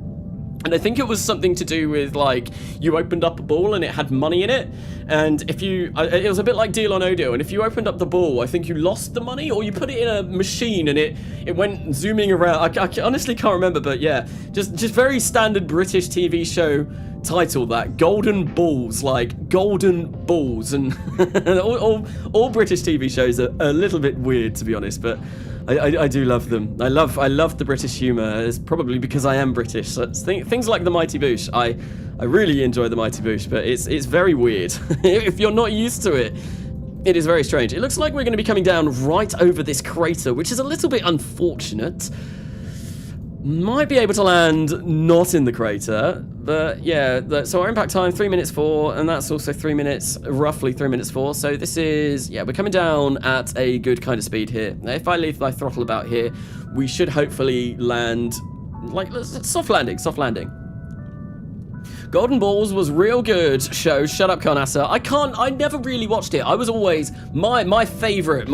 And I think it was something to do with, like, you opened up a ball and it had money in it. And if you, it was a bit like Deal or No Deal. And if you opened up the ball, I think you lost the money, or you put it in a machine and it went zooming around. I honestly can't remember, but yeah, just very standard British TV show title, that Golden Balls, like golden balls. And all British TV shows are a little bit weird, to be honest, but I do love them. I love the British humour. It's probably because I am British. So things like the Mighty Boosh, I really enjoy the Mighty Boosh, but it's very weird. If you're not used to it, it is very strange. It looks like we're going to be coming down right over this crater, which is a little bit unfortunate. Might be able to land not in the crater, but yeah, so our impact time 3 minutes 4, and that's also 3 minutes, roughly 3 minutes 4. So this is, yeah, we're coming down at a good kind of speed here. Now, if I leave my throttle about here, we should hopefully land, like, soft landing. Golden Balls was real good show. Shut up, Karnasa. I never really watched it. I was always, my favorite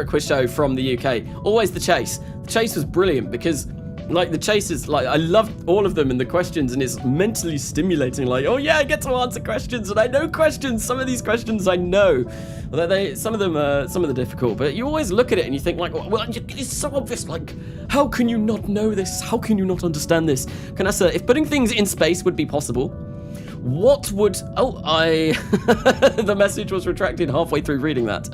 quiz show from the UK, always The Chase. The Chase was brilliant because, like, the chases, like, I loved all of them and the questions, and it's mentally stimulating. Like, oh yeah, I get to answer questions, and I know questions. Some of these questions I know. Although some of them are difficult, but you always look at it and you think, like, well, it's so obvious. Like, how can you not know this? How can you not understand this? Kanasa, if putting things in space would be possible, What would... Oh, the message was retracted halfway through reading that.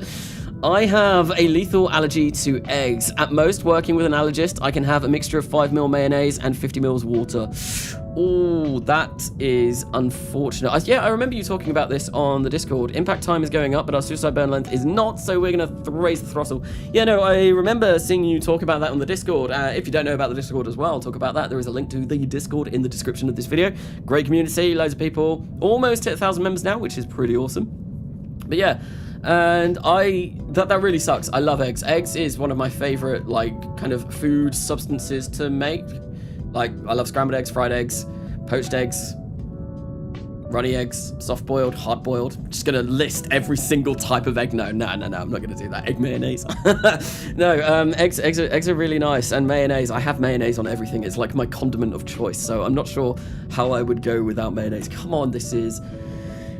I have a lethal allergy to eggs. At most, working with an allergist, I can have a mixture of 5 ml mayonnaise and 50 ml water. Oh, that is unfortunate. Yeah, I remember you talking about this on the Discord. Impact time is going up, but our suicide burn length is not, so we're going to raise the throttle. Yeah, no, I remember seeing you talk about that on the Discord. If you don't know about the Discord as well, I'll talk about that. There is a link to the Discord in the description of this video. Great community, loads of people. Almost hit 1,000 members now, which is pretty awesome. But yeah, and that really sucks. I love eggs. Eggs is one of my favorite, like, kind of food substances to make. Like, I love scrambled eggs, fried eggs, poached eggs, runny eggs, soft-boiled, hard-boiled. Just gonna list every single type of egg. No, I'm not gonna do that. Egg mayonnaise. No, eggs are really nice, and mayonnaise. I have mayonnaise on everything. It's like my condiment of choice. So I'm not sure how I would go without mayonnaise. Come on, this is.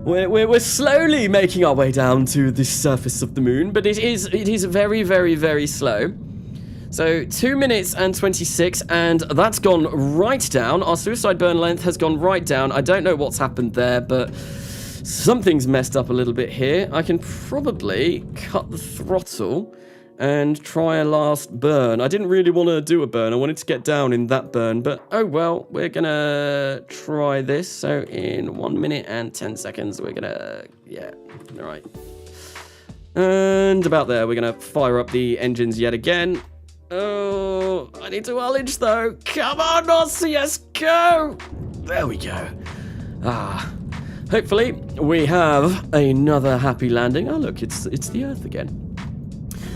We're slowly making our way down to the surface of the moon, but it is very, very, very slow. So 2 minutes and 26, and that's gone right down. Our suicide burn length has gone right down. I don't know what's happened there, but something's messed up a little bit here. I can probably cut the throttle and try a last burn. I didn't really want to do a burn. I wanted to get down in that burn, but oh well, we're gonna try this. So in 1 minute and 10 seconds, we're gonna, yeah, all right. And about there, we're gonna fire up the engines yet again. Oh, I need to ullage though. Come on, Aussie, yes, go. There we go. Hopefully we have another happy landing. Oh look, it's the Earth again.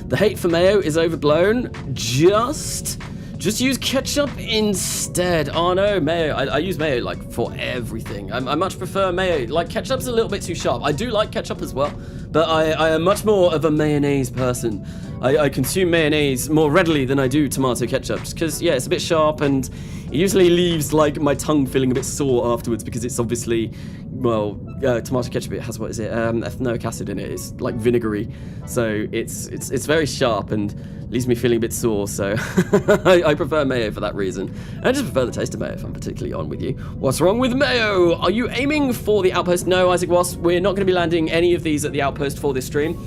The hate for mayo is overblown. Just use ketchup instead. Oh no, mayo. I use mayo like for everything. I much prefer mayo. Like, ketchup's a little bit too sharp. I do like ketchup as well, but I am much more of a mayonnaise person. I consume mayonnaise more readily than I do tomato ketchup, just because, yeah, it's a bit sharp, and it usually leaves, like, my tongue feeling a bit sore afterwards, because it's obviously, well, tomato ketchup, it has, what is it, ethanoic acid in it. It's, like, vinegary, so it's very sharp, and leaves me feeling a bit sore, so I prefer mayo for that reason. I just prefer the taste of mayo, if I'm particularly on with you. What's wrong with mayo? Are you aiming for the outpost? No, Isaac Wasp, we're not going to be landing any of these at the outpost for this stream.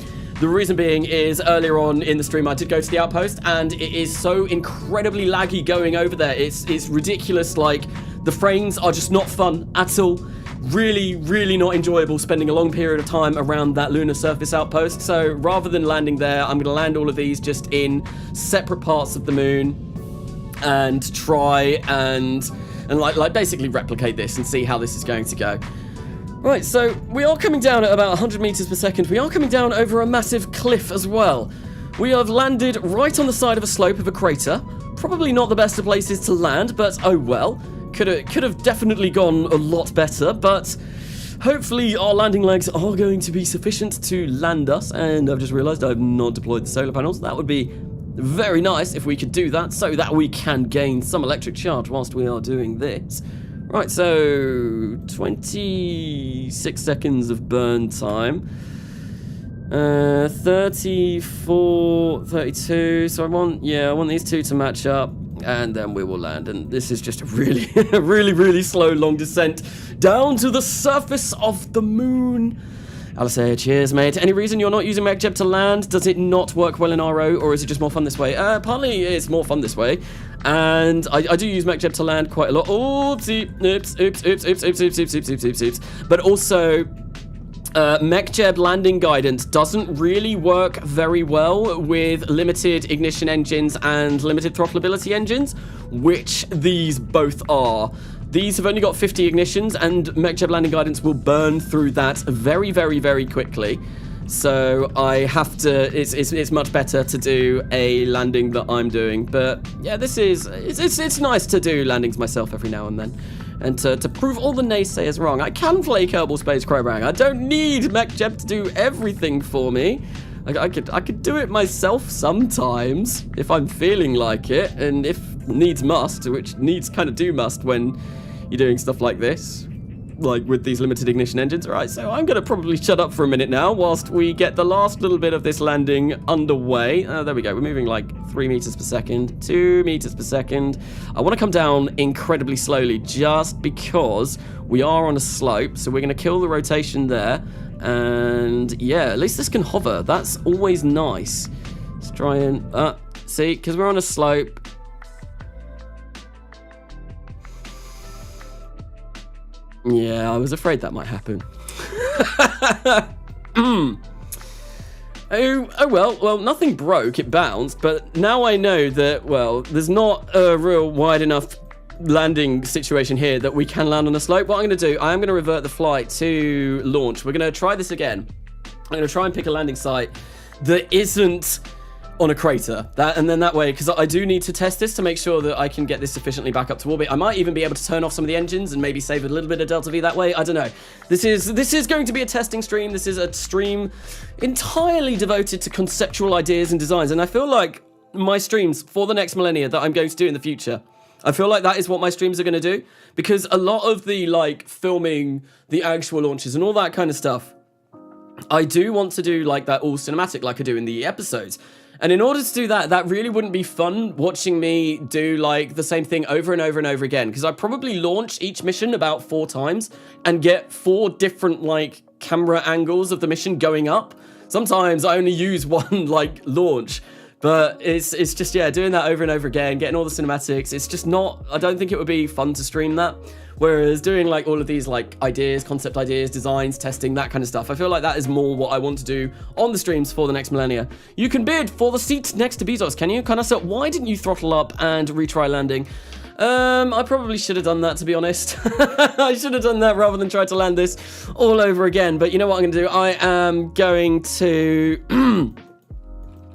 The reason being is earlier on in the stream I did go to the outpost, and it is so incredibly laggy going over there. It's ridiculous. Like, the frames are just not fun at all. Really, really not enjoyable spending a long period of time around that lunar surface outpost. So rather than landing there, I'm going to land all of these just in separate parts of the moon and try and like basically replicate this and see how this is going to go. Right, so we are coming down at about 100 meters per second. We are coming down over a massive cliff as well. We have landed right on the side of a slope of a crater. Probably not the best of places to land, but oh well. Could have definitely gone a lot better, but hopefully our landing legs are going to be sufficient to land us. And I've just realized I've not deployed the solar panels. That would be very nice if we could do that, so that we can gain some electric charge whilst we are doing this. Right, so 26 seconds of burn time. 34, 32. So I want these two to match up, and then we will land. And this is just a really, really slow, long descent down to the surface of the moon. Alistair, cheers, mate. Any reason you're not using MechJeb to land? Does it not work well in RO, or is it just more fun this way? Partly it's more fun this way, and I do use MechJeb to land quite a lot. Oopsie, oops. But also, MechJeb landing guidance doesn't really work very well with limited ignition engines and limited throttleability engines, which these both are. These have only got 50 ignitions, and MechJeb landing guidance will burn through that very, very, very quickly. So I have to. It's much better to do a landing that I'm doing. But yeah, it's nice to do landings myself every now and then, and to prove all the naysayers wrong. I can play Kerbal Space Crowbang. I don't need MechJeb to do everything for me. I could do it myself sometimes if I'm feeling like it, and if needs must, which needs kind of do must when you're doing stuff like this. like with these limited ignition engines. All right, so I'm going to probably shut up for a minute now whilst we get the last little bit of this landing underway. There we go. We're moving like 3 meters per second, 2 meters per second. I want to come down incredibly slowly just because we are on a slope, so we're going to kill the rotation there. And yeah, at least this can hover. That's always nice. Let's try and see, because we're on a slope. Yeah, I was afraid that might happen. Oh well, nothing broke, it bounced, but now I know that, well, there's not a real wide enough landing situation here that we can land on a slope. What I'm going to do, I am going to revert the flight to launch. We're going to try this again. I'm going to try and pick a landing site that isn't on a crater, and then that way, because I do need to test this to make sure that I can get this sufficiently back up to orbit. I might even be able to turn off some of the engines and maybe save a little bit of delta V that way. I don't know. This is going to be a testing stream. This is a stream entirely devoted to conceptual ideas and designs, and I feel like my streams for the next millennia that I'm going to do in the future, I feel like that is what my streams are going to do, because a lot of the like filming the actual launches and all that kind of stuff, I do want to do like that all cinematic like I do in the episodes. And in order to do that, that really wouldn't be fun watching me do like the same thing over and over and over again, because I probably launch each mission about 4 times and get 4 different like camera angles of the mission going up. Sometimes I only use one like launch, but it's just, yeah, doing that over and over again, getting all the cinematics. It's just not, I don't think it would be fun to stream that. Whereas doing like all of these like ideas, concept ideas, designs, testing, that kind of stuff, I feel like that is more what I want to do on the streams for the next millennia. You can bid for the seat next to Bezos, can you? Kanasa, why didn't you throttle up and retry landing? I probably should have done that, to be honest. I should have done that rather than try to land this all over again. But you know what I'm going to do? I am going to...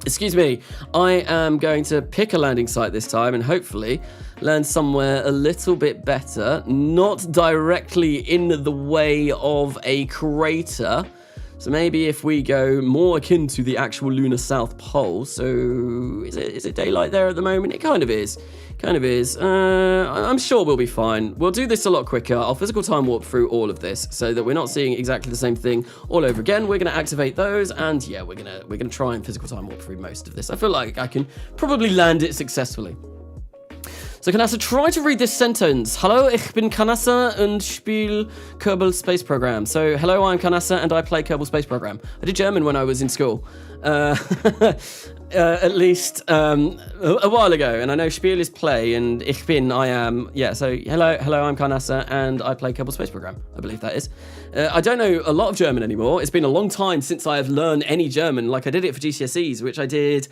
Excuse me, I am going to pick a landing site this time and hopefully land somewhere a little bit better, not directly in the way of a crater. So maybe if we go more akin to the actual lunar South Pole. So is it daylight there at the moment? It kind of is. I'm sure we'll be fine. We'll do this a lot quicker. I'll physical time warp through all of this so that we're not seeing exactly the same thing all over again. We're going to activate those, and yeah, we're gonna try and physical time warp through most of this. I feel like I can probably land it successfully. So Kanasa, try to read this sentence. Hallo, ich bin Kanasa und spiele Kerbal Space Program. So, hello, I'm Kanasa and I play Kerbal Space Program. I did German when I was in school. At least a while ago. And I know Spiel is play and ich bin, I am. Yeah, so hello, I'm Kanasa and I play Kerbal Space Program. I believe that is. I don't know a lot of German anymore. It's been a long time since I have learned any German. Like I did it for GCSEs, which I did...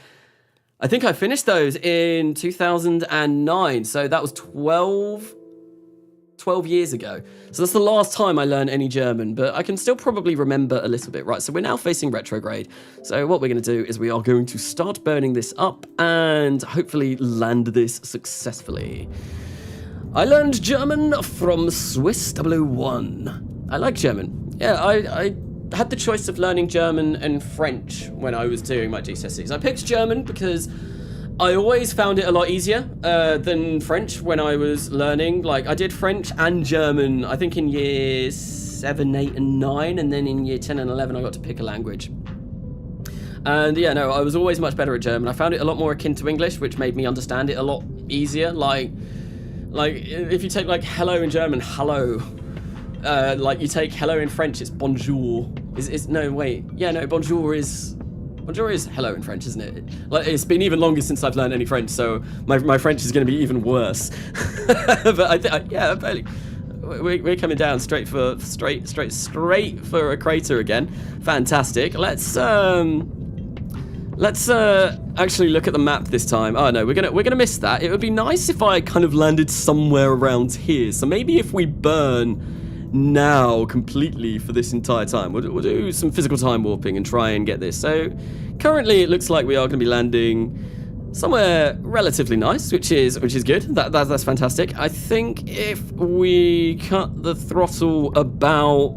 I think I finished those in 2009, so that was 12 years ago. So that's the last time I learned any German, but I can still probably remember a little bit. Right, so we're now facing retrograde. So what we're going to do is we are going to start burning this up and hopefully land this successfully. I learned German from Swiss 001. I like German. Yeah, I had the choice of learning German and French when I was doing my GCSEs. I picked German because I always found it a lot easier than French when I was learning. Like, I did French and German, I think in year 7, 8, and 9, and then in year 10 and 11 I got to pick a language. And yeah, no, I was always much better at German. I found it a lot more akin to English, which made me understand it a lot easier. Like if you take like hello in German, hello. Like you take hello in French, it's bonjour. No, wait. Yeah, no, bonjour is hello in French, isn't it? Like, it's been even longer since I've learned any French, so my French is going to be even worse. But yeah, we're coming down straight for a crater again. Fantastic. Let's actually look at the map this time. Oh no, we're gonna miss that. It would be nice if I kind of landed somewhere around here. So maybe if we burn now completely for this entire time, we'll do some physical time warping and try and get this. So currently it looks like we are going to be landing somewhere relatively nice, which is good. That's fantastic. I think if we cut the throttle about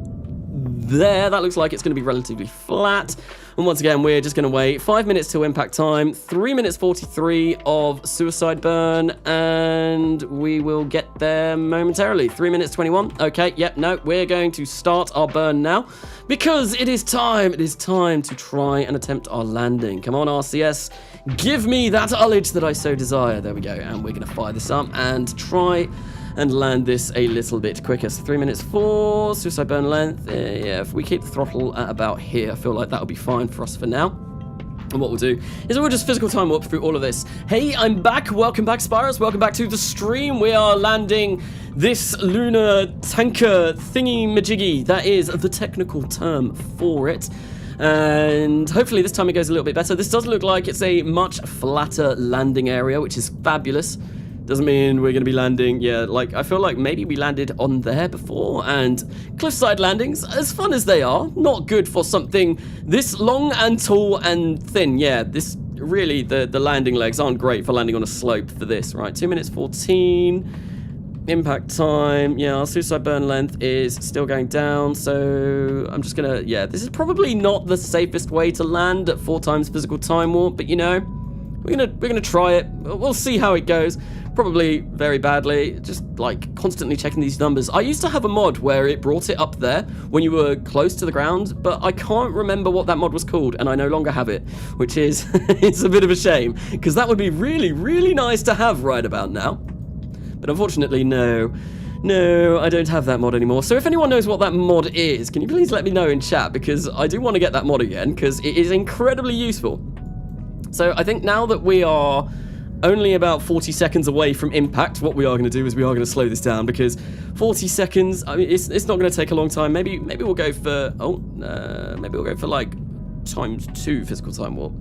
there, that looks like it's going to be relatively flat. And once again, we're just going to wait 5 minutes till impact time, 3 minutes 43 of suicide burn, and we will get there momentarily. 3 minutes 21. Okay, yep, no, we're going to start our burn now because it is time to try and attempt our landing. Come on, RCS, give me that ullage that I so desire. There we go, and we're going to fire this up and try and land this a little bit quicker. So 3 minutes 4, suicide burn length. Yeah, if we keep the throttle at about here, I feel like that'll be fine for us for now. And what we'll do is we'll just physical time warp through all of this. Hey, I'm back. Welcome back, Spyros. Welcome back to the stream. We are landing this lunar tanker thingy-majiggy. That is the technical term for it. And hopefully this time it goes a little bit better. This does look like it's a much flatter landing area, which is fabulous. Doesn't mean we're going to be landing, yeah, like, I feel like maybe we landed on there before, and cliffside landings, as fun as they are, not good for something this long and tall and thin. Yeah, this, really, the landing legs aren't great for landing on a slope for this, right? 2 minutes 14, impact time, yeah, our suicide burn length is still going down, so I'm just gonna, yeah, this is probably not the safest way to land at 4 times physical time warp, but you know, we're gonna try it. We'll see how it goes. Probably very badly, just like constantly checking these numbers. I used to have a mod where it brought it up there when you were close to the ground, but I can't remember what that mod was called, and I no longer have it, which is it's a bit of a shame, because that would be really, really nice to have right about now. But unfortunately, no, I don't have that mod anymore. So if anyone knows what that mod is, can you please let me know in chat, because I do want to get that mod again, because it is incredibly useful. So I think now that we are only about 40 seconds away from impact, what we are going to do is we are going to slow this down, because 40 seconds, I mean, it's not going to take a long time. Maybe we'll go for, maybe we'll go for like ×2 physical time warp.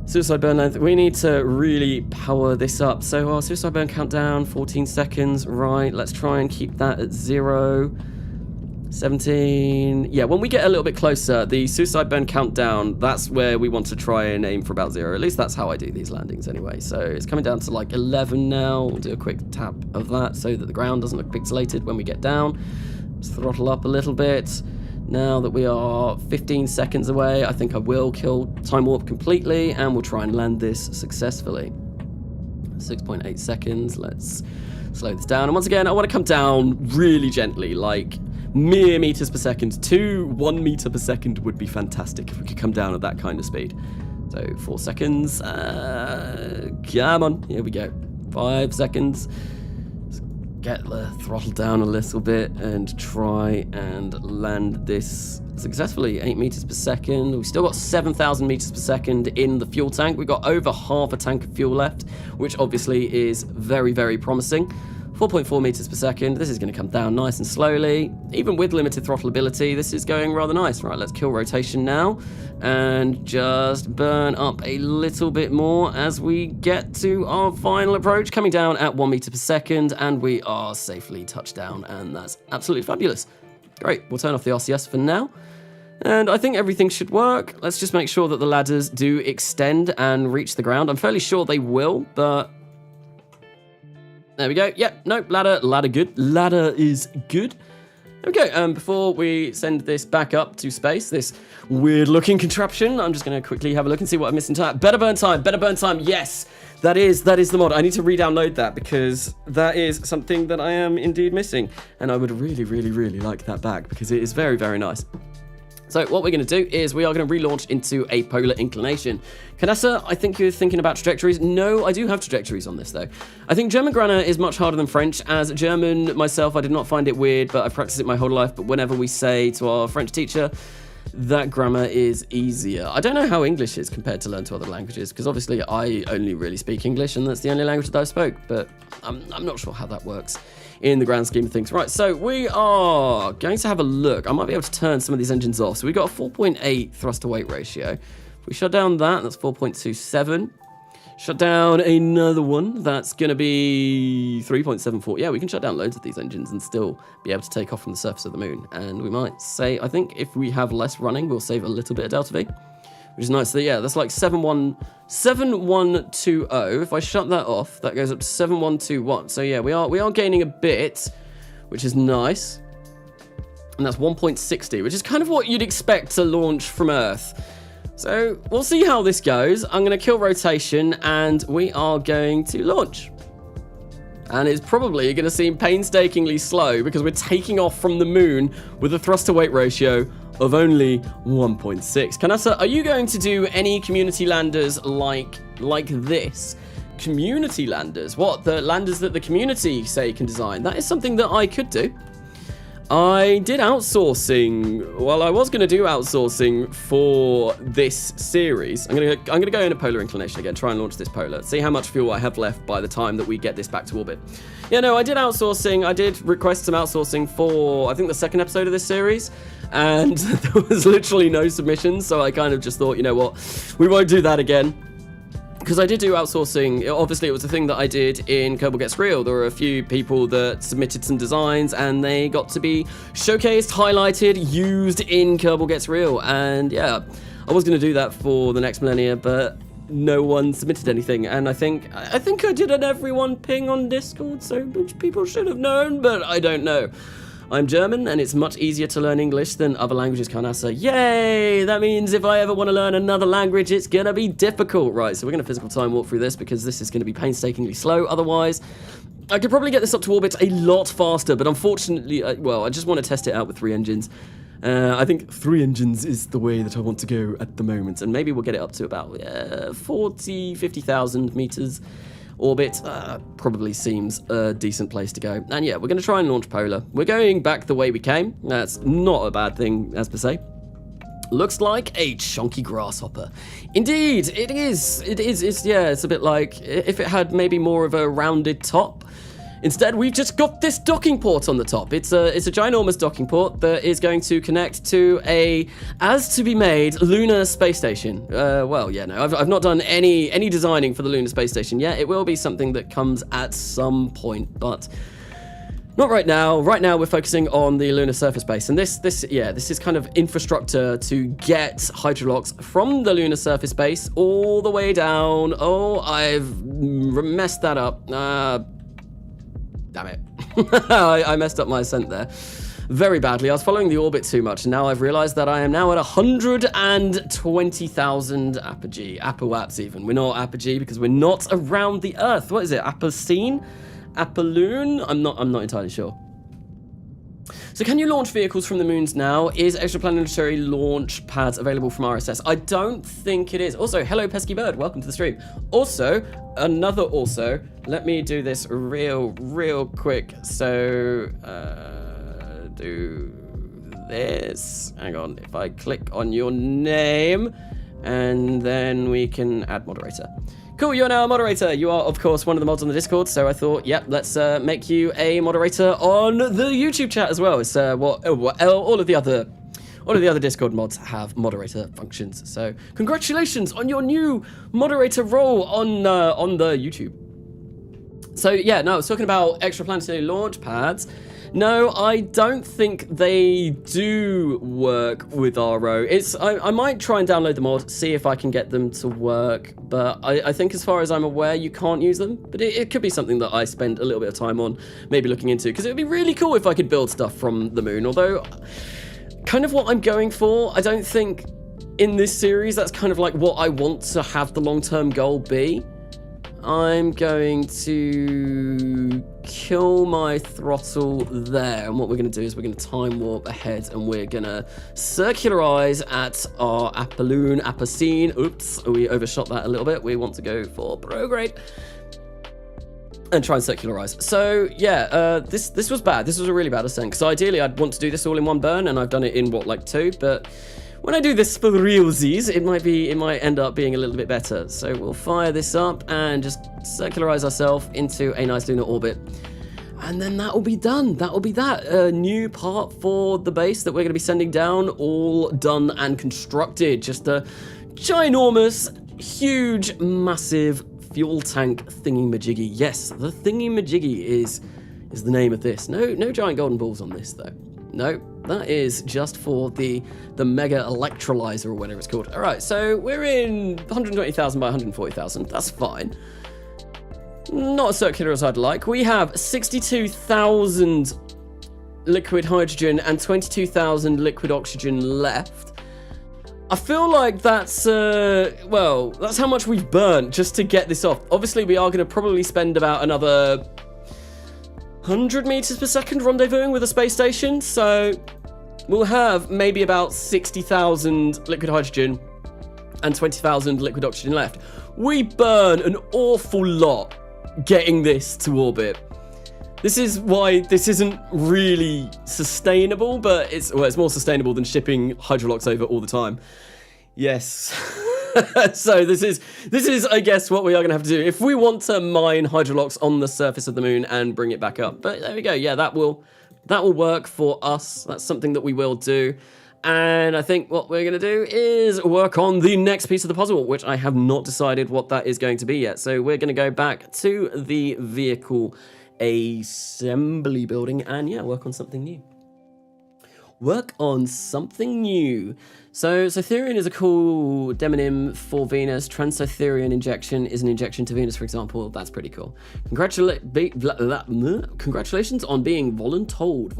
Suicide burn length, we need to really power this up. So our suicide burn countdown, 14 seconds, right, let's try and keep that at 0. 17, yeah, when we get a little bit closer, the suicide burn countdown, that's where we want to try and aim for about 0. At least that's how I do these landings anyway. So it's coming down to like 11 now. We'll do a quick tap of that so that the ground doesn't look pixelated when we get down. Let's throttle up a little bit. Now that we are 15 seconds away, I think I will kill time warp completely, and we'll try and land this successfully. 6.8 seconds, let's slow this down. And once again, I want to come down really gently, like mere meters per second. 1 meter per second would be fantastic if we could come down at that kind of speed. So 4 seconds, come on, here we go. 5 seconds. Let's get the throttle down a little bit and try and land this successfully. 8 meters per second. We've still got 7,000 meters per second in the fuel tank. We've got over half a tank of fuel left, which obviously is very, very promising. 4.4 meters per second. This is going to come down nice and slowly. Even with limited throttle ability, this is going rather nice. Right, let's kill rotation now and just burn up a little bit more as we get to our final approach, coming down at 1 meter per second, and we are safely touched down, and that's absolutely fabulous. Great, we'll turn off the RCS for now. And I think everything should work. Let's just make sure that the ladders do extend and reach the ground. I'm fairly sure they will, but there we go. Yep, nope, ladder good. Ladder is good. There we go. Before we send this back up to space, this weird-looking contraption, I'm just going to quickly have a look and see what I've missed in time. Better burn time. Yes, that is the mod. I need to re-download that because that is something that I am indeed missing, and I would really, really, really like that back because it is very, very nice. So what we're going to do is we are going to relaunch into a polar inclination. Canessa, I think you're thinking about trajectories. No, I do have trajectories on this, though. I think German grammar is much harder than French. As German myself, I did not find it weird, but I've practiced it my whole life. But whenever we say to our French teacher, that grammar is easier. I don't know how English is compared to learn to other languages, because obviously I only really speak English, and that's the only language that I spoke. But I'm not sure how that works in the grand scheme of things. Right, so we are going to have a look. I might be able to turn some of these engines off. So we've got a 4.8 thrust to weight ratio. If we shut down that's 4.27. Shut down another one, that's going to be 3.74. Yeah, we can shut down loads of these engines and still be able to take off from the surface of the moon. And we might say, I think if we have less running, we'll save a little bit of delta V, which is nice. So yeah, that's like 7120. If I shut that off, that goes up to 7121. So yeah, we are gaining a bit, which is nice. And that's 1.60, which is kind of what you'd expect to launch from Earth. So we'll see how this goes. I'm going to kill rotation and we are going to launch. And it's probably going to seem painstakingly slow because we're taking off from the moon with a thrust to weight ratio of only 1.6. Kanasa, are you going to do any community landers like this? Community landers? What? The landers that the community say can design? That is something that I could do. I did outsourcing. Well, I was going to do outsourcing for this series. I'm going to go into polar inclination again, try and launch this polar, see how much fuel I have left by the time that we get this back to orbit. Yeah, no, I did outsourcing. I did request some outsourcing for, I think, the second episode of this series, and there was literally no submissions, so I kind of just thought, you know what, we won't do that again. Because I did do outsourcing. Obviously, it was a thing that I did in Kerbal Gets Real. There were a few people that submitted some designs and they got to be showcased, highlighted, used in Kerbal Gets Real. And yeah, I was going to do that for the next Millenia, but no one submitted anything. And I think I did an everyone ping on Discord, so which people should have known, but I don't know. I'm German, and it's much easier to learn English than other languages, Kanasa. Yay! That means if I ever want to learn another language, it's going to be difficult. Right, so we're going to physical time warp through this because this is going to be painstakingly slow. Otherwise, I could probably get this up to orbit a lot faster, but unfortunately, well, I just want to test it out with 3 engines. I think 3 engines is the way that I want to go at the moment, and maybe we'll get it up to about 50,000 meters. Orbit probably seems a decent place to go. And yeah, we're going to try and launch polar. We're going back the way we came. That's not a bad thing, as per se. Looks like a chunky grasshopper. Indeed, it is. Yeah, it's a bit like if it had maybe more of a rounded top. Instead, we've just got this docking port on the top. It's a ginormous docking port that is going to connect to a as-to-be-made lunar space station. Well, yeah, no, I've not done any designing for the lunar space station yet. It will be something that comes at some point, but not right now. Right now, we're focusing on the lunar surface base, and this is kind of infrastructure to get Hydrolox from the lunar surface base all the way down. Oh, I've messed that up. Damn it. I messed up my ascent there very badly. I was following the orbit too much, and now I've realized that I am now at 120,000 apogee. Apowatts even. We're not apogee because we're not around the Earth. What is it? Apocene? Apolloon? I'm not entirely sure. So can you launch vehicles from the moons now? Is extraplanetary launch pads available from RSS? I don't think it is. Also, hello pesky bird, welcome to the stream. Also, let me do this real quick. So, do this. Hang on, if I click on your name, and then we can add moderator. Cool, you're now a moderator. You are, of course, one of the mods on the Discord, so I thought, yep, let's make you a moderator on the YouTube chat as well. It's all of the other Discord mods have moderator functions. So congratulations on your new moderator role on the YouTube. So yeah, no, I was talking about extraplanetary launch pads. No, I don't think they do work with RO. I might try and download the mod, see if I can get them to work, but I think as far as I'm aware, you can't use them. But it could be something that I spend a little bit of time on, maybe looking into, because it would be really cool if I could build stuff from the moon, although kind of what I'm going for, I don't think in this series that's kind of like what I want to have the long-term goal be. I'm going to kill my throttle there, and what we're going to do is we're going to time warp ahead, and we're going to circularize at our Apolloon, Apocene. Oops, we overshot that a little bit. We want to go for prograde and try and circularize. So yeah, this was bad. This was a really bad ascent, because ideally I'd want to do this all in one burn, and I've done it in what, like 2, but when I do this for realsies, it might end up being a little bit better. So we'll fire this up and just circularize ourselves into a nice lunar orbit. And then that will be done. That will be that. A new part for the base that we're going to be sending down, all done and constructed. Just a ginormous, huge, massive fuel tank thingy-majiggy. Yes, the thingy-majiggy is the name of this. No giant golden balls on this, though. No, that is just for the mega electrolyzer or whatever it's called. All right, so we're in 120,000 by 140,000. That's fine. Not as circular as I'd like. We have 62,000 liquid hydrogen and 22,000 liquid oxygen left. I feel like that's, well, that's how much we've burnt just to get this off. Obviously, we are going to probably spend about another 100 meters per second rendezvousing with a space station, so we'll have maybe about 60,000 liquid hydrogen and 20,000 liquid oxygen left. We burn an awful lot getting this to orbit. This is why this isn't really sustainable, but it's more sustainable than shipping Hydrolox over all the time. Yes. So this is, I guess, what we are going to have to do if we want to mine Hydrolox on the surface of the moon and bring it back up. But there we go. Yeah, that will work for us. That's something that we will do. And I think what we're going to do is work on the next piece of the puzzle, which I have not decided what that is going to be yet. So we're going to go back to the vehicle assembly building and, yeah, work on something new. So Cytherean is a cool demonym for Venus. Trans-Cytherean injection is an injection to Venus, for example. That's pretty cool. Congratulations on being voluntold.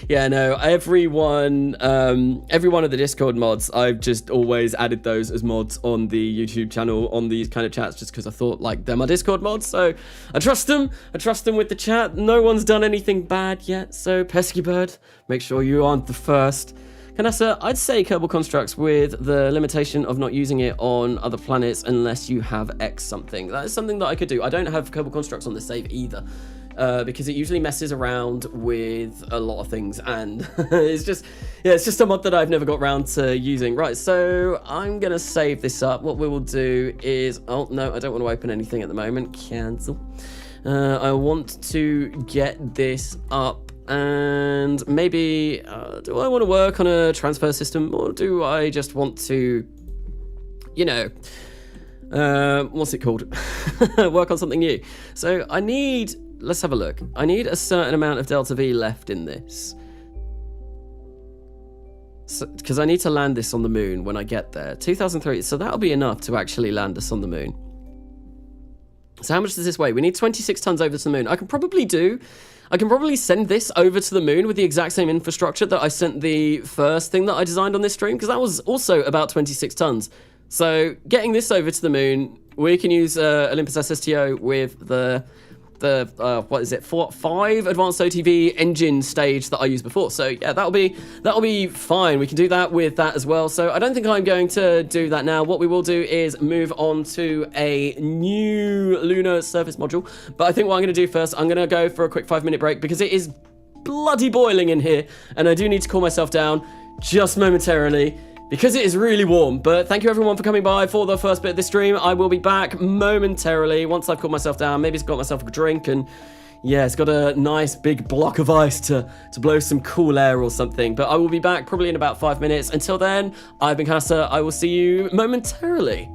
Yeah, no, every one of the Discord mods, I've just always added those as mods on the YouTube channel on these kind of chats, just because I thought, like, they're my Discord mods, so I trust them. I trust them with the chat. No one's done anything bad yet, so pesky bird, make sure you aren't the first. Canessa, I'd say Kerbal constructs with the limitation of not using it on other planets unless you have X something. That is something that I could do. I don't have Kerbal constructs on the save either, because it usually messes around with a lot of things, and it's just a mod that I've never got around to using. Right, so I'm gonna save this up. What we will do is, oh no, I don't want to open anything at the moment. Cancel. I want to get this up. And maybe, do I want to work on a transfer system, or do I just want to, you know, what's it called? Work on something new. So I need, let's have a look. I need a certain amount of delta V left in this. Because I need to land this on the moon when I get there. 2003, so that'll be enough to actually land us on the moon. So how much does this weigh? We need 26 tons over to the moon. I can probably send this over to the moon with the exact same infrastructure that I sent the first thing that I designed on this stream, because that was also about 26 tons. So getting this over to the moon, we can use Olympus SSTO with the what is it, 5 advanced OTV engine stage that I used before. So yeah, that'll be fine. We can do that with that as well. So I don't think I'm going to do that now. What we will do is move on to a new lunar surface module. But I think what I'm going to do first, I'm going to go for a quick 5-minute break because it is bloody boiling in here, and I do need to cool myself down just momentarily, because it is really warm. But thank you everyone for coming by for the first bit of this stream. I will be back momentarily once I've cooled myself down. Maybe it's got myself a drink, and yeah, it's got a nice big block of ice to blow some cool air or something. But I will be back probably in about 5 minutes. Until then, I've been Casa. I will see you momentarily.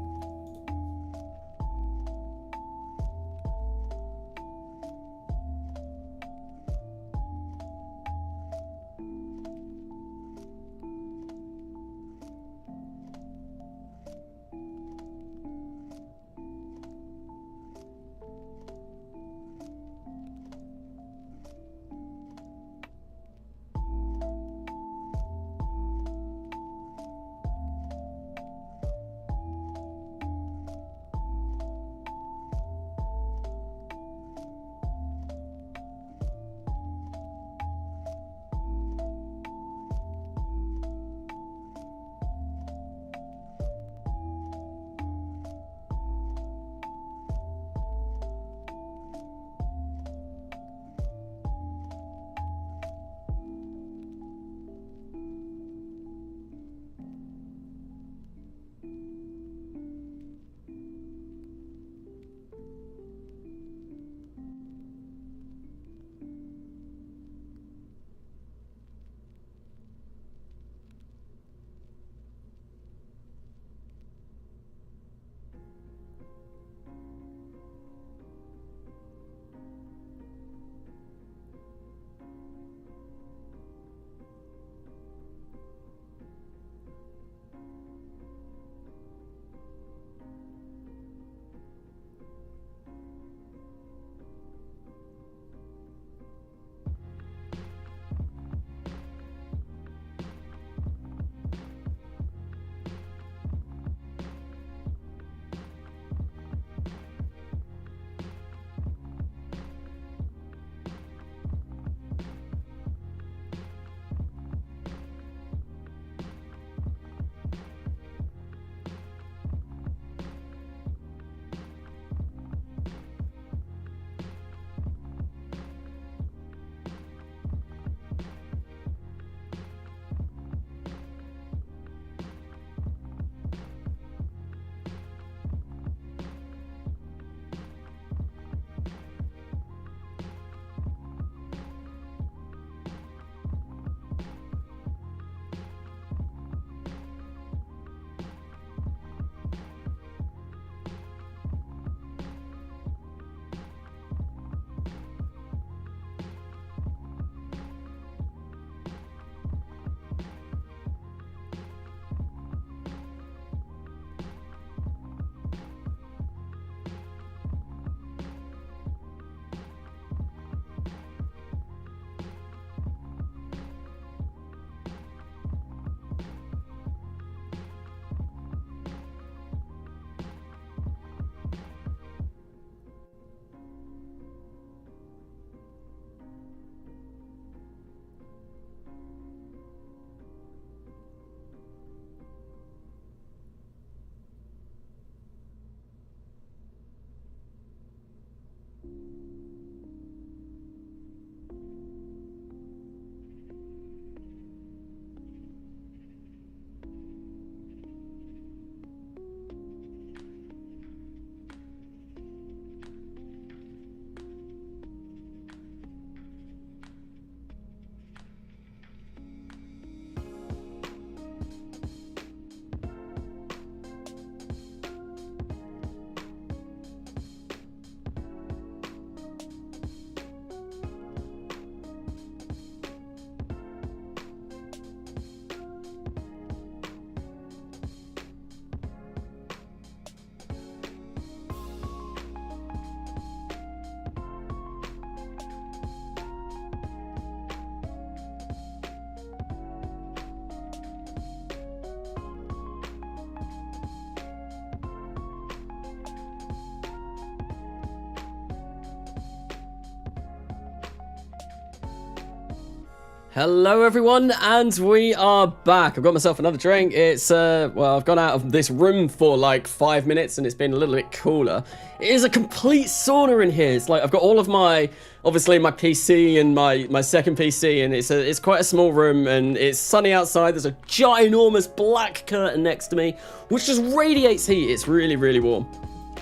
Hello everyone, and we are back. I've got myself another drink. It's, well, I've gone out of this room for like 5 minutes and it's been a little bit cooler. It is a complete sauna in here. It's like I've got all of my, obviously my PC and my second PC, and it's quite a small room, and it's sunny outside. There's a ginormous black curtain next to me, which just radiates heat. It's really, really warm.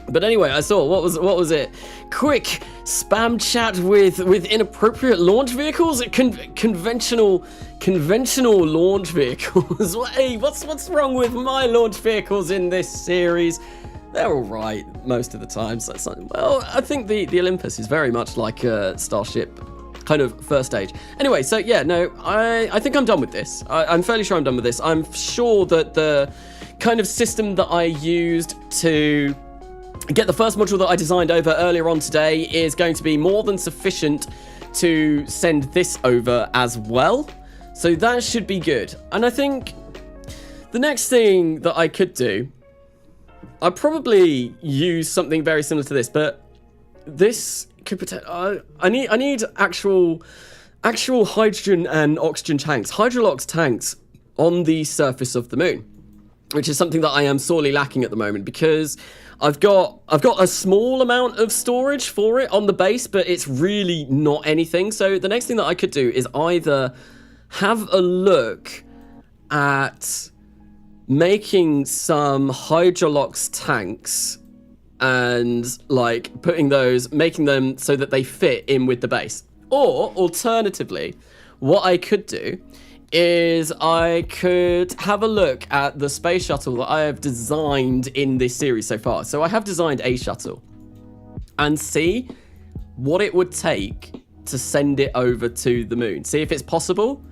But anyway, I saw, what was it? Quick spam chat with inappropriate launch vehicles? Conventional launch vehicles? Hey, what's wrong with my launch vehicles in this series? They're all right most of the time. So well, I think the Olympus is very much like a Starship kind of first stage. Anyway, so yeah, no, I think I'm done with this. I'm fairly sure I'm done with this. I'm sure that the kind of system that I used to get the first module that I designed over earlier on today is going to be more than sufficient to send this over as well. So that should be good. And I think the next thing that I could do, I'd probably use something very similar to this, but this could potentially, I need actual hydrogen and oxygen tanks, Hydrolox tanks on the surface of the moon, which is something that I am sorely lacking at the moment, because I've got a small amount of storage for it on the base, but it's really not anything. So the next thing that I could do is either have a look at making some Hydrolox tanks and like making them so that they fit in with the base. Or alternatively, what I could do is I could have a look at the space shuttle that I have designed in this series so far. So I have designed a shuttle and see what it would take to send it over to the moon. See if it's possible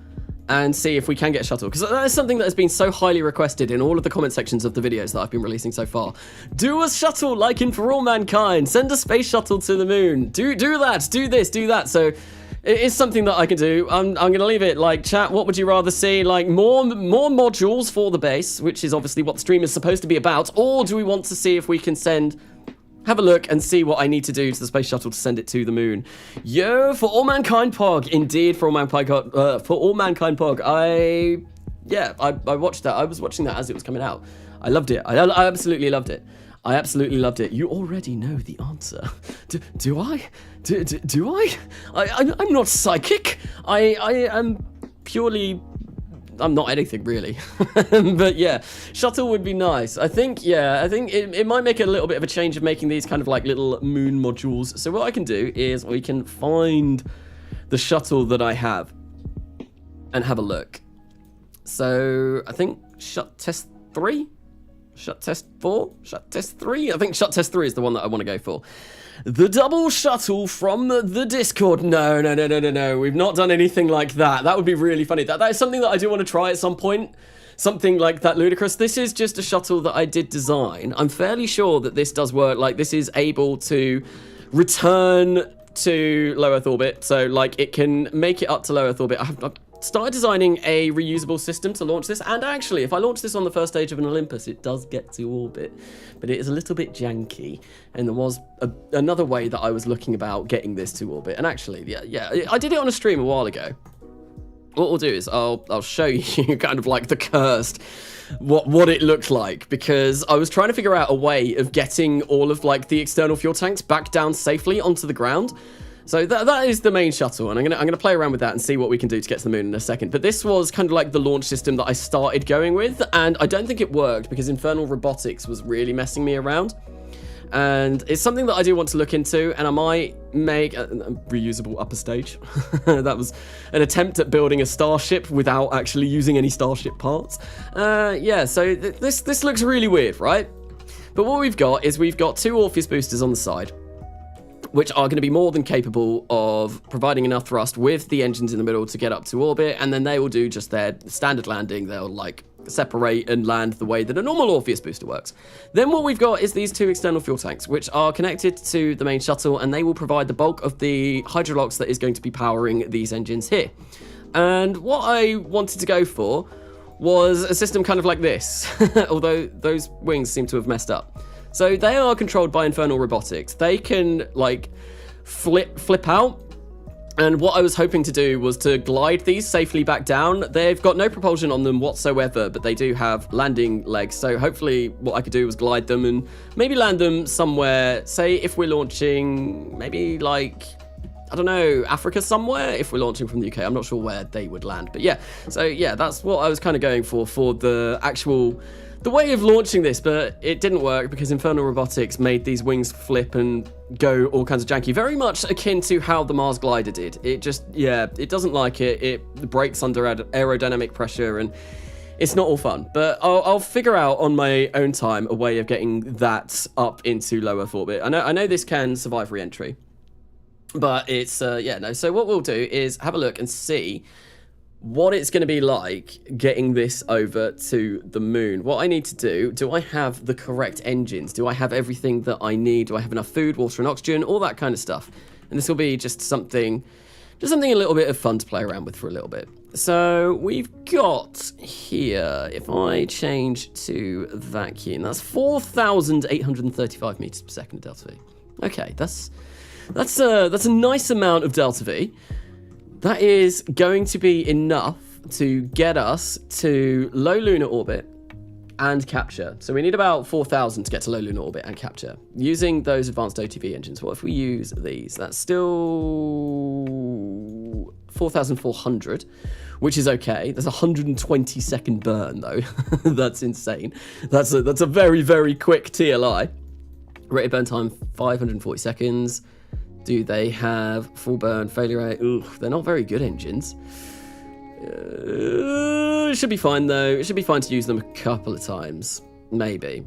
and see if we can get a shuttle. Because that is something that has been so highly requested in all of the comment sections of the videos that I've been releasing so far. Do a shuttle like in For All Mankind. Send a space shuttle to the moon. Do that. Do this. Do that. So it is something that I can do. I'm going to leave it like, chat, what would you rather see? Like more modules for the base, which is obviously what the stream is supposed to be about, or do we want to see if we can have a look and see what I need to do to the space shuttle to send it to the moon? Yo, For All Mankind Pog. Indeed, For All Mankind Pog. I watched that. I was watching that as it was coming out. I loved it. I absolutely loved it. I absolutely loved it. You already know the answer. Do I? Do I? I'm not psychic. I am purely... I'm not anything, really. But yeah, shuttle would be nice. I think it might make a little bit of a change of making these kind of like little moon modules. So what I can do is we can find the shuttle that I have and have a look. So I think shut test 3? Shut test 4? Shut test 3? I think shut test 3 is the one that I want to go for. The double shuttle from the Discord. No. We've not done anything like that. That would be really funny. That is something that I do want to try at some point. Something like that ludicrous. This is just a shuttle that I did design. I'm fairly sure that this does work. Like, this is able to return to low Earth orbit. So, like, it can make it up to low Earth orbit. I've started designing a reusable system to launch this, and actually if I launch this on the first stage of an Olympus, it does get to orbit, but it is a little bit janky, and there was another way that I was looking about getting this to orbit. And actually, yeah, I did it on a stream a while ago. What we'll do is I'll show you kind of like the cursed what it looked like, because I was trying to figure out a way of getting all of like the external fuel tanks back down safely onto the ground. So that is the main shuttle, and I'm gonna play around with that and see what we can do to get to the moon in a second. But this was kind of like the launch system that I started going with, and I don't think it worked because Infernal Robotics was really messing me around. And it's something that I do want to look into, and I might make a reusable upper stage. That was an attempt at building a starship without actually using any starship parts. Yeah, so this looks really weird, right? But what we've got is we've got 2 Orpheus boosters on the side, which are going to be more than capable of providing enough thrust with the engines in the middle to get up to orbit, and then they will do just their standard landing. They'll like separate and land the way that a normal Orpheus booster works. Then what we've got is these 2 external fuel tanks, which are connected to the main shuttle, and they will provide the bulk of the Hydrolox that is going to be powering these engines here. And what I wanted to go for was a system kind of like this, although those wings seem to have messed up. So they are controlled by Infernal Robotics. They can like flip out And what I was hoping to do was to glide these safely back down. They've got no propulsion on them whatsoever, but they do have landing legs. So hopefully what I could do was glide them and maybe land them somewhere. Say if we're launching maybe like, I don't know, Africa somewhere, if we're launching from the UK. I'm not sure where they would land. But yeah, so yeah, that's what I was kind of going for the actual... the way of launching this, but it didn't work because Infernal Robotics made these wings flip and go all kinds of janky, very much akin to how the Mars glider did. It just, yeah, it doesn't like it. It breaks under aerodynamic pressure and it's not all fun. But I'll figure out on my own time a way of getting that up into low Earth orbit. I know this can survive re-entry, but it's, yeah, no. So what we'll do is have a look and see what it's going to be like getting this over to the moon. What I need to do I have the correct engines? Do I have everything that I need? Do I have enough food, water and oxygen? All that kind of stuff. And this will be just something a little bit of fun to play around with for a little bit. So we've got here, if I change to vacuum, that's 4,835 meters per second of delta V. Okay, that's a nice amount of delta V. That is going to be enough to get us to low lunar orbit and capture. So we need about 4,000 to get to low lunar orbit and capture. Using those advanced OTV engines, what if we use these? That's still 4,400, which is okay. There's a 120-second burn, though. That's insane. That's a very, very quick TLI. Rated burn time, 540 seconds. Do they have full burn failure rate? Ugh, they're not very good engines. It should be fine though. It should be fine to use them a couple of times, maybe.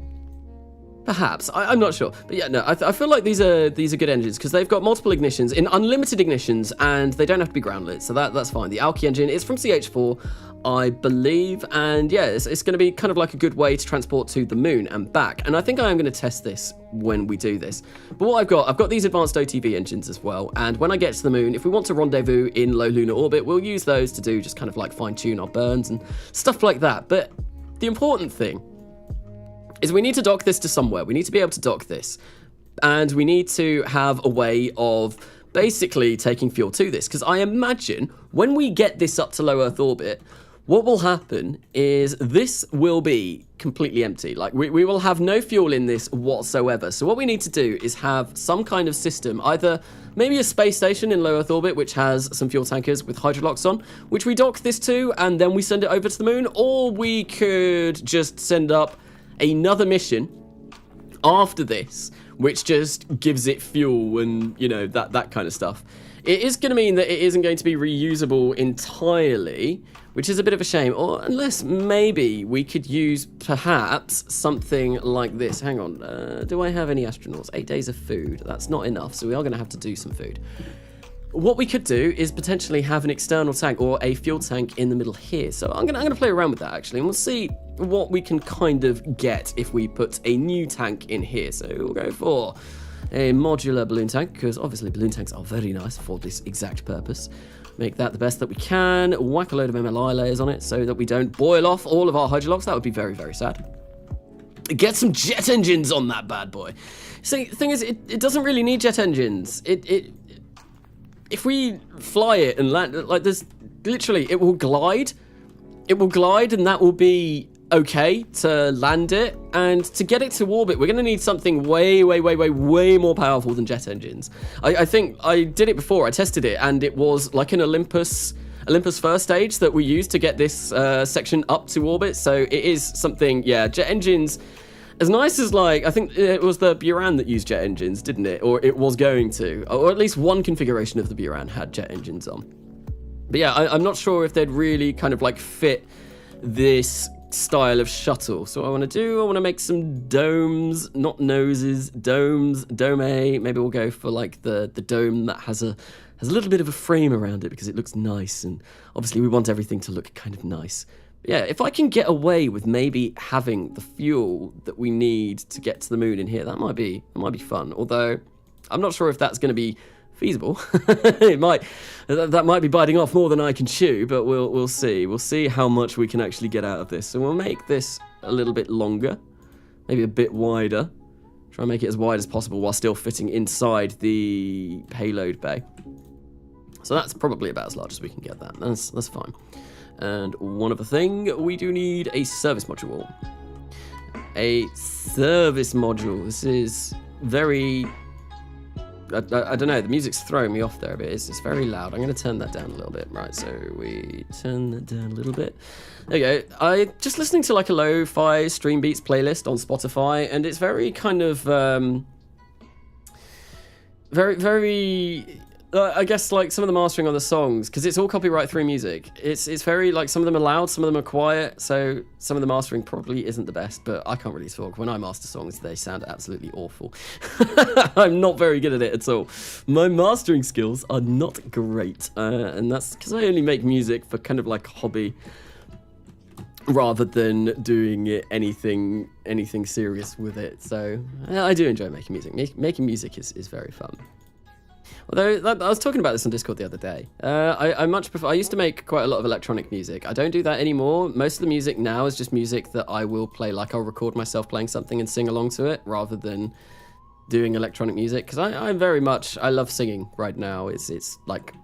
Perhaps, I'm not sure, but yeah, no, I feel like these are good engines because they've got multiple ignitions in unlimited ignitions, and they don't have to be ground lit, so that's fine. The Alki engine is from CH4, I believe, and yeah, it's going to be kind of like a good way to transport to the moon and back. And I think I am going to test this when we do this. But what I've got these advanced OTV engines as well, and when I get to the moon, if we want to rendezvous in low lunar orbit, we'll use those to do just kind of like fine tune our burns and stuff like that. But the important thing is we need to dock this to somewhere. We need to be able to dock this. And we need to have a way of basically taking fuel to this. Because I imagine when we get this up to low Earth orbit, what will happen is this will be completely empty. Like we will have no fuel in this whatsoever. So what we need to do is have some kind of system, either maybe a space station in low Earth orbit, which has some fuel tankers with hydrolocks on, which we dock this to, and then we send it over to the moon, or we could just send up another mission after this, which just gives it fuel and, you know, that kind of stuff. It is going to mean that it isn't going to be reusable entirely, which is a bit of a shame. Or unless maybe we could use perhaps something like this. Hang on, do I have any astronauts? 8 days of food. That's not enough, so we are going to have to do some food. What we could do is potentially have an external tank or a fuel tank in the middle here. So I'm gonna play around with that actually, and we'll see what we can kind of get if we put a new tank in here. So we'll go for a modular balloon tank, because obviously balloon tanks are very nice for this exact purpose. Make that the best that we can. Whack a load of MLI layers on it so that we don't boil off all of our hydrolocks. That would be very, very sad. Get some jet engines on that bad boy. See, the thing is, it doesn't really need jet engines. If we fly it and land, like there's literally, it will glide and that will be okay to land it. And to get it to orbit, we're going to need something way more powerful than jet engines. I think I did it before, I tested it, and it was like an Olympus first stage that we used to get this section up to orbit. So it is something, yeah, jet engines, as nice as, like, I think it was the Buran that used jet engines, didn't it? Or it was going to. Or at least one configuration of the Buran had jet engines on. But yeah, I'm not sure if they'd really kind of like fit this style of shuttle. So what I want to make some domes, not noses, domes, dome. Maybe we'll go for like the dome that has a little bit of a frame around it because it looks nice. And obviously we want everything to look kind of nice. Yeah, if I can get away with maybe having the fuel that we need to get to the moon in here, that might be fun. Although I'm not sure if that's going to be feasible. That might be biting off more than I can chew, but we'll see. We'll see how much we can actually get out of this. So we'll make this a little bit longer, maybe a bit wider. Try and make it as wide as possible while still fitting inside the payload bay. So that's probably about as large as we can get that. That's fine. And one other thing, we do need a service module. A service module. This is very... I don't know, the music's throwing me off there a bit. It's very loud. I'm going to turn that down a little bit. Right, so we turn that down a little bit. There you go. I just listening to like a lo-fi stream beats playlist on Spotify, and it's very kind of... very... I guess like some of the mastering on the songs, because it's all copyright-free music. It's very like some of them are loud, some of them are quiet, so some of the mastering probably isn't the best. But I can't really talk. When I master songs, they sound absolutely awful. I'm not very good at it at all. My mastering skills are not great, and that's because I only make music for kind of like hobby, rather than doing anything serious with it. So I do enjoy making music. Making music is very fun. Although, I was talking about this on Discord the other day. I much prefer... I used to make quite a lot of electronic music. I don't do that anymore. Most of the music now is just music that I will play. Like, I'll record myself playing something and sing along to it, rather than doing electronic music. Because I very much... I love singing right now. It's like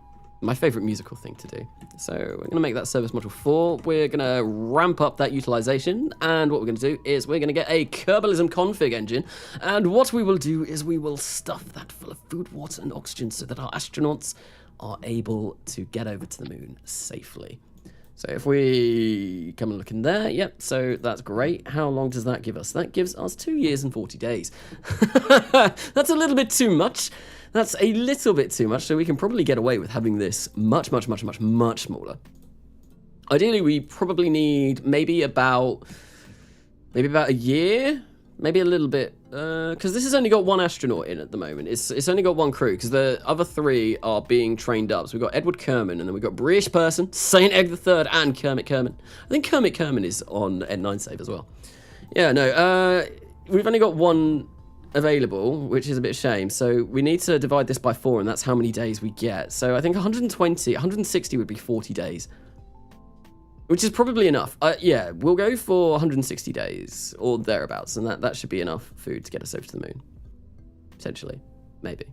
my favorite musical thing to do. So we're going to make that service module 4. We're going to ramp up that utilization. And what we're going to do is we're going to get a Kerbalism config engine. And what we will do is we will stuff that full of food, water, and oxygen so that our astronauts are able to get over to the moon safely. So if we come and look in there, yep, so that's great. How long does that give us? That gives us 2 years and 40 days. That's a little bit too much. That's a little bit too much, so we can probably get away with having this much smaller. Ideally, we probably need maybe about a year, maybe a little bit, because this has only got 1 astronaut in at the moment. It's only got 1 crew, because the other 3 are being trained up. So we've got Edward Kerman, and then we've got British Person, Saint Egg III, and Kermit Kerman. I think Kermit Kerman is on N9 save as well. Yeah, no, we've only got 1 available, which is a bit of a shame. So we need to divide this by 4, and that's how many days we get. So I think 160 would be 40 days, which is probably enough. Yeah, we'll go for 160 days or thereabouts, and that should be enough food to get us over to the moon. Potentially, maybe.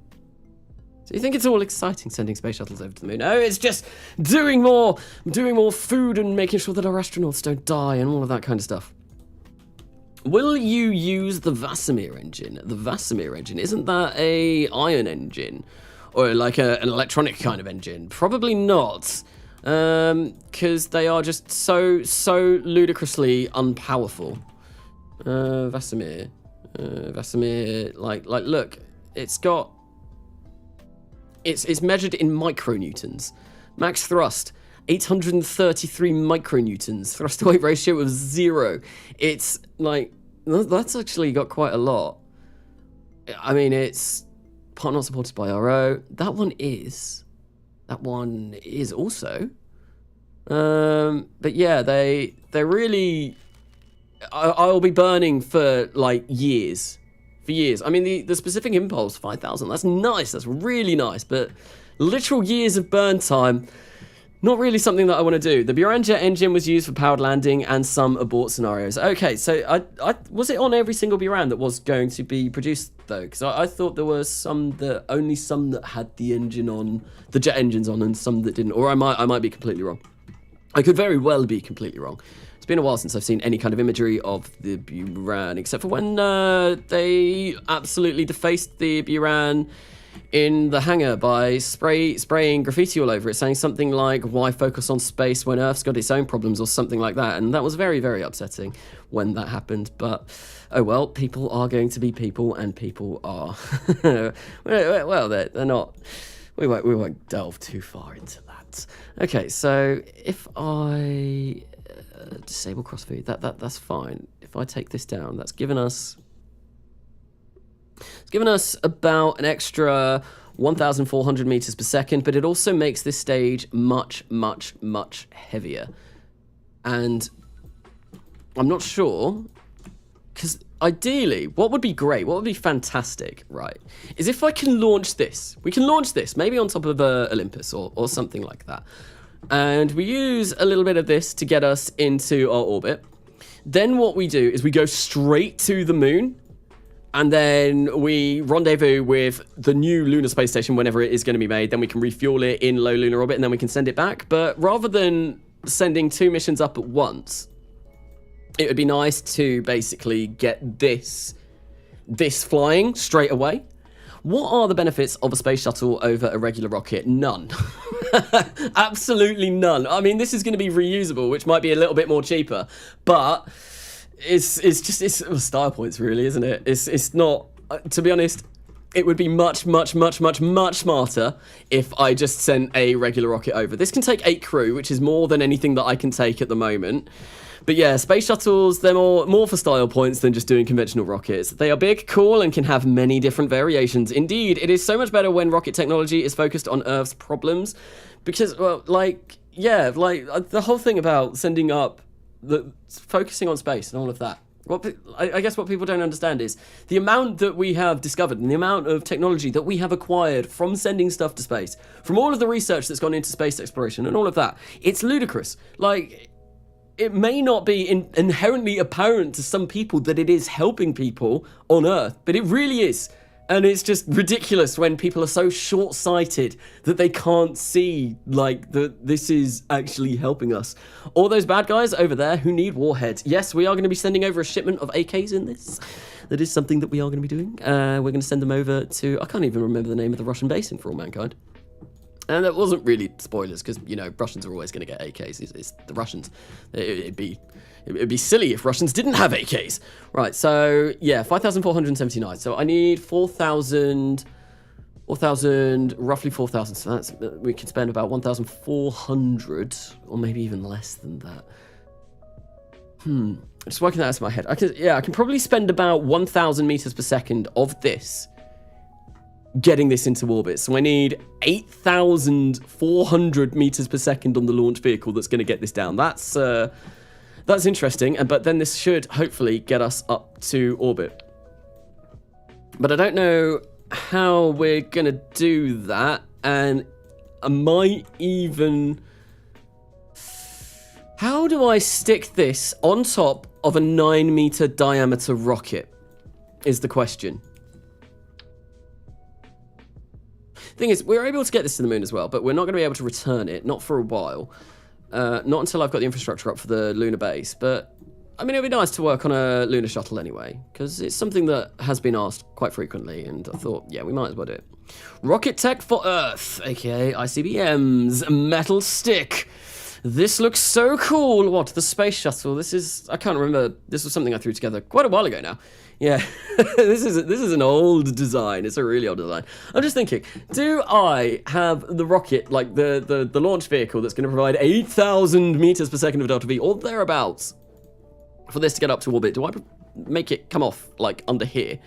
So you think it's all exciting sending space shuttles over to the moon? No, it's just doing more food and making sure that our astronauts don't die and all of that kind of stuff. Will you use the Vasimir engine? The Vasimir engine, isn't that a ion engine? Or like an electronic kind of engine? Probably not. Because they are just so ludicrously unpowerful. Vasimir, like look, it's measured in micronewtons. Max thrust, 833 micronewtons. Thrust to weight ratio of 0. It's like, that's actually got quite a lot. I mean, it's part not supported by RO. That one is also. But yeah, they're really, I'll be burning for like years. I mean, the specific impulse 5000, that's nice, that's really nice, but literal years of burn time, not really something that I want to do. The Buran jet engine was used for powered landing and some abort scenarios. Okay, so I was it on every single Buran that was going to be produced though? Because I thought there were only some that had the engine on, the jet engines on, and some that didn't. Or I might be completely wrong. I could very well be completely wrong. It's been a while since I've seen any kind of imagery of the Buran, except for when they absolutely defaced the Buran in the hangar by spraying graffiti all over it, saying something like, why focus on space when Earth's got its own problems, or something like that. And that was very, very upsetting when that happened. But, oh well, people are going to be people, and people are. Well, they're not. We won't delve too far into that. Okay, so if I disable crossfeed, that's fine. If I take this down, that's given us... It's given us about an extra 1,400 meters per second, but it also makes this stage much heavier. And I'm not sure, because ideally, what would be great, what would be fantastic, right, is if I can launch this. We can launch this, maybe on top of Olympus or something like that. And we use a little bit of this to get us into our orbit. Then what we do is we go straight to the moon, and then we rendezvous with the new lunar space station whenever it is going to be made. Then we can refuel it in low lunar orbit, and then we can send it back. But rather than sending 2 missions up at once, it would be nice to basically get this flying straight away. What are the benefits of a space shuttle over a regular rocket? None. Absolutely none. I mean, this is going to be reusable, which might be a little bit more cheaper, but it's style points, really, isn't it? It's not, to be honest, it would be much smarter if I just sent a regular rocket over. This can take 8 crew, which is more than anything that I can take at the moment. But yeah, space shuttles, they're more for style points than just doing conventional rockets. They are big, cool, and can have many different variations. Indeed, it is so much better when rocket technology is focused on Earth's problems. Because, well, like, yeah, like, the whole thing about sending up, focusing on space and all of that. I guess what people don't understand is the amount that we have discovered and the amount of technology that we have acquired from sending stuff to space, from all of the research that's gone into space exploration and all of that. It's ludicrous. Like, it may not be inherently apparent to some people that it is helping people on Earth, but it really is. And it's just ridiculous when people are so short-sighted that they can't see, like, that this is actually helping us. All those bad guys over there who need warheads. Yes, we are going to be sending over a shipment of AKs in this. That is something that we are going to be doing. We're going to send them over to, I can't even remember the name of the Russian base in For All Mankind. And that wasn't really spoilers, because, you know, Russians are always going to get AKs. It's the Russians. It'd be silly if Russians didn't have AKs. Right, so, yeah, 5,479. So I need 4,000, roughly 4,000. So that's, we could spend about 1,400, or maybe even less than that. Just working that out in my head. I can probably spend about 1,000 meters per second of this getting this into orbit. So I need 8,400 meters per second on the launch vehicle that's going to get this down. That's interesting, but then this should hopefully get us up to orbit. But I don't know how we're going to do that, and I might even... How do I stick this on top of a 9-meter diameter rocket, is the question. Thing is, we're able to get this to the moon as well, but we're not going to be able to return it, not for a while. Not until I've got the infrastructure up for the lunar base, but I mean, it'd be nice to work on a lunar shuttle anyway, because it's something that has been asked quite frequently, and I thought, yeah, we might as well do it. Rocket Tech for Earth, aka ICBM's metal stick. This looks so cool. What, the space shuttle? This is, I can't remember, this was something I threw together quite a while ago now. Yeah, this is an old design. It's a really old design. I'm just thinking, do I have the rocket, like the launch vehicle that's going to provide 8,000 meters per second of delta V, or thereabouts, for this to get up to orbit? Do I make it come off, like, under here,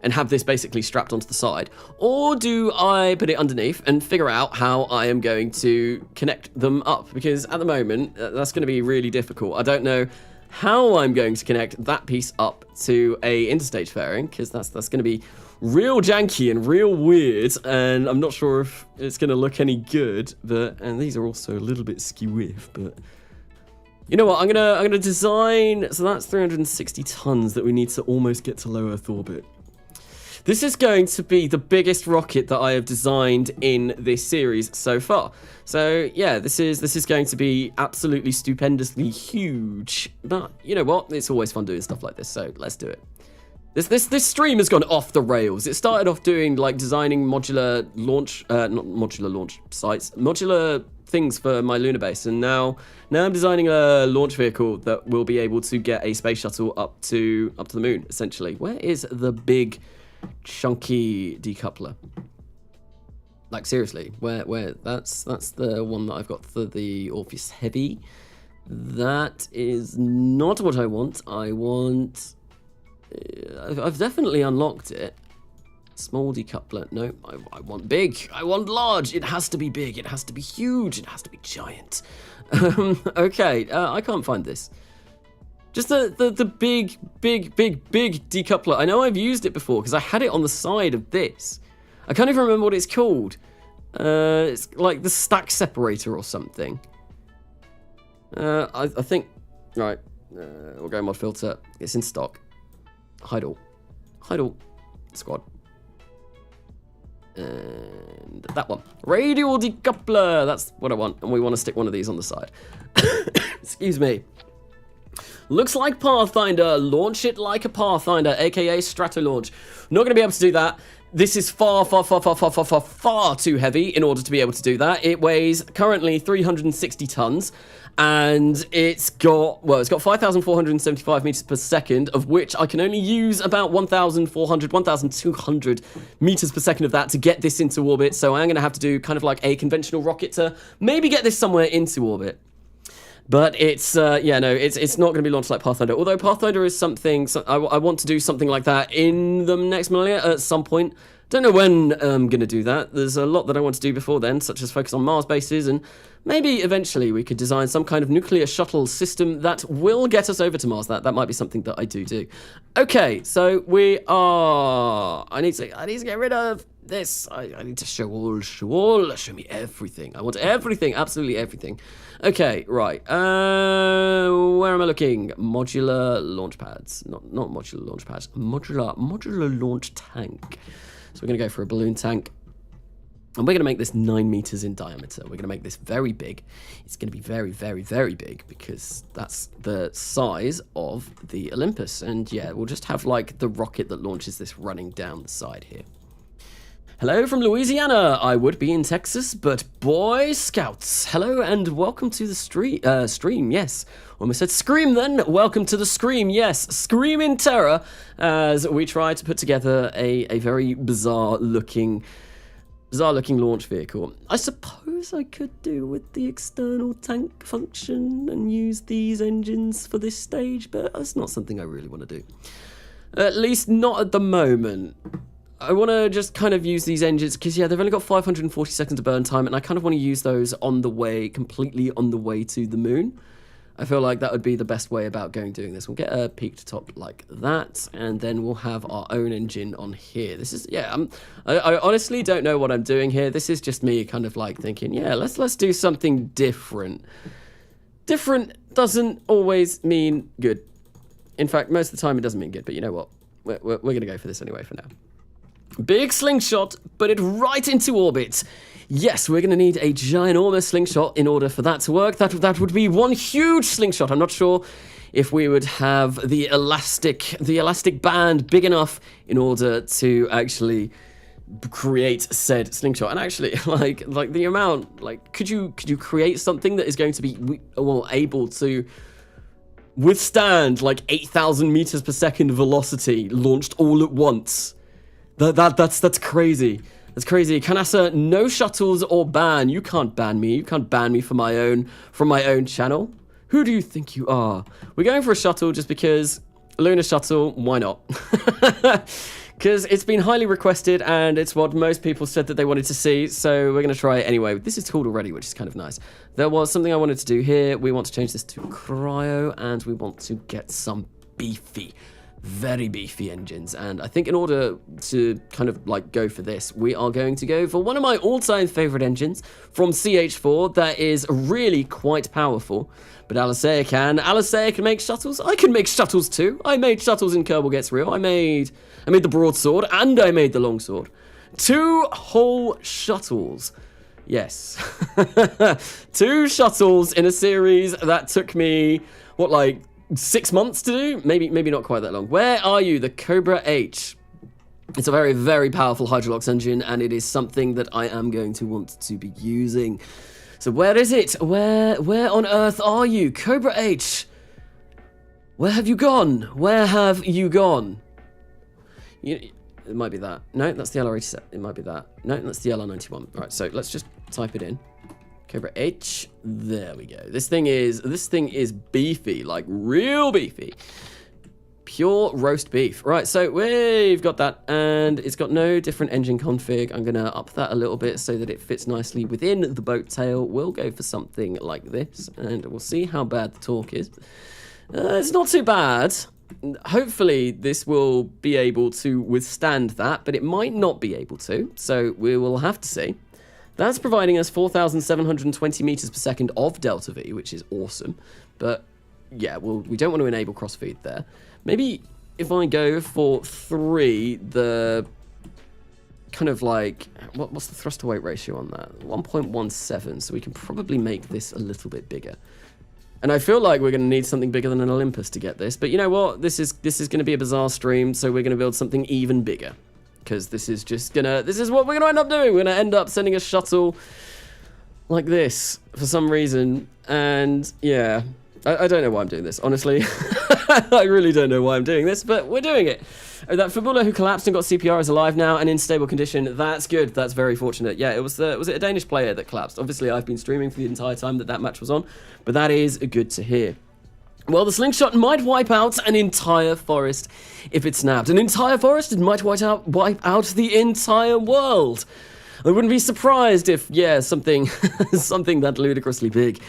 and have this basically strapped onto the side? Or do I put it underneath and figure out how I am going to connect them up? Because at the moment, that's going to be really difficult. I don't know how I'm going to connect that piece up to a interstage fairing, because that's going to be real janky and real weird, and I'm not sure if it's going to look any good. And these are also a little bit skew-if, but you know what? I'm gonna design. So that's 360 tons that we need to almost get to low Earth orbit. This is going to be the biggest rocket that I have designed in this series so far. So yeah, this is going to be absolutely stupendously huge. But you know what? It's always fun doing stuff like this, so let's do it. This stream has gone off the rails. It started off doing, like, designing modular launch, not modular launch sites, modular things for my lunar base, and now I'm designing a launch vehicle that will be able to get a space shuttle up to the moon, essentially. Where is the big chunky decoupler? Like, seriously, where that's the one that I've got for the Orpheus Heavy. That is not what I want. I've definitely unlocked it. Small decoupler. No, I want big. I want large. It has to be big. It has to be huge. It has to be giant. Okay, I can't find this. Just the big decoupler. I know I've used it before because I had it on the side of this. I can't even remember what it's called. It's like the stack separator or something. I think, right, we'll go mod filter. It's in stock. Hide all. squad. And that one. Radial decoupler. That's what I want. And we want to stick one of these on the side. Excuse me. Looks like Pathfinder. Launch it like a Pathfinder, aka Stratolaunch. Not going to be able to do that. This is far too heavy in order to be able to do that. It weighs currently 360 tons. And it's got 5,475 meters per second, of which I can only use about 1,200 meters per second of that to get this into orbit. So I'm going to have to do kind of like a conventional rocket to maybe get this somewhere into orbit. But it's, yeah, no, it's not going to be launched like Pathfinder. Although Pathfinder is something, I want to do something like that in the next millennia at some point. Don't know when I'm going to do that. There's a lot that I want to do before then, such as focus on Mars bases, and maybe eventually we could design some kind of nuclear shuttle system that will get us over to Mars. That might be something that I do. Okay, so we are... I need to get rid of this. I need to show me everything. I want everything, absolutely everything. Okay, right. Where am I looking? Modular launch pads. Not modular launch pads. Modular launch tank. So we're going to go for a balloon tank. And we're going to make this 9 meters in diameter. We're going to make this very big. It's going to be very, very, very big because that's the size of the Olympus. And yeah, we'll just have like the rocket that launches this running down the side here. Hello from Louisiana. I would be in Texas, but Boy Scouts. Hello and welcome to the stream. Yes, almost said scream then. Welcome to the scream. Yes, scream in terror as we try to put together a very bizarre looking launch vehicle. I suppose I could do with the external tank function and use these engines for this stage, but that's not something I really want to do. At least not at the moment. I want to just kind of use these engines because, yeah, they've only got 540 seconds of burn time, and I kind of want to use those completely on the way to the moon. I feel like that would be the best way about doing this. We'll get a peaked top like that, and then we'll have our own engine on here. This is, yeah, I honestly don't know what I'm doing here. This is just me kind of like thinking, yeah, let's do something different. Different doesn't always mean good. In fact, most of the time it doesn't mean good, but you know what? We're going to go for this anyway for now. Big slingshot, put it right into orbit. Yes, we're going to need a ginormous slingshot in order for that to work. That would be one huge slingshot. I'm not sure if we would have the elastic band big enough in order to actually create said slingshot. And actually, like the amount, like, could you create something that is going to be able to withstand like 8,000 meters per second velocity launched all at once? That's crazy. That's crazy. Kanasa, no shuttles or ban. You can't ban me. You can't ban me from my own channel. Who do you think you are? We're going for a shuttle just because lunar shuttle. Why not? Because it's been highly requested and it's what most people said that they wanted to see. So we're going to try it anyway. This is tooled already, which is kind of nice. There was something I wanted to do here. We want to change this to cryo and we want to get some beefy, very beefy engines, and I think in order to kind of like go for this, we are going to go for one of my all-time favorite engines from CH4 that is really quite powerful. But Alistair can make shuttles. I can make shuttles too. I made shuttles in Kerbal Gets Real. I made the broadsword and I made the longsword. 2 whole shuttles. Yes. 2 shuttles in a series that took me, what, like 6 months to do? Maybe not quite that long. Where are you? The Cobra H. It's a very, very powerful Hydrolox engine, and it is something that I am going to want to be using. So where is it? Where on earth are you? Cobra H. Where have you gone? Where have you gone? It might be that. No, that's the LR87. It might be that. No, that's the LR91. All right, so let's just type it in. Cobra H, there we go. This thing is beefy, like real beefy. Pure roast beef. Right, so we've got that, and it's got no different engine config. I'm gonna up that a little bit so that it fits nicely within the boat tail. We'll go for something like this, and we'll see how bad the torque is. It's not too bad. Hopefully this will be able to withstand that, but it might not be able to, so we will have to see. That's providing us 4,720 meters per second of delta V, which is awesome. But yeah, we don't want to enable crossfeed there. Maybe if I go for 3, the kind of like, what's the thrust to weight ratio on that? 1.17, so we can probably make this a little bit bigger. And I feel like we're going to need something bigger than an Olympus to get this, but you know what? This is going to be a bizarre stream, so we're going to build something even bigger. Because this is what we're going to end up doing. We're going to end up sending a shuttle like this for some reason, and yeah, I don't know why I'm doing this, honestly. I really don't know why I'm doing this, but we're doing it. That Fabula who collapsed and got CPR is alive now and in stable condition. That's good. That's very fortunate. Yeah, was it a Danish player that collapsed? Obviously, I've been streaming for the entire time that match was on, but that is good to hear. Well, the slingshot might wipe out an entire forest if it snapped. An entire forest? It might wipe out the entire world. I wouldn't be surprised if, yeah, something that ludicrously big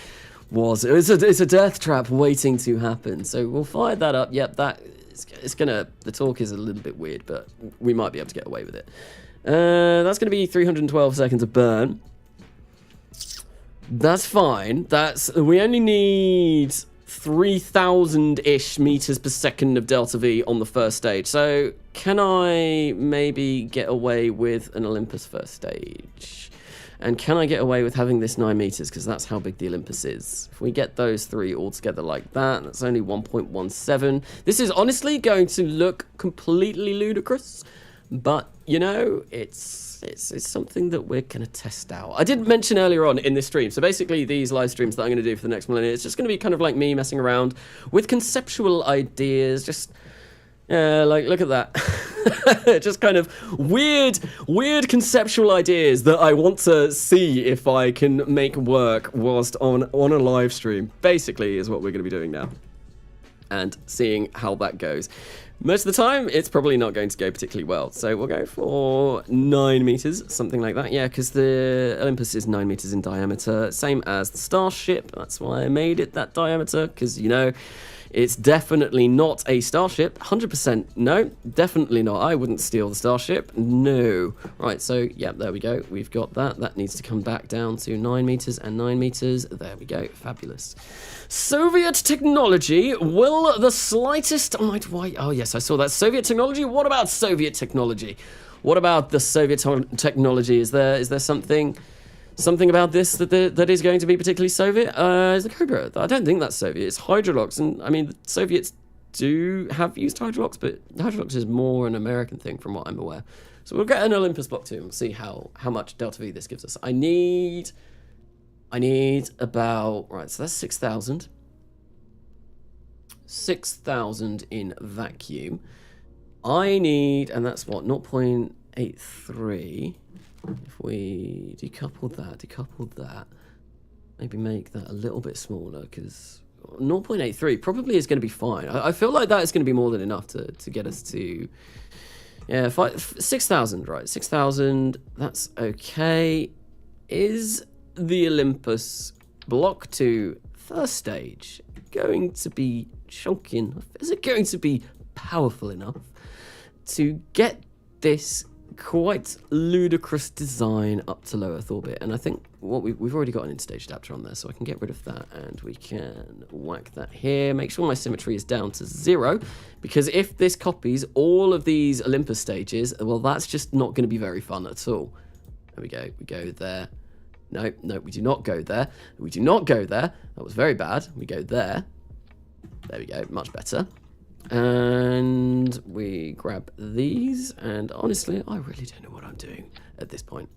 was. It's a death trap waiting to happen. So we'll fire that up. Yep, the talk is a little bit weird, but we might be able to get away with it. That's going to be 312 seconds of burn. That's fine. We only need 3,000-ish meters per second of delta V on the first stage. So can I maybe get away with an Olympus first stage? And can I get away with having this 9 meters? Because that's how big the Olympus is. If we get those 3 all together like that, that's only 1.17. This is honestly going to look completely ludicrous. But, you know, it's something that we're going to test out. I did mention earlier on in this stream, so basically these live streams that I'm going to do for the next Millenia, it's just going to be kind of like me messing around with conceptual ideas, just, like, look at that. Just kind of weird conceptual ideas that I want to see if I can make work whilst on a live stream, basically is what we're going to be doing now. And seeing how that goes. Most of the time, it's probably not going to go particularly well. So we'll go for 9 meters, something like that. Yeah, because the Olympus is 9 meters in diameter, same as the Starship. That's why I made it that diameter, because, you know, it's definitely not a Starship. 100% no, definitely not. I wouldn't steal the Starship. No. Right, so, yeah, there we go. We've got that. That needs to come back down to 9 meters and 9 meters. There we go. Fabulous. Soviet technology, will the slightest... Oh, yes, I saw that. Soviet technology? What about Soviet technology? What about the Soviet technology? Is there something about this that is going to be particularly Soviet? Is the Cobra? I don't think that's Soviet. It's Hydrolox. And, I mean, the Soviets do have used Hydrolox, but Hydrolox is more an American thing from what I'm aware. So we'll get an Olympus Block 2 and we'll see how much Delta V this gives us. I need about, right, so that's 6,000. 6,000 in vacuum. I need, and that's what, 0.83. If we decouple that, maybe make that a little bit smaller, because 0.83 probably is going to be fine. I feel like that is going to be more than enough to get us to, yeah, 6,000, right, 6,000, that's okay. Is the Olympus Block 2 first stage going to be chunky enough? Is it going to be powerful enough to get this quite ludicrous design up to low Earth orbit? And I think what we've already got an interstage adapter on there, so I can get rid of that, and we can whack that here. Make sure my symmetry is down to 0, because if this copies all of these Olympus stages, well, that's just not going to be very fun at all. There we go. We go there. No, we do not go there. We do not go there. That was very bad. We go there. There we go. Much better. And we grab these. And honestly, I really don't know what I'm doing at this point.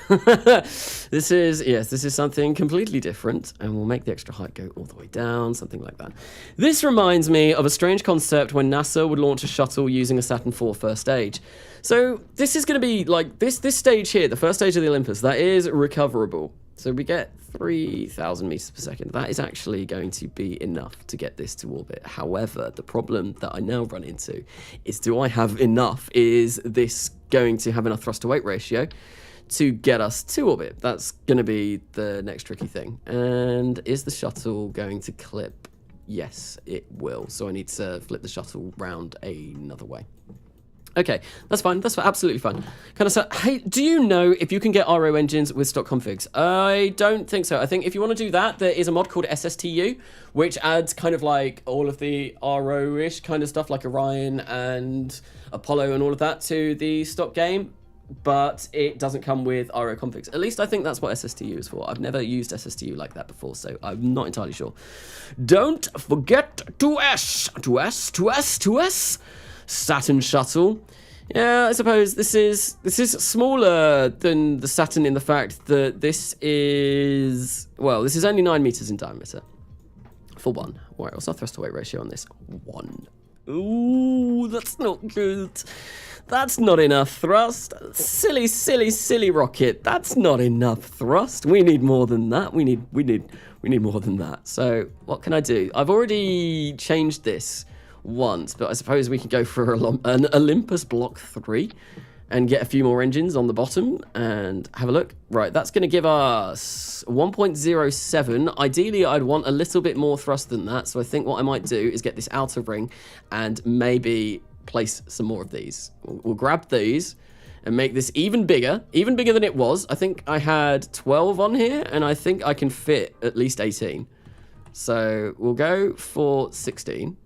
This is something completely different, and we'll make the extra height go all the way down, something like that. This reminds me of a strange concept when NASA would launch a shuttle using a Saturn IV first stage. So this is going to be like this stage here, the first stage of the Olympus, that is recoverable. So we get 3,000 meters per second. That is actually going to be enough to get this to orbit. However, the problem that I now run into is, do I have enough? Is this going to have enough thrust to weight ratio to get us to orbit? That's going to be the next tricky thing. And is the shuttle going to clip? Yes, it will. So I need to flip the shuttle round another way. Okay, that's fine. That's absolutely fine. Kind of so, hey, do you know if you can get RO engines with stock configs? I don't think so. I think if you want to do that, there is a mod called SSTU, which adds kind of like all of the RO-ish kind of stuff, like Orion and Apollo and all of that to the stock game, but it doesn't come with RO configs. At least I think that's what SSTU is for. I've never used SSTU like that before, so I'm not entirely sure. Don't forget to S. Saturn shuttle. Yeah, I suppose this is smaller than the Saturn in the fact that this is only 9 meters in diameter. For one. Right, what's our thrust to weight ratio on this? 1. Ooh, that's not good. That's not enough thrust. Silly rocket. That's not enough thrust. We need more than that. We need more than that. So what can I do? I've already changed this once, but I suppose we can go for an Olympus Block 3 and get a few more engines on the bottom and have a look. Right, that's going to give us 1.07. Ideally, I'd want a little bit more thrust than that, so I think what I might do is get this outer ring and maybe place some more of these. We'll grab these and make this even bigger than it was. I think I had 12 on here, and I think I can fit at least 18. So we'll go for 16.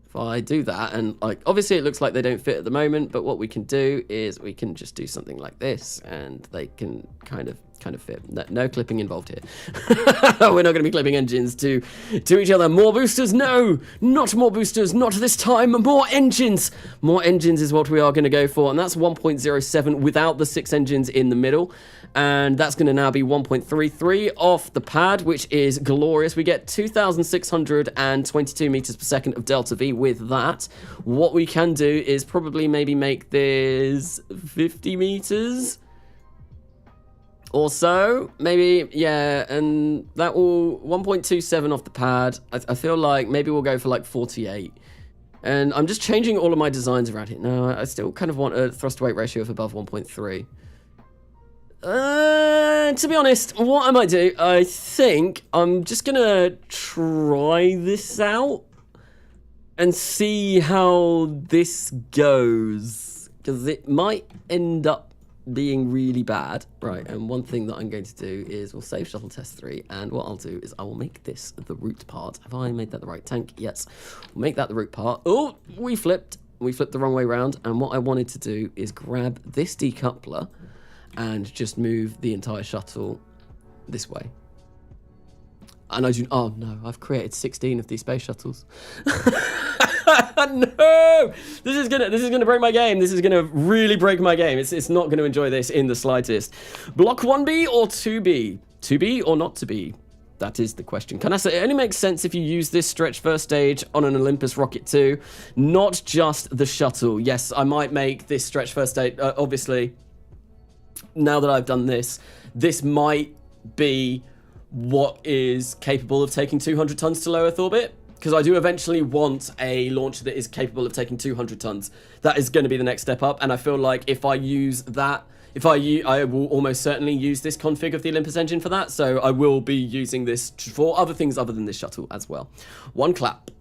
If I do that, and like obviously it looks like they don't fit at the moment, but what we can do is we can just do something like this, and they can kind of fit. No clipping involved here. We're not going to be clipping engines to each other. More boosters? No, not more boosters. Not this time. More engines. More engines is what we are going to go for, and that's 1.07 without the 6 engines in the middle. And that's going to now be 1.33 off the pad, which is glorious. We get 2,622 meters per second of delta V with that. What we can do is probably maybe make this 50 meters or so. Maybe, yeah, and that will 1.27 off the pad. I feel like maybe we'll go for like 48. And I'm just changing all of my designs around here. No, I still kind of want a thrust-to-weight ratio of above 1.3. To be honest, what I might do, I think I'm just gonna try this out and see how this goes, because it might end up being really bad. Right, and one thing that I'm going to do is we'll save shuttle test 3, and what I'll do is I will make this the root part. Have I made that the right tank? Yes. We'll make that the root part. Oh, we flipped the wrong way around, and what I wanted to do is grab this decoupler and just move the entire shuttle this way. And oh no, I've created 16 of these space shuttles. No! This is gonna break my game. This is gonna really break my game. It's not gonna enjoy this in the slightest. Block 1B or 2B? 2B or not to be? That is the question. Kanasa, it only makes sense if you use this stretch first stage on an Olympus rocket too, not just the shuttle. Yes, I might make this stretch first stage, obviously. Now that I've done this, this might be what is capable of taking 200 tons to low Earth orbit, because I do eventually want a launcher that is capable of taking 200 tons. That is going to be the next step up, and I feel like if I use that, I will almost certainly use this config of the Olympus engine for that, so I will be using this for other things other than this shuttle as well. One clap.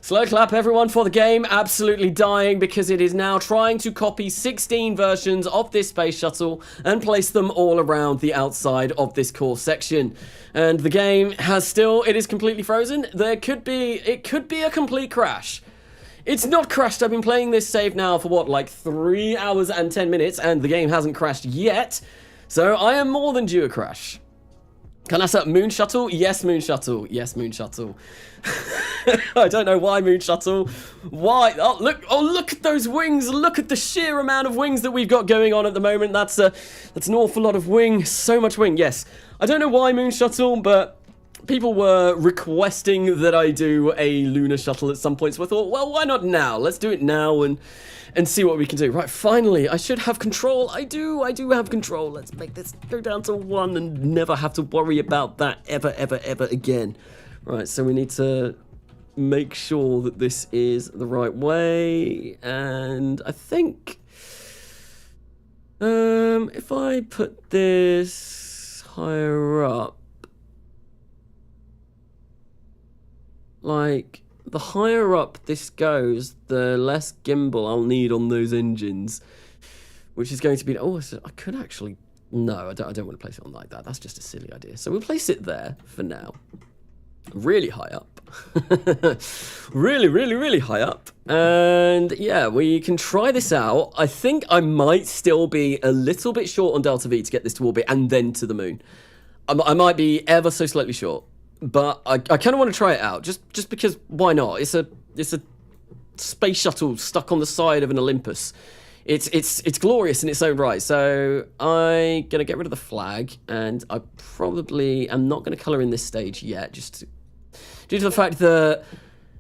Slow clap, everyone, for the game absolutely dying because it is now trying to copy 16 versions of this space shuttle and place them all around the outside of this core section. And the game it is completely frozen. It could be a complete crash. It's not crashed. I've been playing this save now for what, like 3 hours and 10 minutes, and the game hasn't crashed yet. So I am more than due a crash. Can I set Moon Shuttle? Yes, Moon Shuttle. Yes, Moon Shuttle. I don't know why Moon Shuttle. Why? Oh, look at those wings. Look at the sheer amount of wings that we've got going on at the moment. That's an awful lot of wing. So much wing. Yes. I don't know why Moon Shuttle, but people were requesting that I do a lunar shuttle at some point. So I thought, well, why not now? Let's do it now and see what we can do. Right, finally, I should have control. I do have control. Let's make this go down to 1 and never have to worry about that ever again. Right, so we need to make sure that this is the right way, and I think if I put this higher up, like the higher up this goes, the less gimbal I'll need on those engines, which is going to be, oh, so I could actually, no, I don't want to place it on like that. That's just a silly idea. So we'll place it there for now. Really high up. really high up. And yeah, we can try this out. I think I might still be a little bit short on Delta V to get this to orbit and then to the moon. I might be ever so slightly short, but I kind of want to try it out just because why not? It's a space shuttle stuck on the side of an Olympus. It's glorious in its own right. So I'm gonna get rid of the flag, and I probably am not gonna color in this stage yet, just due to the fact that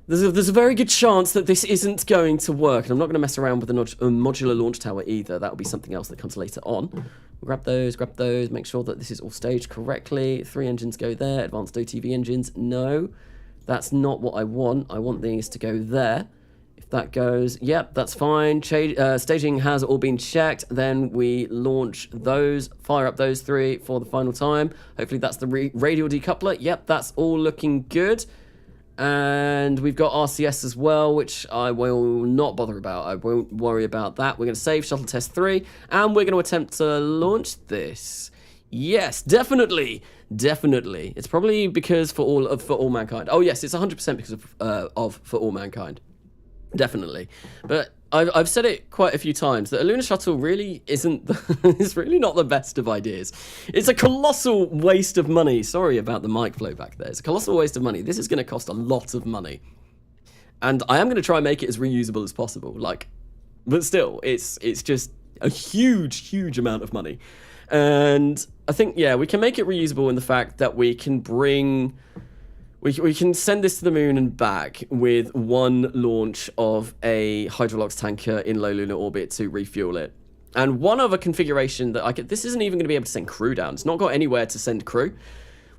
there's a very good chance that this isn't going to work, and I'm not going to mess around with the modular launch tower either. That'll be something else that comes later on. Grab those, make sure that this is all staged correctly. 3 engines go there, advanced OTV engines, no. That's not what I want. I want these to go there. If that goes, yep, that's fine. Staging has all been checked. Then we launch those, fire up those 3 for the final time. Hopefully that's the radial decoupler. Yep, that's all looking good. And we've got RCS as well, which I will not bother about. I won't worry about that. We're going to save shuttle test 3, and we're going to attempt to launch this. Yes, definitely. It's probably because for all mankind. Oh yes, it's 100% because of for all mankind. Definitely. But I've said it quite a few times that a lunar shuttle really isn't it's really not the best of ideas. It's a colossal waste of money. Sorry about the mic flow back there. It's a colossal waste of money. This is going to cost a lot of money, and I am going to try and make it as reusable as possible. But still, it's just a huge amount of money. And I think, yeah, we can make it reusable in the fact that we can bring we can send this to the moon and back with one launch of a Hydrolox tanker in low lunar orbit to refuel it. And one other configuration that I could... This isn't even going to be able to send crew down. It's not got anywhere to send crew.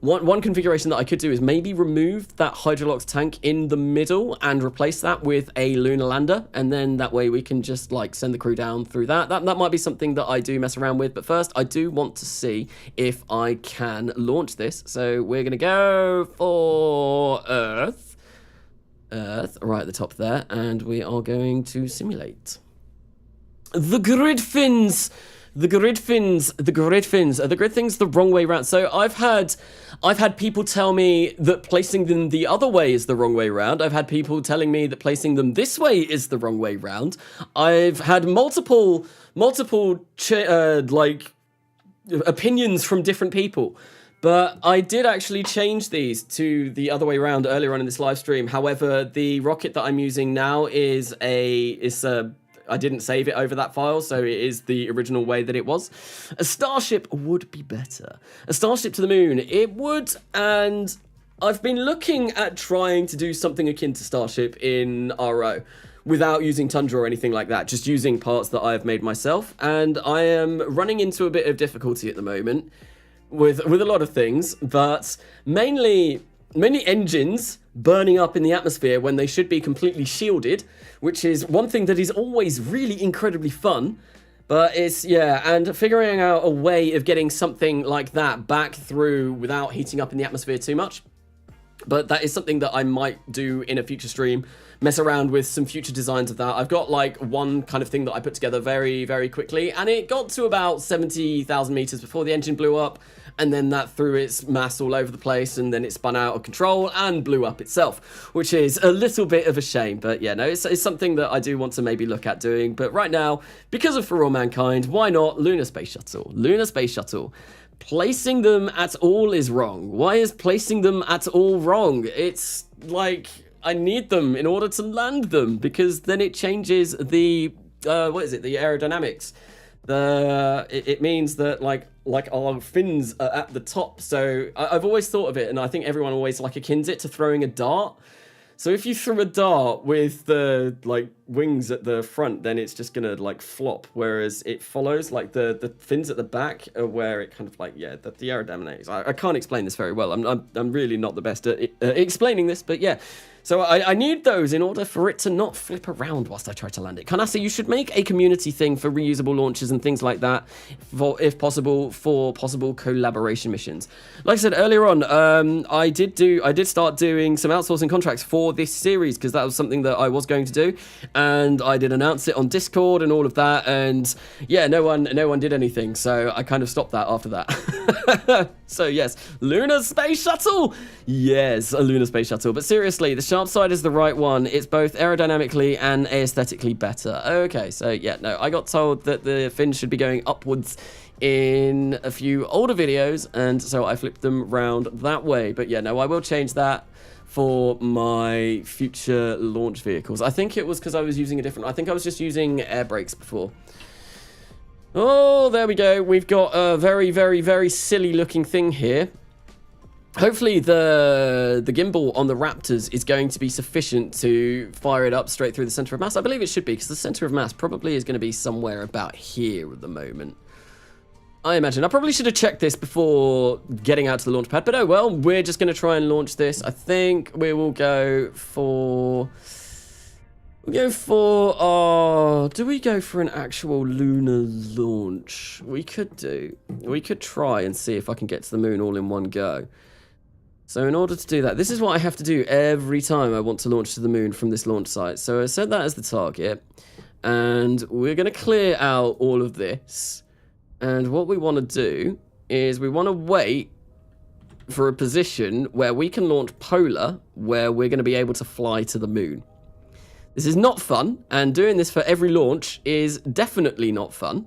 One configuration that I could do is maybe remove that Hydrolox tank in the middle and replace that with a lunar lander, and then that way we can just send the crew down through that. That might be something that I do mess around with, but first I do want to see if I can launch this. So we're going to go for Earth right at the top there, and we are going to simulate. The grid fins! The grid fins are the grid things the wrong way around. So I've had people tell me that placing them the other way is the wrong way around. I've had people telling me that placing them this way is the wrong way around. I've had multiple opinions from different people. But I did actually change these to the other way around earlier on in this live stream. However, the rocket that I'm using now is I didn't save it over that file, so it is the original way that it was. A Starship would be better. A Starship to the moon, it would, and I've been looking at trying to do something akin to Starship in RO without using Tundra or anything like that, just using parts that I have made myself, and I am running into a bit of difficulty at the moment with a lot of things, but mainly engines burning up in the atmosphere when they should be completely shielded, which is one thing that is always really incredibly fun. But it's, yeah, and figuring out a way of getting something like that back through without heating up in the atmosphere too much. But that is something that I might do in a future stream, mess around with some future designs of that. I've got one kind of thing that I put together very, very quickly, and it got to about 70,000 meters before the engine blew up, and then that threw its mass all over the place, and then it spun out of control and blew up itself, which is a little bit of a shame. But yeah, no, it's something that I do want to maybe look at doing. But right now, because of For All Mankind, why not Lunar Space Shuttle? Lunar Space Shuttle. Placing them at all is wrong. Why is placing them at all wrong? It's I need them in order to land them, because then it changes the the aerodynamics. It means that our fins are at the top. So I've always thought of it, and I think everyone always akins it to throwing a dart. So if you throw a dart with the wings at the front, then it's just gonna flop. Whereas it follows the fins at the back are where it kind of the aerodynamics. I can't explain this very well. I'm really not the best at explaining this, but yeah. So I need those in order for it to not flip around whilst I try to land it. Kanasa, you should make a community thing for reusable launches and things like that, if possible, for possible collaboration missions. Like I said earlier on, I did start doing some outsourcing contracts for this series because that was something that I was going to do, and I did announce it on Discord and all of that, and yeah, no one did anything, so I kind of stopped that after that. So yes, Lunar Space Shuttle! Yes, a Lunar Space Shuttle. But seriously, the sharp side is the right one. It's both aerodynamically and aesthetically better. Okay, so yeah, no, I got told that the fins should be going upwards in a few older videos, and so I flipped them round that way. But yeah, no, I will change that for my future launch vehicles. I think it was because I was using a different... I think I was just using air brakes before. Oh, there we go. We've got a very, very, very silly looking thing here. Hopefully the gimbal on the Raptors is going to be sufficient to fire it up straight through the center of mass. I believe it should be, because the center of mass probably is going to be somewhere about here at the moment. I imagine. I probably should have checked this before getting out to the launch pad, but oh well, we're just going to try and launch this. I think we will go for... do we go for an actual lunar launch? We could do. We could try and see if I can get to the moon all in one go. So in order to do that, this is what I have to do every time I want to launch to the moon from this launch site. So I set that as the target, and we're going to clear out all of this. And what we want to do is we want to wait for a position where we can launch polar, where we're going to be able to fly to the moon. This is not fun, and doing this for every launch is definitely not fun,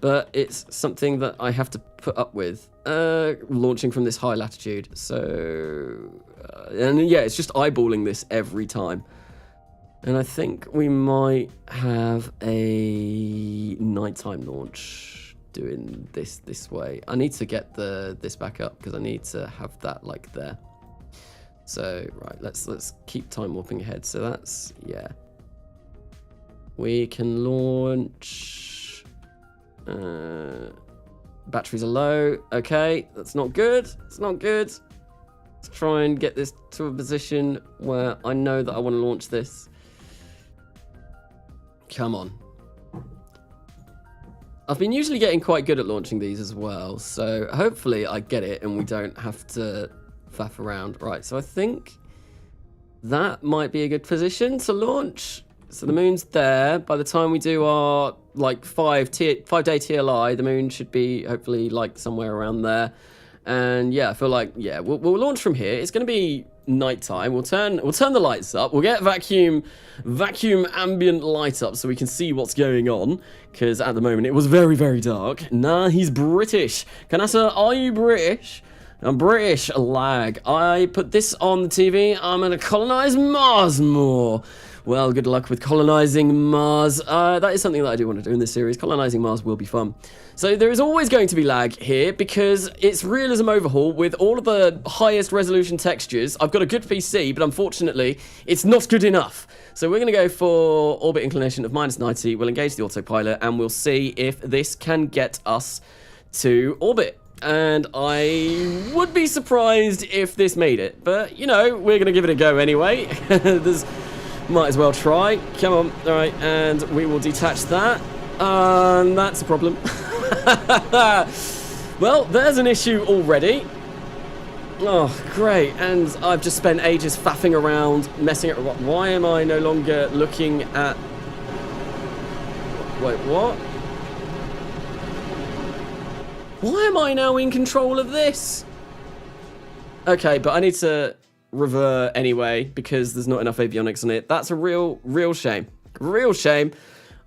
but it's something that I have to put up with, launching from this high latitude. So, and yeah, it's just eyeballing this every time. And I think we might have a nighttime launch doing this way. I need to get this back up because I need to have that like there. So, right, let's keep time warping ahead. So that's, yeah. We can launch. Batteries are low. Okay, that's not good. It's not good. Let's try and get this to a position where I know that I want to launch this. Come on. I've been usually getting quite good at launching these as well. So hopefully I get it and we don't have to faff around. Right, so I think that might be a good position to launch. So the moon's there. By the time we do our like 5-day TLI, the moon should be hopefully like somewhere around there. And yeah, I feel like, yeah, we'll launch from here. It's going to be nighttime. We'll turn the lights up. We'll get vacuum ambient light up so we can see what's going on. Because at the moment it was very, very dark. Nah, he's British. Kanasa, are you British? I'm British. Lag. I put this on the TV. I'm going to colonize Mars more. Well, good luck with colonizing Mars. That is something that I do want to do in this series. Colonizing Mars will be fun. So there is always going to be lag here because it's realism overhaul with all of the highest resolution textures. I've got a good PC, but unfortunately, it's not good enough. So we're going to go for orbit inclination of -90. We'll engage the autopilot and we'll see if this can get us to orbit. And I would be surprised if this made it. But, you know, we're going to give it a go anyway. Might as well try. Come on. All right, and we will detach that. That's a problem. Well, there's an issue already. Oh, great. And I've just spent ages faffing around, messing it. Why am I no longer looking at... Wait, what? Why am I now in control of this? Okay, but I need to revert anyway because there's not enough avionics on it. That's a real shame. Real shame.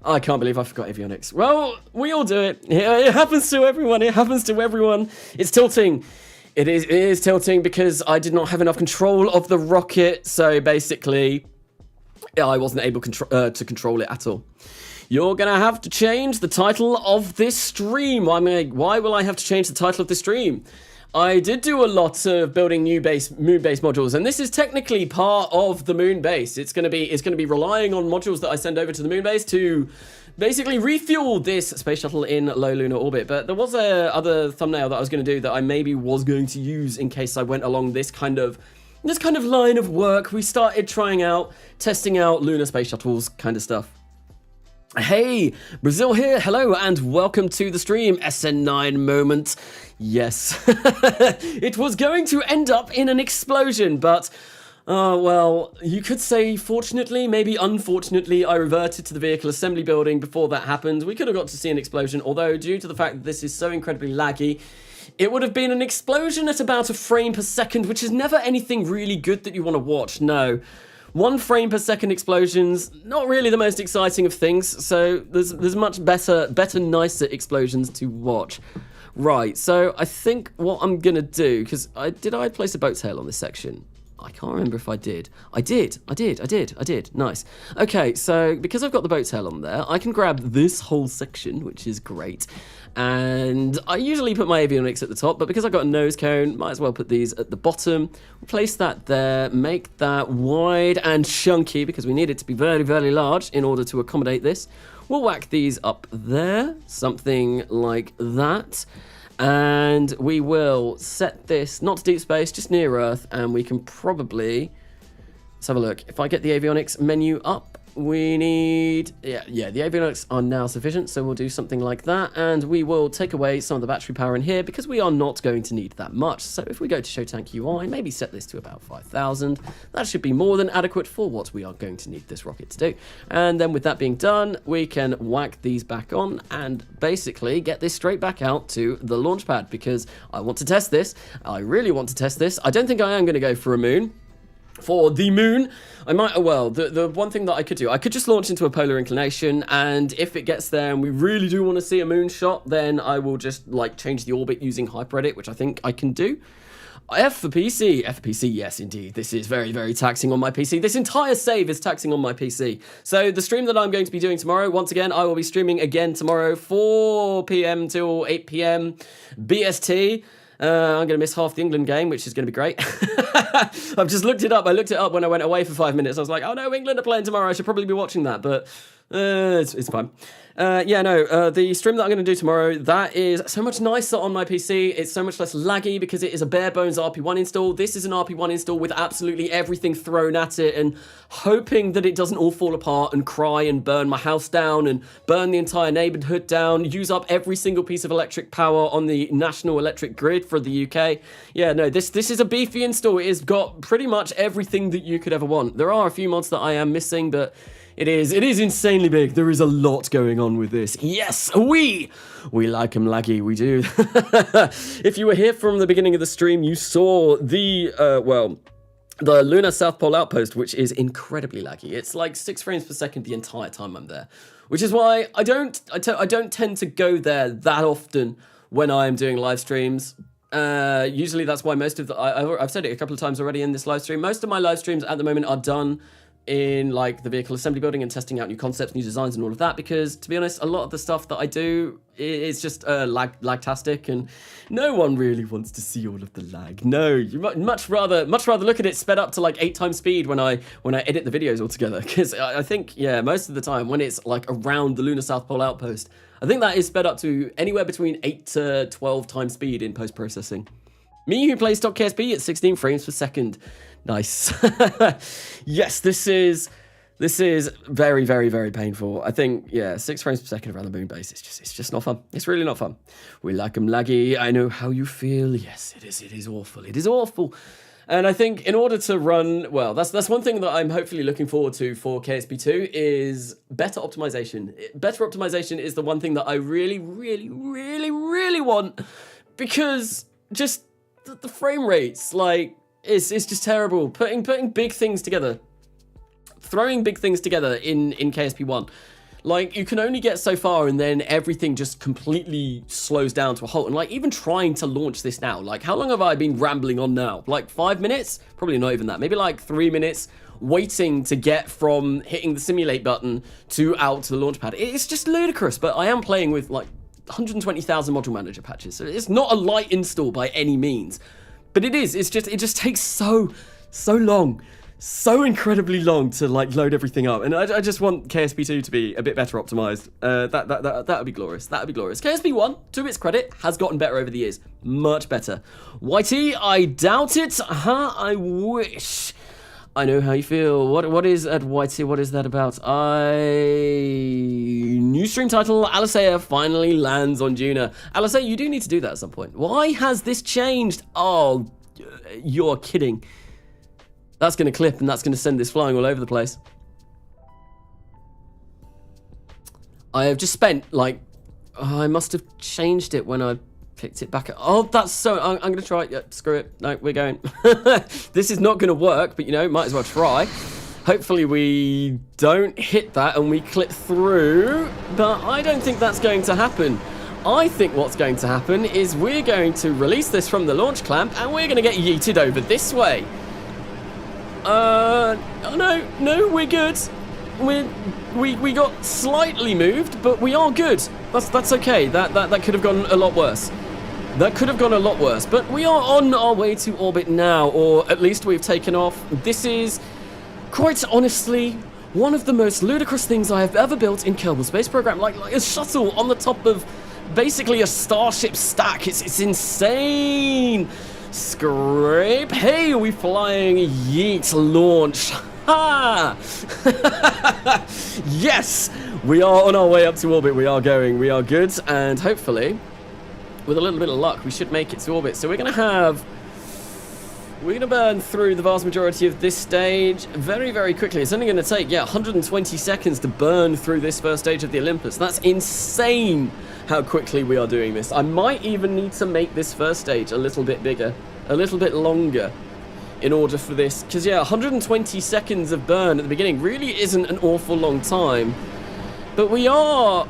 I can't believe I forgot avionics. Well, we all do it. It happens to everyone. It happens to everyone. It's tilting. It is tilting because I did not have enough control of the rocket. So basically, I wasn't able to control it at all. You're going to have to change the title of this stream. Why will I have to change the title of this stream? I did do a lot of building new moon base modules, and this is technically part of the moon base. It's going to be relying on modules that I send over to the moon base to basically refuel this space shuttle in low lunar orbit. But there was a other thumbnail that I was going to do that I maybe was going to use in case I went along this kind of this kind of line of work, we started trying out, testing out lunar space shuttles kind of stuff. Hey, Brazil here, hello, and welcome to the stream, SN9 moment. Yes, it was going to end up in an explosion, but, well, you could say fortunately, maybe unfortunately, I reverted to the vehicle assembly building before that happened. We could have got to see an explosion, although due to the fact that this is so incredibly laggy, it would have been an explosion at about a frame per second, which is never anything really good that you want to watch, no. 1 frame per second explosions, not really the most exciting of things, so there's much better, nicer explosions to watch. Right, so I think what I'm gonna do, because did I place a boat tail on this section? I can't remember if I did. I did. Nice. Okay, so because I've got the boat tail on there, I can grab this whole section, which is great. And I usually put my avionics at the top, but because I've got a nose cone, might as well put these at the bottom. Place that there, make that wide and chunky, because we need it to be very, very large in order to accommodate this. We'll whack these up there, something like that. And we will set this, not to deep space, just near Earth, and we can probably, let's have a look. If I get the avionics menu up, we need, yeah, the avionics are now sufficient, so we'll do something like that, and we will take away some of the battery power in here, because we are not going to need that much. So if we go to Show Tank UI, maybe set this to about 5,000, that should be more than adequate for what we are going to need this rocket to do. And then with that being done, we can whack these back on, and basically get this straight back out to the launch pad, because I want to test this. I really want to test this. I don't think I am going to go for a moon. For the moon, I might, well, the one thing that I could do, I could just launch into a polar inclination, and if it gets there and we really do want to see a moon shot, then I will just, like, change the orbit using HyperEdit, which I think I can do. F for PC, yes indeed, this is very, very taxing on my PC. This entire save is taxing on my PC. So the stream that I'm going to be doing tomorrow, once again, I will be streaming again tomorrow, 4 PM till 8 PM BST. I'm going to miss half the England game, which is going to be great. I've just looked it up. I looked it up when I went away for 5 minutes. I was like, oh no, England are playing tomorrow. I should probably be watching that, but it's fine. The stream that I'm going to do tomorrow, that is so much nicer on my PC. It's so much less laggy because it is a bare bones RP1 install. This is an RP1 install with absolutely everything thrown at it, and hoping that it doesn't all fall apart and cry and burn my house down and burn the entire neighborhood down, use up every single piece of electric power on the national electric grid for the UK. Yeah, no, this is a beefy install. It has got pretty much everything that you could ever want. There are a few mods that I am missing, but it is insanely big. There is a lot going on with this. Yes, we like them laggy, we do. If you were here from the beginning of the stream, you saw the, the Lunar South Pole Outpost, which is incredibly laggy. It's like 6 frames per second the entire time I'm there, which is why I don't tend to go there that often when I'm doing live streams. Usually that's why most of the, I've said it a couple of times already in this live stream, most of my live streams at the moment are done in like the vehicle assembly building and testing out new concepts, new designs and all of that, because to be honest, a lot of the stuff that I do is just lagtastic, and no one really wants to see all of the lag. No, you much rather look at it sped up to like 8 times speed when I edit the videos altogether, because I think, yeah, most of the time when it's like around the Lunar South Pole Outpost, I think that is sped up to anywhere between 8 to 12 times speed in post-processing. Me who plays stock KSP at 16 frames per second. Nice. Yes, this is very, very, very painful. I think, yeah, 6 frames per second around the moon base, it's just not fun. It's really not fun. We like them laggy. I know how you feel. Yes, it is awful. It is awful. And I think in order to run, well, that's one thing that I'm hopefully looking forward to for KSP2 is better optimization. Better optimization is the one thing that I really, really, really, really want, because just the frame rates, like, it's just terrible. Putting big things together, throwing big things together in KSP1, like, you can only get so far, and then everything just completely slows down to a halt. And like, even trying to launch this now, like, how long have I been rambling on now? Like 5 minutes? Probably not even that. Maybe like 3 minutes waiting to get from hitting the simulate button to out to the launch pad. It's just ludicrous, but I am playing with like 120,000 module manager patches, so it's not a light install by any means. But it just takes so long. so incredibly long to like load everything up, and I just want KSP2 to be a bit better optimized. That would be glorious. That would be glorious. KSP1, to its credit, has gotten better over the years, much better. YT, I doubt it. I wish. I know how you feel. What is at YT? What is that about? New stream title, Alisea finally lands on Juna. Alisea, you do need to do that at some point. Why has this changed? Oh, you're kidding. That's going to clip and that's going to send this flying all over the place. I have just spent, like, I must have changed it when I picked it back up. Oh, that's so, I'm going to try it. Yeah, screw it. No, we're going. This is not going to work, but, you know, might as well try. Hopefully we don't hit that and we clip through, but I don't think that's going to happen. I think what's going to happen is we're going to release this from the launch clamp and we're going to get yeeted over this way. Oh no, we're good. We got slightly moved, but we are good. That's okay. That could have gone a lot worse. That could have gone a lot worse, but we are on our way to orbit now, or at least we've taken off. This is, quite honestly, one of the most ludicrous things I have ever built in Kerbal Space Program. Like a shuttle on the top of basically a starship stack. It's insane. Scrape. Hey, are we flying? Yeet. Launch. Ha! Yes! We are on our way up to orbit. We are going. We are good. And hopefully, with a little bit of luck, we should make it to orbit. So we're going to burn through the vast majority of this stage very, very quickly. It's only going to take, 120 seconds to burn through this first stage of the Olympus. That's insane how quickly we are doing this. I might even need to make this first stage a little bit bigger, a little bit longer in order for this. Because, 120 seconds of burn at the beginning really isn't an awful long time. But we are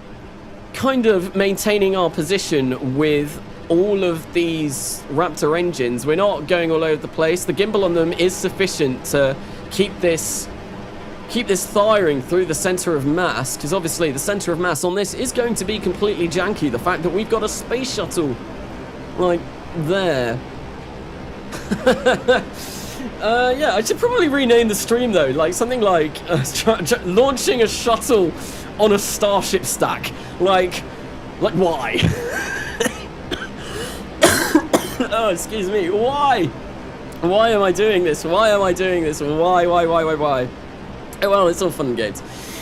kind of maintaining our position with all of these Raptor engines. We're not going all over the place. The gimbal on them is sufficient to keep this firing through the center of mass, because obviously the center of mass on this is going to be completely janky. The fact that we've got a space shuttle like there. I should probably rename the stream though, like something like launching a shuttle on a starship stack. Like why? Oh, excuse me. Why? Why am I doing this? Why am I doing this? Why? Oh, well, it's all fun and games.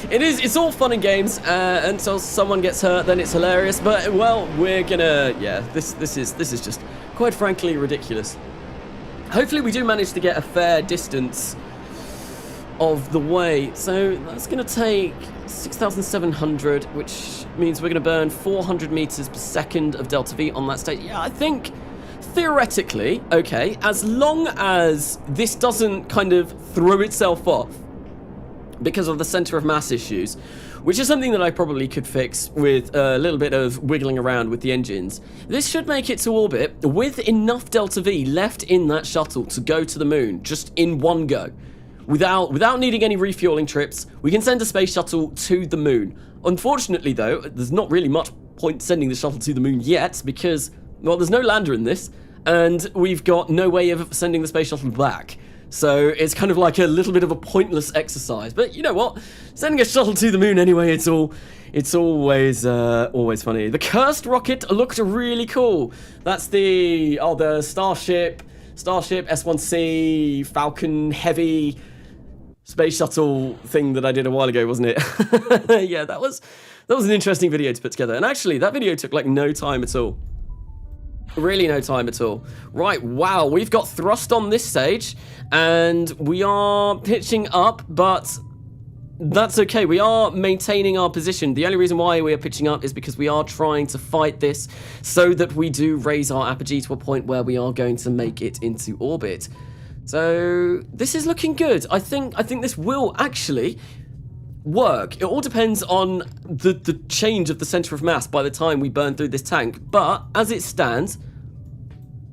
It's all fun and games until someone gets hurt, then it's hilarious. But, well, we're gonna, this is just, quite frankly, ridiculous. Hopefully we do manage to get a fair distance of the way. So that's gonna take 6,700, which means we're gonna burn 400 meters per second of delta V on that stage. Yeah, I think theoretically, okay, as long as this doesn't kind of throw itself off because of the center of mass issues, which is something that I probably could fix with a little bit of wiggling around with the engines, this should make it to orbit with enough delta V left in that shuttle to go to the moon just in one go. Without needing any refueling trips, we can send a space shuttle to the moon. Unfortunately though, there's not really much point sending the shuttle to the moon yet because, well, there's no lander in this, and we've got no way of sending the space shuttle back. So it's kind of like a little bit of a pointless exercise. But you know what? Sending a shuttle to the moon anyway, it's always funny. The cursed rocket looked really cool. That's the Starship S1C Falcon Heavy space shuttle thing that I did a while ago, wasn't it? Yeah, that was an interesting video to put together. And actually, that video took like no time at all. Really no time at all. Right, wow, we've got thrust on this stage, and we are pitching up, but that's okay. We are maintaining our position. The only reason why we are pitching up is because we are trying to fight this so that we do raise our apogee to a point where we are going to make it into orbit. So this is looking good. I think this will actually work. It all depends on the change of the center of mass by the time we burn through this tank. But as it stands,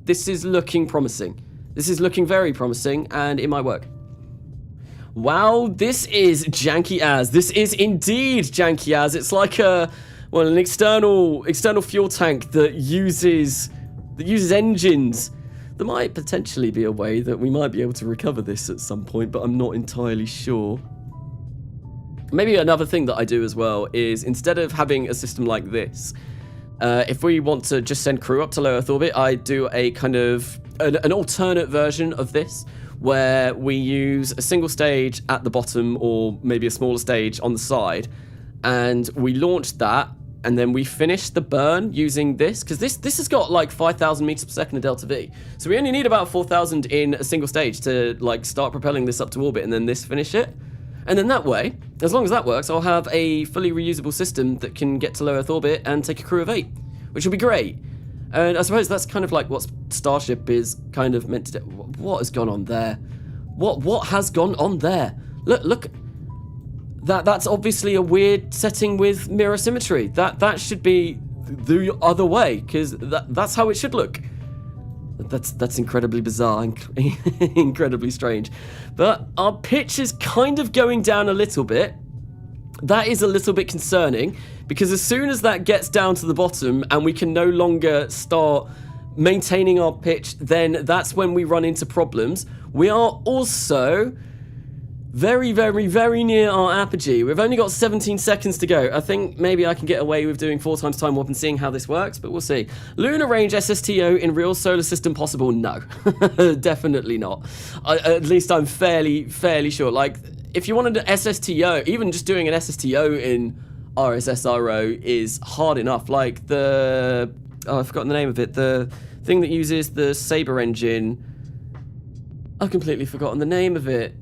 this is looking promising. This is looking very promising, and it might work. Wow, this is janky as. This is indeed janky as. It's like an external fuel tank that uses engines. There might potentially be a way that we might be able to recover this at some point, but I'm not entirely sure. Maybe another thing that I do as well is, instead of having a system like this, if we want to just send crew up to low Earth orbit, I do a kind of an alternate version of this, where we use a single stage at the bottom or maybe a smaller stage on the side, and we launch that, and then we finish the burn using this, because this has got like 5,000 meters per second of delta V. So we only need about 4,000 in a single stage to like start propelling this up to orbit, and then this finish it. And then that way, as long as that works, I'll have a fully reusable system that can get to low Earth orbit and take a crew of 8, which will be great. And I suppose that's kind of like what Starship is kind of meant to do. What has gone on there? What has gone on there? Look. That's obviously a weird setting with mirror symmetry. That should be the other way, because that's how it should look. That's incredibly bizarre and incredibly strange. But our pitch is kind of going down a little bit. That is a little bit concerning, because as soon as that gets down to the bottom and we can no longer start maintaining our pitch, then that's when we run into problems. We are also very, very, very near our apogee. We've only got 17 seconds to go. I think maybe I can get away with doing 4 times time warp and seeing how this works, but we'll see. Lunar range SSTO in real solar system possible? No, definitely not. At least I'm fairly sure. Like, if you wanted an SSTO, even just doing an SSTO in RSSRO is hard enough. Like I've forgotten the name of it. The thing that uses the Sabre engine. I've completely forgotten the name of it.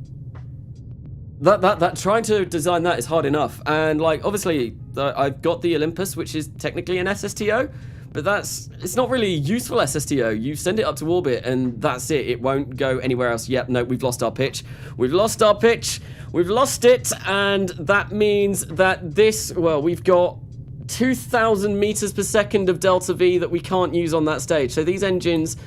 That trying to design that is hard enough, and like obviously I've got the Olympus, which is technically an SSTO, but it's not really useful SSTO. You send it up to orbit and that's it. It won't go anywhere else. Yep, no, we've lost our pitch. We've lost our pitch. We've lost it, and that means that we've got 2,000 meters per second of delta V that we can't use on that stage. So these engines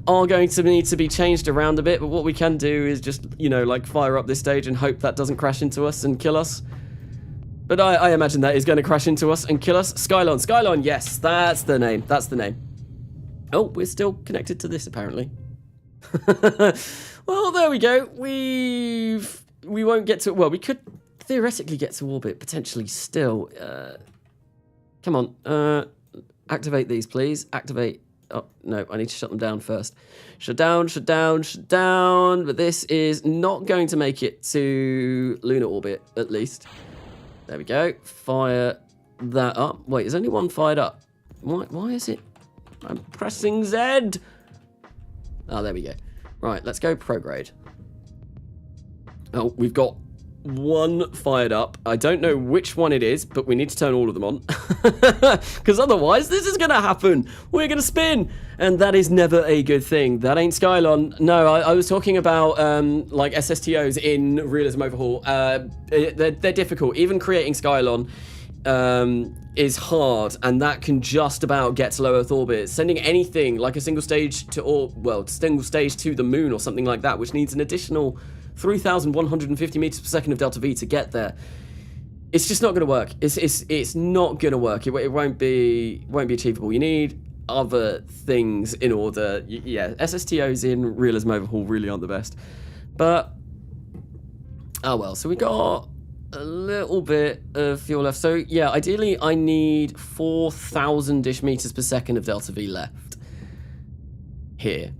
are going to need to be changed around a bit, but what we can do is just, like fire up this stage and hope that doesn't crash into us and kill us. But I imagine that is going to crash into us and kill us. Skylon, yes, that's the name. Oh, we're still connected to this apparently. Well, there we go. We won't get to, well, we could theoretically get to orbit potentially still. Come on, activate these, please. Activate. Oh, no, I need to shut them down first. Shut down. But this is not going to make it to lunar orbit, at least. There we go. Fire that up. Wait, is only one fired up? Why is it? I'm pressing Z. Oh, there we go. Right, let's go prograde. Oh, we've got one fired up. I don't know which one it is, but we need to turn all of them on. Because otherwise, this is going to happen. We're going to spin. And that is never a good thing. That ain't Skylon. No, I was talking about like SSTOs in Realism Overhaul. They're difficult. Even creating Skylon is hard, and that can just about get to low Earth orbit. Sending anything like a single stage to, single stage to the moon or something like that, which needs an additional 3,150 meters per second of delta V to get there. It's just not going to work. It's not going to work. It won't be achievable. You need other things in order. Yeah, SSTOs in Realism Overhaul really aren't the best. But oh well. So we got a little bit of fuel left. So yeah, ideally I need 4,000-ish meters per second of delta V left. Here,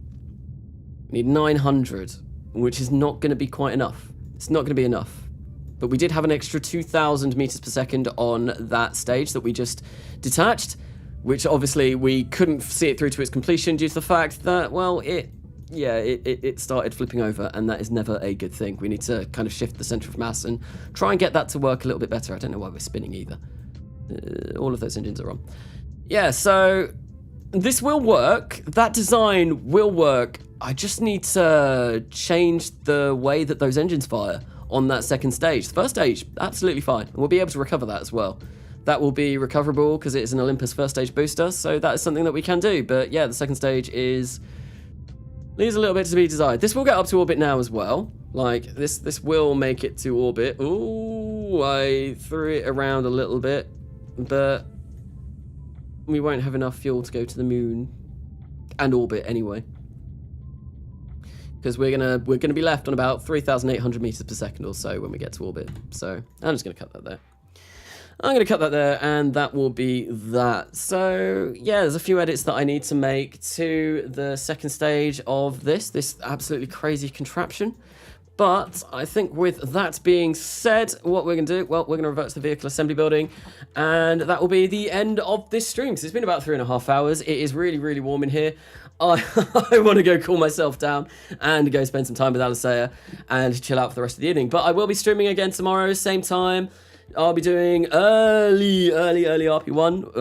we need 900. Which is not going to be quite enough. It's not going to be enough. But we did have an extra 2,000 meters per second on that stage that we just detached, which obviously we couldn't see it through to its completion due to the fact that, well, it started flipping over, and that is never a good thing. We need to kind of shift the center of mass and try and get that to work a little bit better. I don't know why we're spinning either. All of those engines are on. Yeah, so this will work. That design will work. I just need to change the way that those engines fire on that second stage. The first stage, absolutely fine. And we'll be able to recover that as well. That will be recoverable because it is an Olympus first stage booster, so that is something that we can do. But yeah, the second stage leaves a little bit to be desired. This will get up to orbit now as well. Like, this will make it to orbit. Ooh, I threw it around a little bit, but we won't have enough fuel to go to the moon and orbit anyway. because we're gonna be left on about 3,800 meters per second or so when we get to orbit. So I'm just gonna cut that there. I'm going to cut that there, and that will be that. So, yeah, there's a few edits that I need to make to the second stage of this absolutely crazy contraption. But I think with that being said, what we're going to do, well, we're going to revert to the vehicle assembly building, and that will be the end of this stream, because it's been about 3.5 hours. It is really, really warm in here. I want to go cool myself down and go spend some time with Alasea and chill out for the rest of the evening. But I will be streaming again tomorrow, same time. I'll be doing early RP1.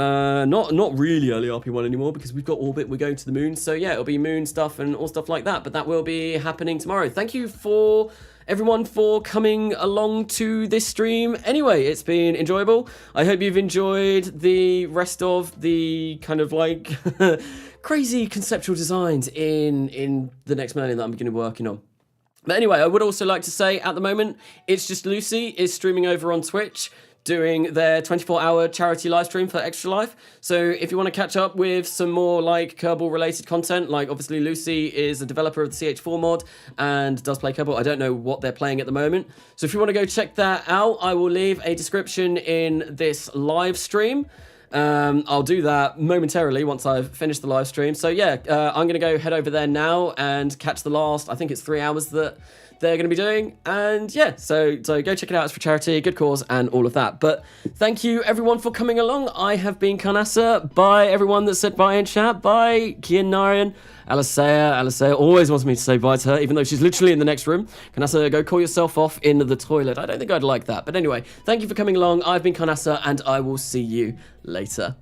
Not really early RP1 anymore, because we've got orbit, we're going to the moon. So yeah, it'll be moon stuff and all stuff like that, but that will be happening tomorrow. Thank you for everyone for coming along to this stream. Anyway, it's been enjoyable. I hope you've enjoyed the rest of the kind of like crazy conceptual designs in the next Millenia that I'm going to be working on. But anyway, I would also like to say at the moment, it's just Lucy is streaming over on Twitch, doing their 24-hour charity live stream for Extra Life. So if you want to catch up with some more like Kerbal related content, like obviously Lucy is a developer of the CH4 mod and does play Kerbal. I don't know what they're playing at the moment. So if you want to go check that out, I will leave a description in this live stream. I'll do that momentarily once I've finished the live stream. So yeah, I'm going to go head over there now and catch the last, I think it's 3 hours that they're going to be doing. And yeah, so go check it out. It's for charity, good cause, and all of that. But thank you everyone for coming along. I have been Karnasa. Bye everyone that said bye in chat. Bye Kianarian. Alasea always wants me to say bye to her, even though she's literally in the next room. Karnasa, go call yourself off in the toilet. I don't think I'd like that. But anyway, thank you for coming along. I've been Karnasa, and I will see you later.